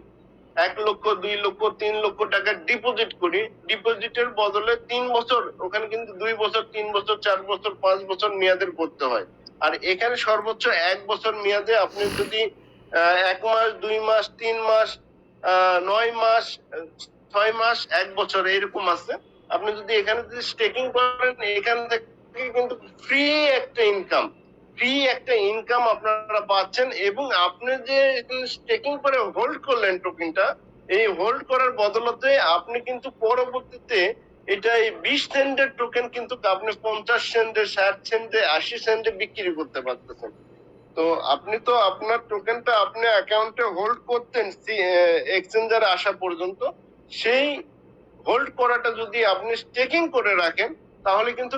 1 লক্ষ, 2 লক্ষ, 3 লক্ষ টাকা ডিপোজিট করি, ডিপোজিটের বদলে 3 বছর, ওখানে কিন্তু 2 বছর, 3 বছর, 4 বছর, 5 বছর মেয়াদের করতে হয়। আর এখানে সর্বোচ্চ 1 বছর মেয়াদে আপনি যদি 1 মাস, 2 মাস, 3 মাস, 9 মাস, 6 মাস, 1 বছর এরকম আছে, আপনি যদি এখানে যদি স্টেকিং করেন, এখান থেকে কিন্তু ফ্রি একটা ইনকাম আপনারা পাচ্ছেন। এবং আপনি যে স্টেকিং করে হোল্ড করলেন টোকেনটা, এই হোল্ড করার বদলতে আপনি কিন্তু পরবর্তীতে এটা এই 20 সেন্টের টোকেন কিন্তু আপনি 50 সেন্টে, 60 সেন্টে, 80 সেন্টে বিক্রি করতে পারতেছেন। তো আপনি তো আপনার টোকেনটা আপনি অ্যাকাউন্টে হোল্ড করতেন এক্সচেঞ্জারে আসা পর্যন্ত, সেই হোল্ড করাটা যদি আপনি স্টেকিং করে রাখেন, তাহলে কিন্তু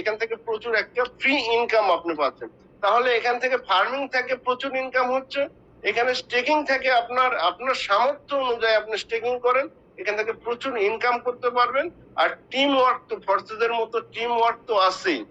এখান থেকে প্রচুর একটা ফ্রি ইনকাম আপনি পাচ্ছেন। তাহলে এখান থেকে ফার্মিং থেকে প্রচুর ইনকাম হচ্ছে, এখানে স্টেকিং থেকে আপনার সামর্থ্য অনুযায়ী আপনি স্টেকিং করেন, এখান থেকে প্রচুর ইনকাম করতে পারবেন। আর টিম ওয়ার্ক তো ফর্সেসের মতো টিম ওয়ার্ক তো আছেই।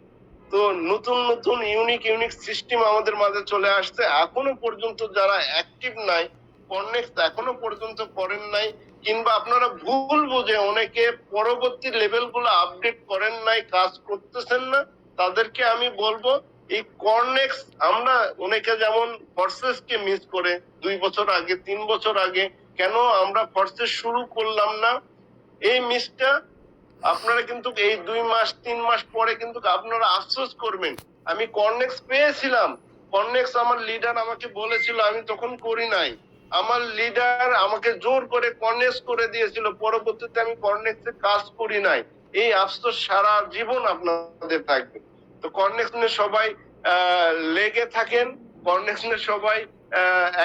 তো নতুন নতুন ইউনিক সিস্টেম আমাদের মাঝে চলে আসছে। এখনো পর্যন্ত যারা অ্যাক্টিভ নাই, কনেক্ট এখনো পর্যন্ত করেন নাই, কিংবা আপনারা ভুল বুঝে অনেকে পরবর্তী লেভেল গুলো আপডেট করেন নাই, কাজ করতেছেন না, তাদেরকে আমি বলবো এই কর্নেক্স, আমরা অনেকে যেমন ফর্সেস কে মিস করে 2 বছর আগে, 3 বছর আগে কেন আমরা ফর্সেস শুরু করলাম না, এই মিসটা আপনারা কিন্তু এই 2 মাস 3 মাস পরে কিন্তু আপনারা আফসোস করবেন। আমি কর্নেক্স পেয়েছিলাম, কর্নেক্স আমার লিডার আমাকে বলেছিল, আমি তখন করি নাই। আমার লিডার আমাকে জোর করে কর্নেক্স করে দিয়েছিল, পরবর্তীতে আমি কর্নেক্সে কাজ করি নাই। এই আফসোস সারা জীবন আপনাদের থাকবে। তো কর্নেক্স নিয়ে সবাই লেগে থাকেন, কর্নেক্স নিয়ে সবাই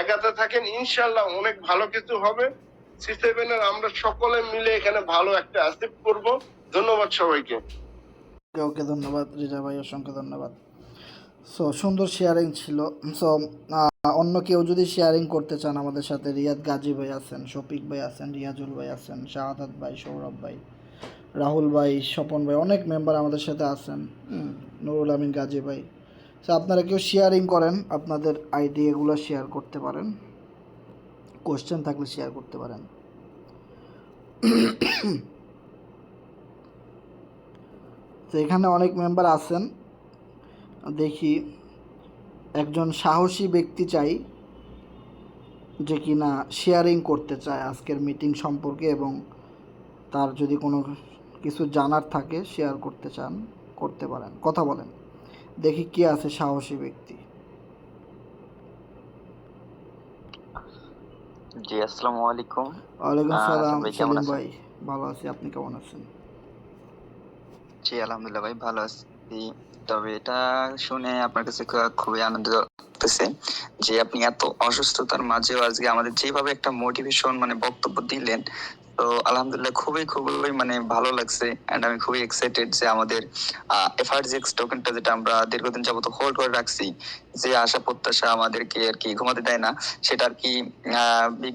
এগাতে থাকেন, ইনশাল্লাহ অনেক ভালো কিছু হবে। C7 এর আমরা সকলে মিলে এখানে ভালো একটা অ্যাচিভ করব। ধন্যবাদ সবাইকে। ওকে ওকে, ধন্যবাদ রিজা ভাই, অসংখ্য ধন্যবাদ। সো সুন্দর শেয়ারিং ছিল। সো অন্য কেউ যদি শেয়ারিং করতে চান আমাদের সাথে, রিয়াদ গাজী ভাই আছেন, শফিক ভাই আছেন, রিয়াজুল ভাই আছেন, শাহাদাত ভাই, সৌরভ ভাই, রাহুল ভাই, স্বপন ভাই, অনেক মেম্বার আমাদের সাথে আছেন, নুরুল আমিন গাজী ভাই। সো আপনারা কেউ শেয়ারিং করেন, আপনাদের আইডিয়াগুলো শেয়ার করতে পারেন, কোশ্চেন থাকলে শেয়ার করতে পারেন। তো এখানে অনেক মেম্বার আছেন, দেখি একজন সাহসী ব্যক্তি চাই যে কিনা শেয়ারিং করতে চায় আজকের মিটিং সম্পর্কে, এবং তার যদি কোনো কিছু জানার থাকে শেয়ার করতে চান, করতে পারেন, কথা বলেন। দেখি কে আছে সাহসী ব্যক্তি। জি, আসসালামু আলাইকুম। ওয়ালাইকুম হাসান সালাম, ভাই কেমন সেলিম আছেন? ভাই। ভালো আছি, আপনি কেমন আছেন? জি, আলহামদুলিল্লাহ ভাই ভালো আছি। তবে এটা শুনে আপনার কাছে খুবই আনন্দ লাগতেছে যে আপনি এত অসুস্থতার মাঝেও আজকে আমাদের যেভাবে একটা মোটিভেশন মানে বক্তব্য দিলেন, তো আলহামদুলিল্লাহ খুবই খুবই মানে ভালো লাগছে। এন্ড আমি খুবই এক্সাইটেড যে আমাদের এফআরজিএক্স টোকেনটা যেটা আমরা দীর্ঘদিন যাবত হোল্ড করে রাখছি, যে আশা প্রত্যাশা আমাদেরকে আর কি ঘুমাতে দেয় না, সেটা আর কি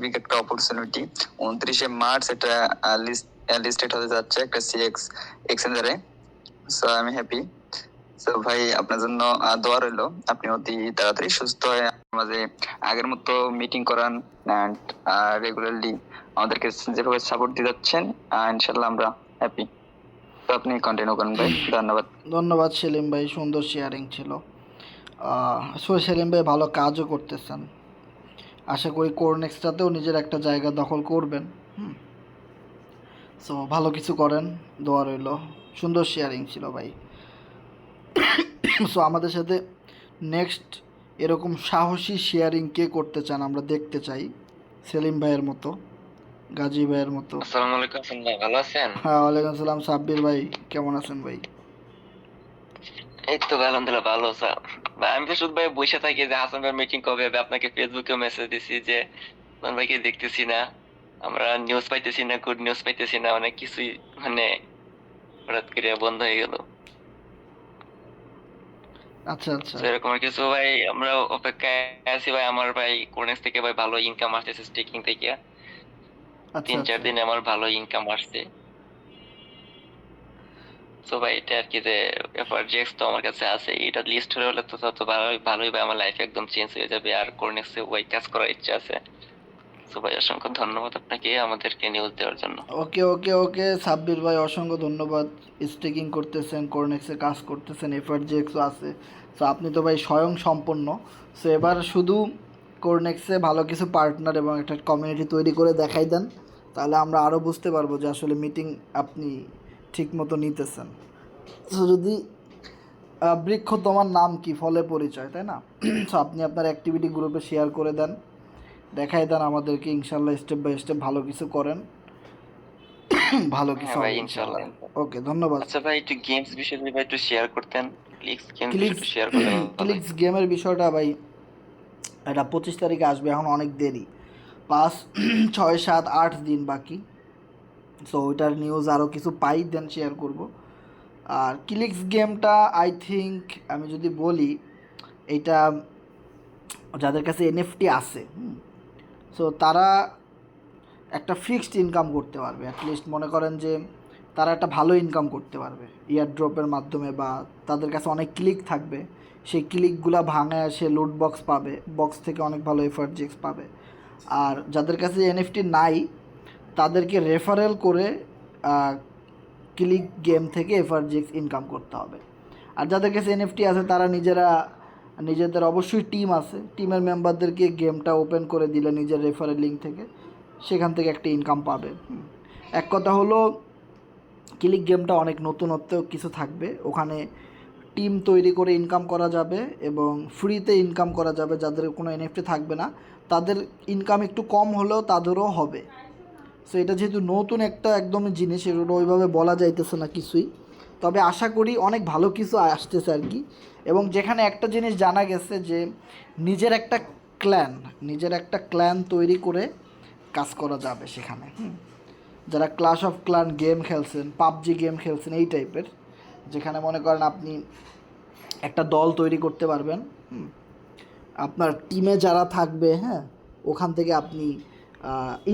বিগ একটা অপরচুনিটি। 29শে মার্চ এটা লিস্টেড হতে যাচ্ছে একটা সিএক্স এক্সচেঞ্জারে। সো আমি হ্যাপি। সো ভাই আপনার জন্য দোয়া রইলো, আপনি অতি তাড়াতাড়ি সুস্থ হয়ে মাঝে আগের মতো মিটিং করান, অ্যান্ড রেগুলারলি আমাদেরকে যেভাবে সাপোর্ট দিয়ে যাচ্ছেন, ইনশাল্লাহ আমরা হ্যাপি। তো আপনি কন্টিনিউ করেন ভাই, ধন্যবাদ। ধন্যবাদ সেলিম ভাই, সুন্দর শেয়ারিং ছিল। সো সেলিম ভাই ভালো কাজও করতেছেন, আশা করি কোরনেক্সটাতেও নিজের একটা জায়গা দখল করবেন। সো ভালো কিছু করেন, দোয়া রইল। সুন্দর শেয়ারিং ছিল ভাই। সো আমাদের সাথে নেক্সট এরকম সাহসী শেয়ারিং কে করতে চান আমরা দেখতে চাই, সেলিম ভাইয়ের মতো, গাজী ভাইয়ের মতো। আসসালামু আলাইকুম হাসান ভাই, ভালো আছেন? হ্যাঁ, ওয়ালাইকুম আসসালাম সাব্বির ভাই, কেমন আছেন ভাই? এই তো ভাই, আলহামদুলিল্লাহ ভালো স্যার। ভাই আমি তো শুধু ভাই বসে থাকি যে হাসান ভাই মিটিং কবে হবে, আপনাকে ফেসবুকে মেসেজ দিছি যে হাসান ভাইকে দেখতেছি না, আমরা নিউজ পাইতেছি না, গুড নিউজ পাইতেছি না, অনেক কিছুই মানে হঠাৎ করে বন্ধ হয়ে গেল। আচ্ছা আচ্ছা তো এরকম আর কিছু ভাই, আমরা অপেক্ষায় আছি ভাই। আমার ভাই কোনেক্স থেকে ভাই ভালো ইনকাম আসতেছে স্টেকিং থেকে, আচ্ছা 3-4 আচ্ছা। দিনে আমার ভালো ইনকাম আসছে। তো ভাই এটা আর কি যে এফআরজিএক্স তো আমার কাছে আছে, এটা লিস্ট হলে তো তত ভালোই ভাই, আমার লাইফ একদম চেঞ্জ হয়ে যাবে। আর কোরনেক্সে ওই কাজ করার ইচ্ছা আছে। তো ভাই অসংখ্য ধন্যবাদ আপনাকে আমাদেরকে নিউজ দেওয়ার জন্য। ওকে ওকে ওকে সাব্বির ভাই, অসংখ্য ধন্যবাদ। স্টেকিং করতেছেন, কোরনেক্সে কাজ করতেছেন, এফআরজিএক্সও আছে। সো আপনি তো ভাই স্বয়ং সম্পন্ন। সো এবার শুধু কোরনেক্সে ভালো কিছু পার্টনার এবং একটা কমিউনিটি তৈরি করে দেখাই দেন, তাহলে আমরা আরও বুঝতে পারবো যে আসলে মিটিং আপনি ঠিক মতো নিতেছেন। সো যদি বৃক্ষ তোমার নাম কি, ফলে পরিচয়, তাই না? সো আপনি আপনার অ্যাক্টিভিটি গ্রুপে শেয়ার করে দেন, দেখাই দেন আমাদেরকে, ইনশাল্লাহ স্টেপ বাই স্টেপ ভালো কিছু করেন, ভালো কিছু হ্যাঁ ভাই, হবে ইনশাআল্লাহ। ইনশাল্লাহ। ওকে, ধন্যবাদ। আচ্ছা ভাই, একটু গেমস বিষয়ে যদি ভাই একটু শেয়ার করতেন, ক্লিক্স গেমস বিষয়ে ক্লিক্স একটু শেয়ার করলে ভালো হতো। ক্লিক্স গেমের বিষয়টা ভাই, এটা 25 তারিখে আসবে, এখন অনেক দেরি, 5, 6, 7, 8 দিন বাকি। সো ওইটার নিউজ আরও কিছু পাই দেন শেয়ার করব। আর ক্লিক্স গেমটা আই থিঙ্ক আমি যদি বলি, এইটা যাদের কাছে এনএফটি আছে, সো তারা একটা ফিক্সড ইনকাম করতে পারবে। অ্যাটলিস্ট মনে করেন যে তারা একটা ভালো ইনকাম করতে পারবে ইয়ার ড্রপের মাধ্যমে, বা তাদের কাছে অনেক ক্লিক থাকবে, সেই ক্লিকগুলো ভাঙায় সে লুট বক্স পাবে, বক্স থেকে অনেক ভালো এফআরজিএক্স পাবে। আর যাদের কাছে এনএফটি নাই, তাদেরকে রেফারেল করে ক্লিক গেম থেকে এফআরজিএক্স ইনকাম করতে হবে। আর যাদের কাছে এনএফটি আছে, তারা নিজেদের অবশ্যই টিম আছে, টিমের মেম্বারদেরকে গেমটা ওপেন করে দিলে নিজের রেফারেল লিঙ্ক থেকে, সেখান থেকে একটা ইনকাম পাবে। এক কথা হলো, ক্লিক গেমটা অনেক নতুনত্ব কিছু থাকবে, ওখানে টিম তৈরি করে ইনকাম করা যাবে এবং ফ্রিতে ইনকাম করা যাবে। যাদের কোনো এনএফটি থাকবে না, তাদের ইনকাম একটু কম হলেও তাদেরও হবে। সো এটা যেহেতু নতুন একটা একদমই জিনিস, এটা ওইভাবে বলা যাইতেছে না কিছুই, তবে আশা করি অনেক ভালো কিছু আসতেছে আর কি। এবং যেখানে একটা জিনিস জানা গেছে যে নিজের একটা ক্ল্যান তৈরি করে কাজ করা যাবে সেখানে। যারা ক্লাশ অফ ক্লান গেম খেলছেন, পাবজি গেম খেলছেন, এই টাইপের, যেখানে মনে করেন আপনি একটা দল তৈরি করতে পারবেন, আপনার টিমে যারা থাকবে, হ্যাঁ, ওখান থেকে আপনি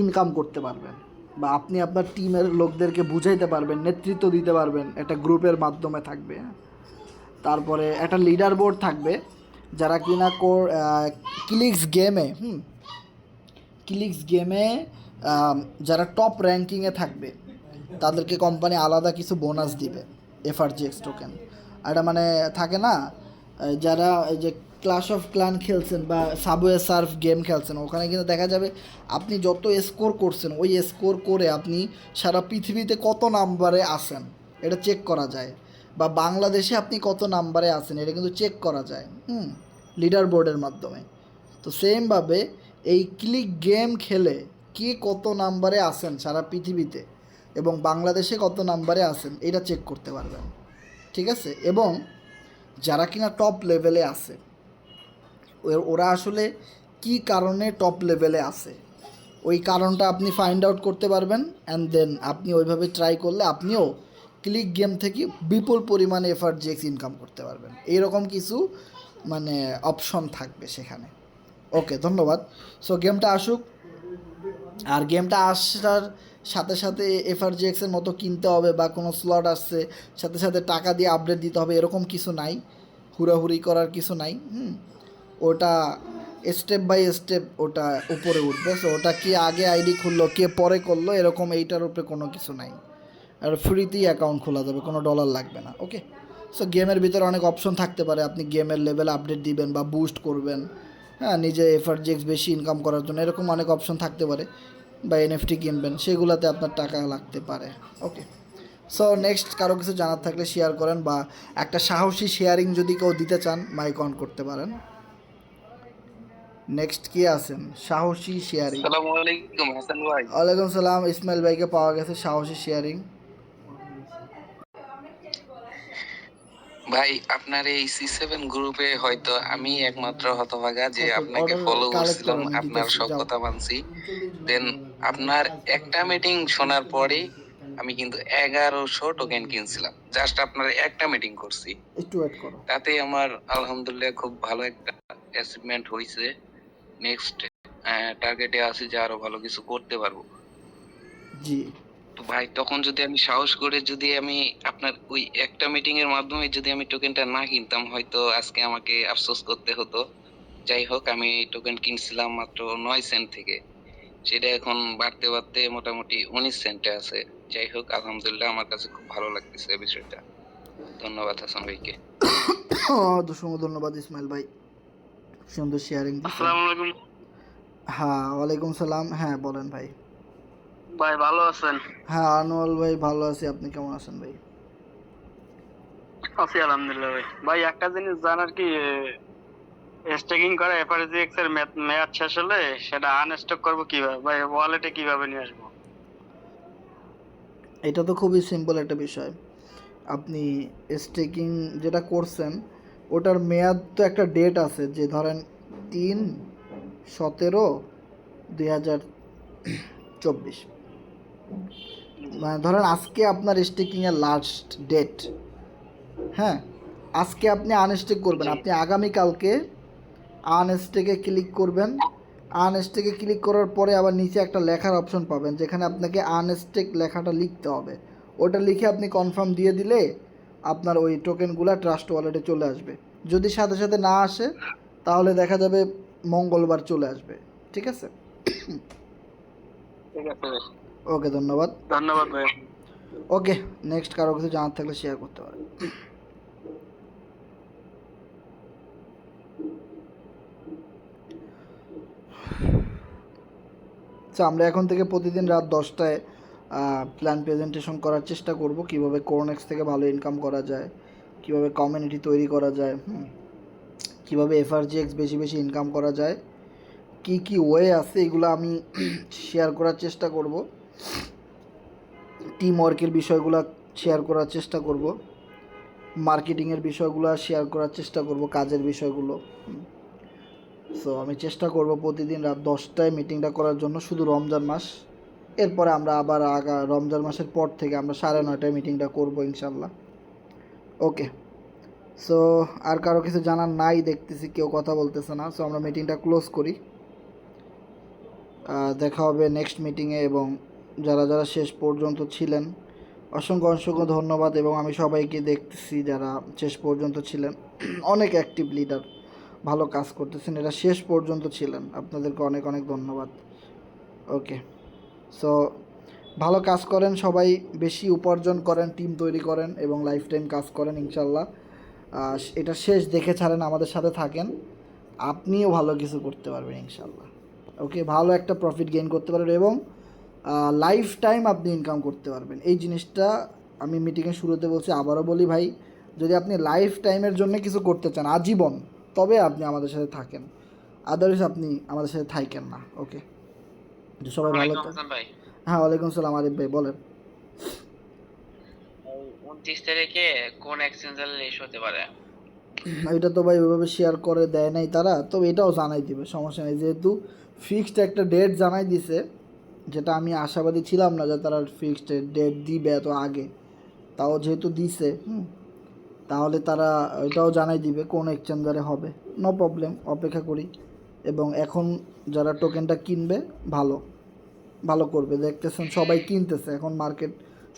ইনকাম করতে পারবেন, বা আপনি আপনার টিমের লোকদেরকে বুঝাইতে পারবেন, নেতৃত্ব দিতে পারবেন, একটা গ্রুপের মাধ্যমে থাকবে। তারপরে একটা লিডার বোর্ড থাকবে, যারা কিনা ক্লিক্স গেমে যারা টপ র্যাঙ্কিংয়ে থাকবে, তাদেরকে কোম্পানি আলাদা কিছু বোনাস দিবে, এফআরজিএক্স টোকেন। আর এটা মানে থাকে না, যারা এই যে ক্লাশ অফ ক্লান খেলছেন বা সাবওয়ে সার্ফ গেম খেলছেন, ওখানে কিন্তু দেখা যাবে আপনি যত স্কোর করছেন, ওই স্কোর করে আপনি সারা পৃথিবীতে কত নাম্বারে আছেন এটা চেক করা যায়, বা বাংলাদেশে আপনি কত নাম্বারে আছেন এটা কিন্তু চেক করা যায় লিডার বোর্ডের মাধ্যমে। তো সেমভাবে এই ক্লিক গেম খেলে কে কত নাম্বারে আছেন সারা পৃথিবীতে এবং বাংলাদেশে কত নাম্বারে আছেন এটা চেক করতে পারবেন, ঠিক আছে? এবং যারা কিনা টপ লেভেলে আছে, ওরা আসলে কি কারণে টপ লেভেলে আছে, ওই কারণটা আপনি ফাইন্ড আউট করতে পারবেন। অ্যান্ড দেন আপনি ওইভাবে ট্রাই করলে আপনিও ক্লিক গেম থেকে বিপুল পরিমাণে এফআরজিএক্স ইনকাম করতে পারবেন। এইরকম কিছু মানে অপশন থাকবে সেখানে। ওকে, ধন্যবাদ। সো গেমটা আসুক, আর গেমটা আসার সাথে সাথে এফআরজিএক্সের মতো কিনতে হবে বা কোনো স্লট আসছে সাথে সাথে টাকা দিয়ে আপডেট দিতে হবে, এরকম কিছু নাই, হুড়াহুড়ি করার কিছু নাই। ওটা স্টেপ বাই স্টেপ ওটা উপরে উঠবে। সো ওটা কে আগে আইডি খুললো, কে পরে করলো, এরকম এইটার উপরে কোনো কিছু নাই। আর ফ্রিতেই অ্যাকাউন্ট খোলা যাবে, কোনো ডলার লাগবে না। ওকে, সো গেমের ভিতরে অনেক অপশন থাকতে পারে, আপনি গেমের লেভেল আপডেট দিবেন বা বুস্ট করবেন, হ্যাঁ, নিজে এফআরজিএক্স বেশি ইনকাম করার জন্য, এরকম অনেক অপশন থাকতে পারে, বা এনএফটি কিনবেন, সেগুলোতে আপনার টাকা লাগতে পারে। ওকে, সো নেক্সট কারো কিছু জানার থাকলে শেয়ার করেন, বা একটা সাহসী শেয়ারিং যদি কেউ দিতে চান মাইক অন করতে পারেন। নেক্সট কি আছেন? সাহসী শেয়ারিং। আসসালামু আলাইকুম হাসান ভাই। ওয়ালাইকুম সালাম, ইসমাইল ভাইকে পাওয়া গেছে সাহসী শেয়ারিং। ভাই আপনার এই C7 গ্রুপে হয়তো আমি একমাত্র হতভাগা যে আপনাকে অর্ডার ফলো কালেক্ট করছিলাম, করেন, আপনার দিতেছি, সব যাও। কথা মানছি। দেন আপনার একটা মিটিং শোনার পরে আমি কিন্তু 1100 টোকেন কিনছিলাম, জাস্ট আপনার একটা মিটিং করছি, একটু ওয়েট করো। তাতে আমার আলহামদুলিল্লাহ খুব ভালো একটা অ্যাচিভমেন্ট হয়েছে। নেক্সট টার্গেটে আছি যে আরো ভালো কিছু করতে পারবো। জি, তো তো ভাই তখন যদি আমি সাহস করে যদি আমি আপনার ওই একটা মিটিং এর মাধ্যমে যদি আমি টোকেনটা না কিনতাম, হয়তো আজকে আমাকে আফসোস করতে হতো। যাই হোক, আমি টোকেন কিনছিলাম মাত্র 9 সেন্ট থেকে, সেটা এখন বাড়তে বাড়তে মোটামুটি 19 সেন্টে আছে। যাই হোক, আলহামদুলিল্লাহ, আমার কাছে খুব ভালো লাগতেছে এই বিষয়টা। ধন্যবাদ হাসান ভাইকে। ধন্যবাদ ইসমাইল ভাই, সুন্দর শেয়ারিং দিচ্ছেন। আসসালামু আলাইকুম হ্যাঁ, ওয়ালাইকুম সালাম। হ্যাঁ বলেন ভাই। ভাই, ভালো আছেন? হ্যাঁ আনোয়ার ভাই, ভালো আছি। আপনি কেমন আছেন ভাই? আছি আলহামদুলিল্লাহ ভাই। ভাই একটা জিনিস জানার কি, স্টেকিং করা এফআরজিএক্স এর মেয়াদ শেষ হলে সেটা আনস্টক করব কিভাবে ভাই? ওয়ালেটে কিভাবে নিয়ে আসবো? এটা তো খুবই সিম্পল একটা বিষয়। আপনি স্টেকিং যেটা করছেন ওটার মেয়াদ তো একটা ডেট আছে, যে ধরেন 3/17/2024, মানে ধরেন আজকে আপনার স্টেকিংয়ের লাস্ট ডেট। হ্যাঁ, আজকে আপনি আনস্টেক করবেন, আপনি আগামীকালকে আনস্টেকে ক্লিক করবেন। আনস্টেকে ক্লিক করার পরে আবার নিচে একটা লেখার অপশন পাবেন, যেখানে আপনাকে আনস্টেক লেখাটা লিখতে হবে। ওটা লিখে আপনি কনফার্ম দিয়ে দিলে আপনার ওই টোকেনগুলো ট্রাস্ট ওয়ালেটে চলে আসবে। যদি সাথে সাথে না আসে তাহলে দেখা যাবে মঙ্গলবার চলে আসবে। ঠিক আছে? ঠিক আছে ভাই, ওকে, ধন্যবাদ। ধন্যবাদ ভাই। ওকে, নেক্সট কারো কিছু জানার থাকলে শেয়ার করতে পারেন। আচ্ছা, আমরা এখন থেকে প্রতিদিন রাত 10টায় প্ল্যান প্রেজেন্টেশন করার চেষ্টা করব, কিভাবে কোরনেক্স থেকে ভালো ইনকাম করা যায়, কিভাবে কমিউনিটি তৈরি করা যায়, কিভাবে এফআরজিএক্স বেশি বেশি ইনকাম করা যায়, কি কি ওয়ে আছে এগুলো আমি শেয়ার করার চেষ্টা করব। টিম ওয়ার্কের বিষয়গুলো শেয়ার করার চেষ্টা করব, মার্কেটিংয়ের বিষয়গুলো শেয়ার করার চেষ্টা করব, কাজের বিষয়গুলো। সো আমি চেষ্টা করব প্রতিদিন রাত 10টায় মিটিংটা করার জন্য, শুধু রমজান মাস। এরপরে আমরা আবার রমজান মাসের পর থেকে আমরা 9:30টায় মিটিংটা করব ইনশাল্লাহ। ওকে, সো আর কারো কিছু জানার নাই দেখতেছি, কেউ কথা বলতেছে না। সো আমরা মিটিংটা ক্লোজ করি। দেখা হবে নেক্সট মিটিংয়ে। এবং যারা যারা শেষ পর্যন্ত ছিলেন অসংখ্য অসংখ্য ধন্যবাদ। এবং আমি সবাইকে দেখতেছি যারা শেষ পর্যন্ত ছিলেন, অনেক অ্যাক্টিভ লিডার, ভালো কাজ করতেছেন, এরা শেষ পর্যন্ত ছিলেন, আপনাদেরকে অনেক অনেক ধন্যবাদ। ওকে, সো ভালো কাজ করেন সবাই, বেশি উপার্জন করেন, টিম তৈরি করেন এবং লাইফ টাইম কাজ করেন ইনশাল্লাহ। এটা শেষ দেখে ছাড়েন, আমাদের সাথে থাকেন, আপনিও ভালো কিছু করতে পারবেন ইনশাল্লাহ। ওকে, ভালো একটা প্রফিট গেইন করতে পারবেন এবং লাইফ টাইম আপনি ইনকাম করতে পারবেন। এই জিনিসটা আমি মিটিংয়ের শুরুতে বলছি, আবারও বলি ভাই, যদি আপনি লাইফ টাইমের জন্য কিছু করতে চান আজীবন, তবে আপনি আমাদের সাথে থাকেন, আদারওয়াইজ আপনি আমাদের সাথে থাকেন না। ওকে, সবাই ভালো থাকেন। হ্যাঁ, ওয়ালাইকুম সালাম। আরিফ ভাই বলেন। 29 তারিখে কোন এক্সচেঞ্জার লিস্ট হতে পারে? এটা তো ভাই ওইভাবে শেয়ার করে দেয় নাই তারা, তবে এটাও জানাই দিবে, সমস্যা নেই। যেহেতু ফিক্সড একটা ডেট জানাই দিছে, যেটা আমি আশাবাদী ছিলাম না যে তারা ফিক্সড ডেট দিবে এত আগে, তাও যেহেতু দিছে, তাহলে তারা এটাও জানাই দিবে কোন এক্সচেঞ্জারে হবে। নো প্রবলেম, অপেক্ষা করি। এবং এখন যারা টোকেনটা কিনবে ভালো ভালো করবে, দেখতেছেন সবাই কিনতেছে। এখন মার্কেট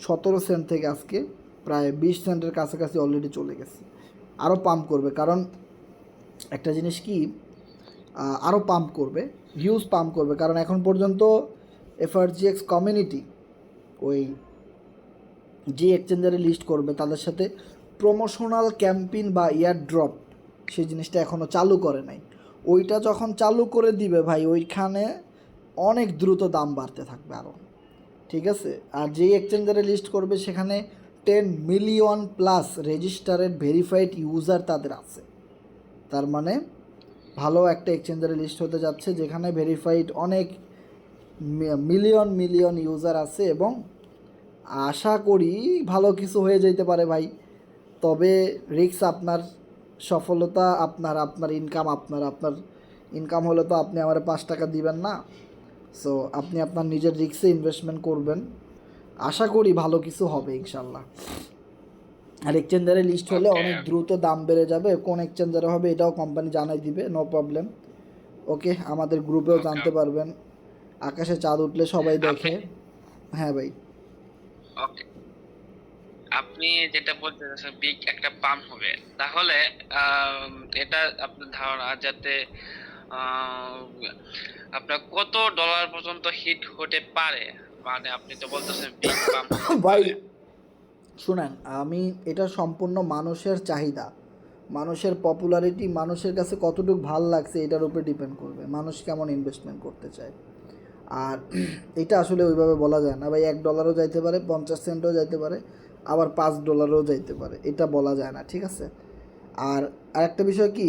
17 সেন্ট থেকে আজকে প্রায় 20 সেন্টের কাছাকাছি অলরেডি চলে গেছে। আরও পাম্প করবে, কারণ একটা জিনিস কি, আরও পাম্প করবে, হিউজ পাম্প করবে, কারণ এখন পর্যন্ত এফআরজিএক্স কমিউনিটি ওই যে এক্সচেঞ্জারে লিস্ট করবে তাদের সাথে প্রমোশনাল ক্যাম্পেইন বা ইয়ার ড্রপ, সেই জিনিসটা এখনও চালু করে নাই। ওইটা যখন চালু করে দিবে ভাই, ওইখানে অনেক দ্রুত দাম বাড়তে থাকবে আরও। ঠিক আছে? আর যেই এক্সচেঞ্জারে লিস্ট করবে সেখানে 10 million plus registered verified user তাদের আছে। তার মানে ভালো একটা এক্সচেঞ্জারে লিস্ট হতে যাচ্ছে, যেখানে ভেরিফাইড অনেক মিলিয়ন মিলিয়ন ইউজার আছে। এবং আশা করি ভালো কিছু হয়ে যেতে পারে ভাই, তবে রিস্ক আপনার, সফলতা আপনার, আপনার ইনকাম আপনার। আপনার ইনকাম হলে তো আপনি আমার 5 টাকা দিবেন না। সো আপনি আপনার নিজের রিস্কে ইনভেস্টমেন্ট করবেন, আশা করি ভালো কিছু হবে ইনশাল্লাহ। আর এক্সচেঞ্জারে লিস্ট হলে অনেক দ্রুত দাম বেড়ে যাবে, কোন এক্সচেঞ্জারে হবে এটাও কোম্পানি জানাই দিবে, নো প্রবলেম। ওকে, আমাদের গ্রুপেও জানতে পারবেন, আকাশে চাঁদ উঠলে সবাই দেখে। হ্যাঁ ভাই, ওকে, আপনি যেটা বলতে চাচ্ছেন বিগ একটা পাম্প হবে, তাহলে এটা আপনার ধারণা যাতে আহ, আপনার কত ডলার পর্যন্ত হিট হতে পারে? মানে আপনি তো বলতেছেন বিগ পাম্প হতে ভাই পারে। শুনেন, আমি এটা সম্পূর্ণ মানুষের চাহিদা, মানুষের পপুলারিটি, মানুষের কাছে কতটুকু ভাল লাগছে এটার উপরে ডিপেন্ড করবে মানুষ কেমন ইনভেস্টমেন্ট করতে চায়। আর এটা আসলে ওইভাবে বলা যায় না ভাই, $1 যাইতে পারে, 50 সেন্টও যাইতে পারে, আবার $5 যাইতে পারে, এটা বলা যায় না, ঠিক আছে। আর আরেকটা বিষয় কি,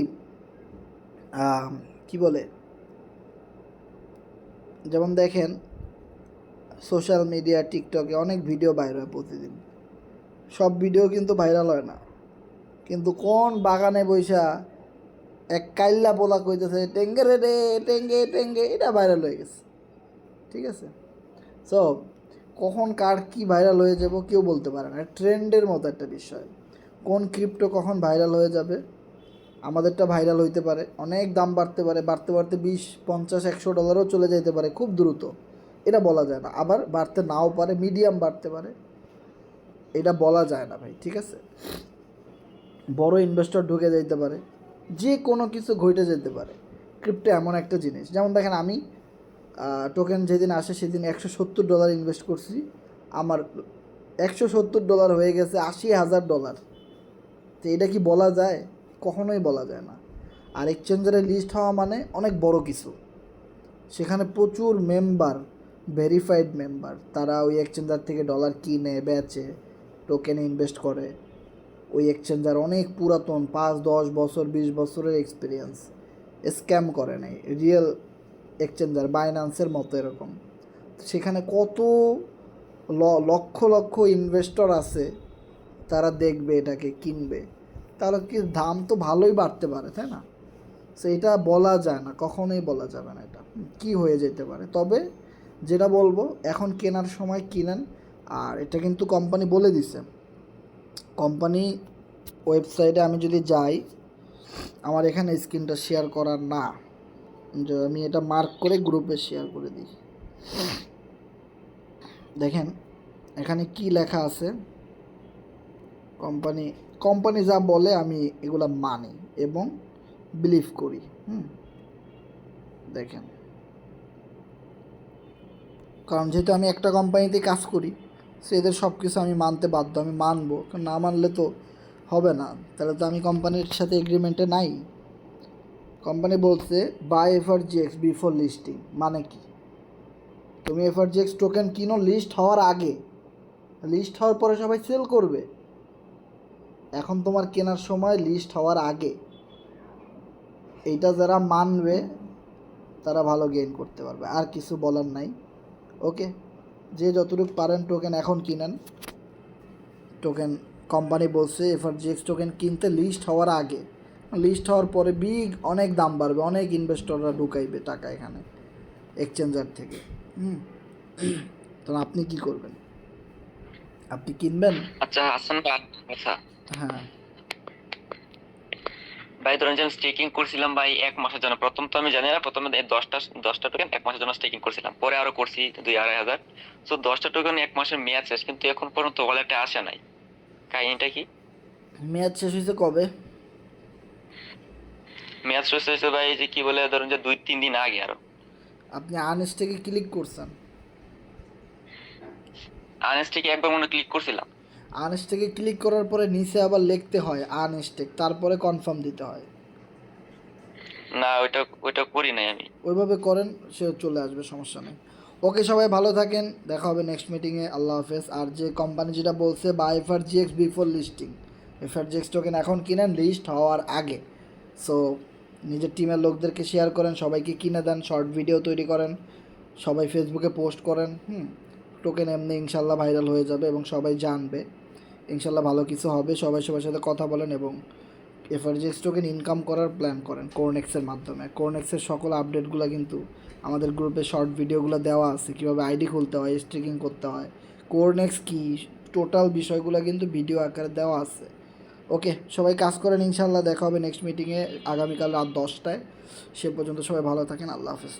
কি বলে, যেমন দেখেন সোশ্যাল মিডিয়া টিকটকে অনেক ভিডিও ভাইরাল হয় প্রতিদিন, সব ভিডিও কিন্তু ভাইরাল হয় না, কিন্তু কোন বাগানে বৈশা এক কাইল্লা পোলা কইতেছে টেঙ্গে রে রে টেঙ্গে টেঙ্গে, এটা ভাইরাল হয়ে গেছে, ঠিক আছে। সো কখন কার কি ভাইরাল হয়ে যাব কেউ বলতে পারে না, ট্রেন্ডের মতো একটা বিষয়, কোন ক্রিপ্টো কখন ভাইরাল হয়ে যাবে। আমাদেরটা ভাইরাল হইতে পারে, অনেক দাম বাড়তে পারে, বাড়তে বাড়তে 20, 50, $100 চলে যেতে পারে খুব দ্রুত, এটা বলা যায় না। আবার বাড়তে নাও পারে, মিডিয়াম বাড়তে পারে, এটা বলা যায় না ভাই, ঠিক আছে। বড় ইনভেস্টর ঢুকে যেতে পারে, যে কোনো কিছু ঘটে যেতে পারে। ক্রিপ্টো এমন একটা জিনিস, যেমন দেখেন আমি টোকেন যেদিন আসে সেদিন $170 ইনভেস্ট করছি, আমার $170 হয়ে গেছে $80,000। তো এটা কি বলা যায়? কখনোই বলা যায় না। আর এক্সচেঞ্জারে লিস্ট হওয়া মানে অনেক বড় কিছু, সেখানে প্রচুর মেম্বার, ভেরিফাইড মেম্বার, তারা ওই এক্সচেঞ্জার থেকে ডলার কিনে বেচে, টোকেনে ইনভেস্ট করে। ওই এক্সচেঞ্জার অনেক পুরাতন, 5, 10 বছর, 20 বছরের এক্সপিরিয়েন্স, স্ক্যাম করে নাই, রিয়েল এক্সচেঞ্জার বাইন্যান্সের মতো এরকম। সেখানে কত লক্ষ লক্ষ ইনভেস্টর আছে, তারা দেখবে এটাকে, কিনবে, তাহলে কি দাম তো ভালোই বাড়তে পারে, তাই না? সো এটা বলা যায় না, কখনোই বলা যাবে না এটা কি হয়ে যেতে পারে। তবে যেটা বলবো, এখন কেনার সময় কিনেন। আর এটা কিন্তু কোম্পানি বলে দিছে, কোম্পানি ওয়েবসাইটে আমি যদি যাই, আমার এখানে স্ক্রিনটা শেয়ার করার না, যে আমি এটা মার্ক করে গ্রুপে শেয়ার করে দিই। দেখেন এখানে কি লেখা আছে, কোম্পানি যা বলে আমি এগুলা মানি এবং বিলিভ করি। দেখেন, কারণ যেহেতু আমি একটা কোম্পানিতে কাজ করি, সো এদের সব কিছু আমি মানতে বাধ্য, আমি মানবো, না মানলে তো হবে না, তাহলে তো আমি কোম্পানির সাথে এগ্রিমেন্টে নাই। কোম্পানি বলছে বাই FRGX বিফোর লিস্টিং, মানে কি, তুমি FRGX টোকেন কিনো লিস্ট হওয়ার আগে, লিস্ট হওয়ার পরে সবাই সেল করবে, এখন তোমার কেনার সময় লিস্ট হওয়ার আগে। এইটা যারা মানবে তারা ভালো গেইন করতে পারবে, আর কিছু বলার নাই। ওকে, যে যতটুকু পারেন টোকেন এখন কিনেন। টোকেন কোম্পানি বলছে FRGX টোকেন কিনতে লিস্ট হওয়ার আগে, লিস্ট হওয়ার পরে অনেক দাম বাড়বে, অনেক ইনভেস্টররা ঢুকাইবে টাকা এখানে এক্সচেঞ্জার থেকে। তো আপনি কি করবেন? আপনি কিনবেন? আচ্ছা হাসান ভাই, আচ্ছা হ্যাঁ, ভাই ধরেন যে আমি স্টেকিং করছিলাম ভাই 1 মাসের জন্য, প্রথম তো আমি জানি না, প্রথমে 10টা টোকেন 1 মাসের জন্য স্টেকিং করছিলাম, পরে আরো করছি 2-2.5 হাজার। তো 10টা টোকেন 1 মাসের মেয়াদ শেষ, কিন্তু এখন পর্যন্ত ওয়ালেটে আসে নাই, কাহিনীটা কি? মেয়াদ শেষ হয়েছে কবে? মেয়াদ শেষ হয়েছে ভাই যে কি বলে, ধরুন যে 2-3 দিন আগে। আরো আপনি আনস্টেকে ক্লিক করছেন? আনস্টেকে একবার মনে ক্লিক করছিলাম। আনস্টেকে ক্লিক করার পরে নিচে আবার লিখতে হয় আনস্টেক, তারপরে কনফার্ম দিতে হয়। না ওইটা করি নাই আমি। ওইভাবে করেন, সে চলে আসবে, সমস্যা নেই। ওকে, সবাই ভালো থাকেন, দেখা হবে নেক্সট মিটিংয়ে, আল্লাহ হাফেজ। আর যে কোম্পানি যেটা বলছে বা FRGX before listing, FRGX token এখন কিনেন লিস্ট হওয়ার আগে। সো নিজের টিমের লোকদেরকে শেয়ার করেন, সবাইকে কিনে দেন, শর্ট ভিডিও তৈরি করেন, সবাই ফেসবুকে পোস্ট করেন। টোকেন এমনি ইনশাল্লাহ ভাইরাল হয়ে যাবে এবং সবাই জানবে, ইনশাল্লাহ ভালো কিছু হবে। সবাই সবার সাথে কথা বলেন এবং FRGX টোকেন ইনকাম করার প্ল্যান করেন কোরনেক্সের মাধ্যমে। কোরনেক্সের সকল আপডেটগুলো কিন্তু আমাদের গ্রুপে শর্ট ভিডিওগুলো দেওয়া আছে, কীভাবে আইডি খুলতে হয়, স্ট্রিকিং করতে হয়, কোরনেক্স কী, টোটাল বিষয়গুলো কিন্তু ভিডিও আকারে দেওয়া আছে। ওকে, সবাই কাজ করেন, ইনশাল্লাহ দেখা হবে নেক্সট মিটিংয়ে আগামীকাল রাত 10টায়। সে পর্যন্ত সবাই ভালো থাকেন, আল্লাহ হাফেজ।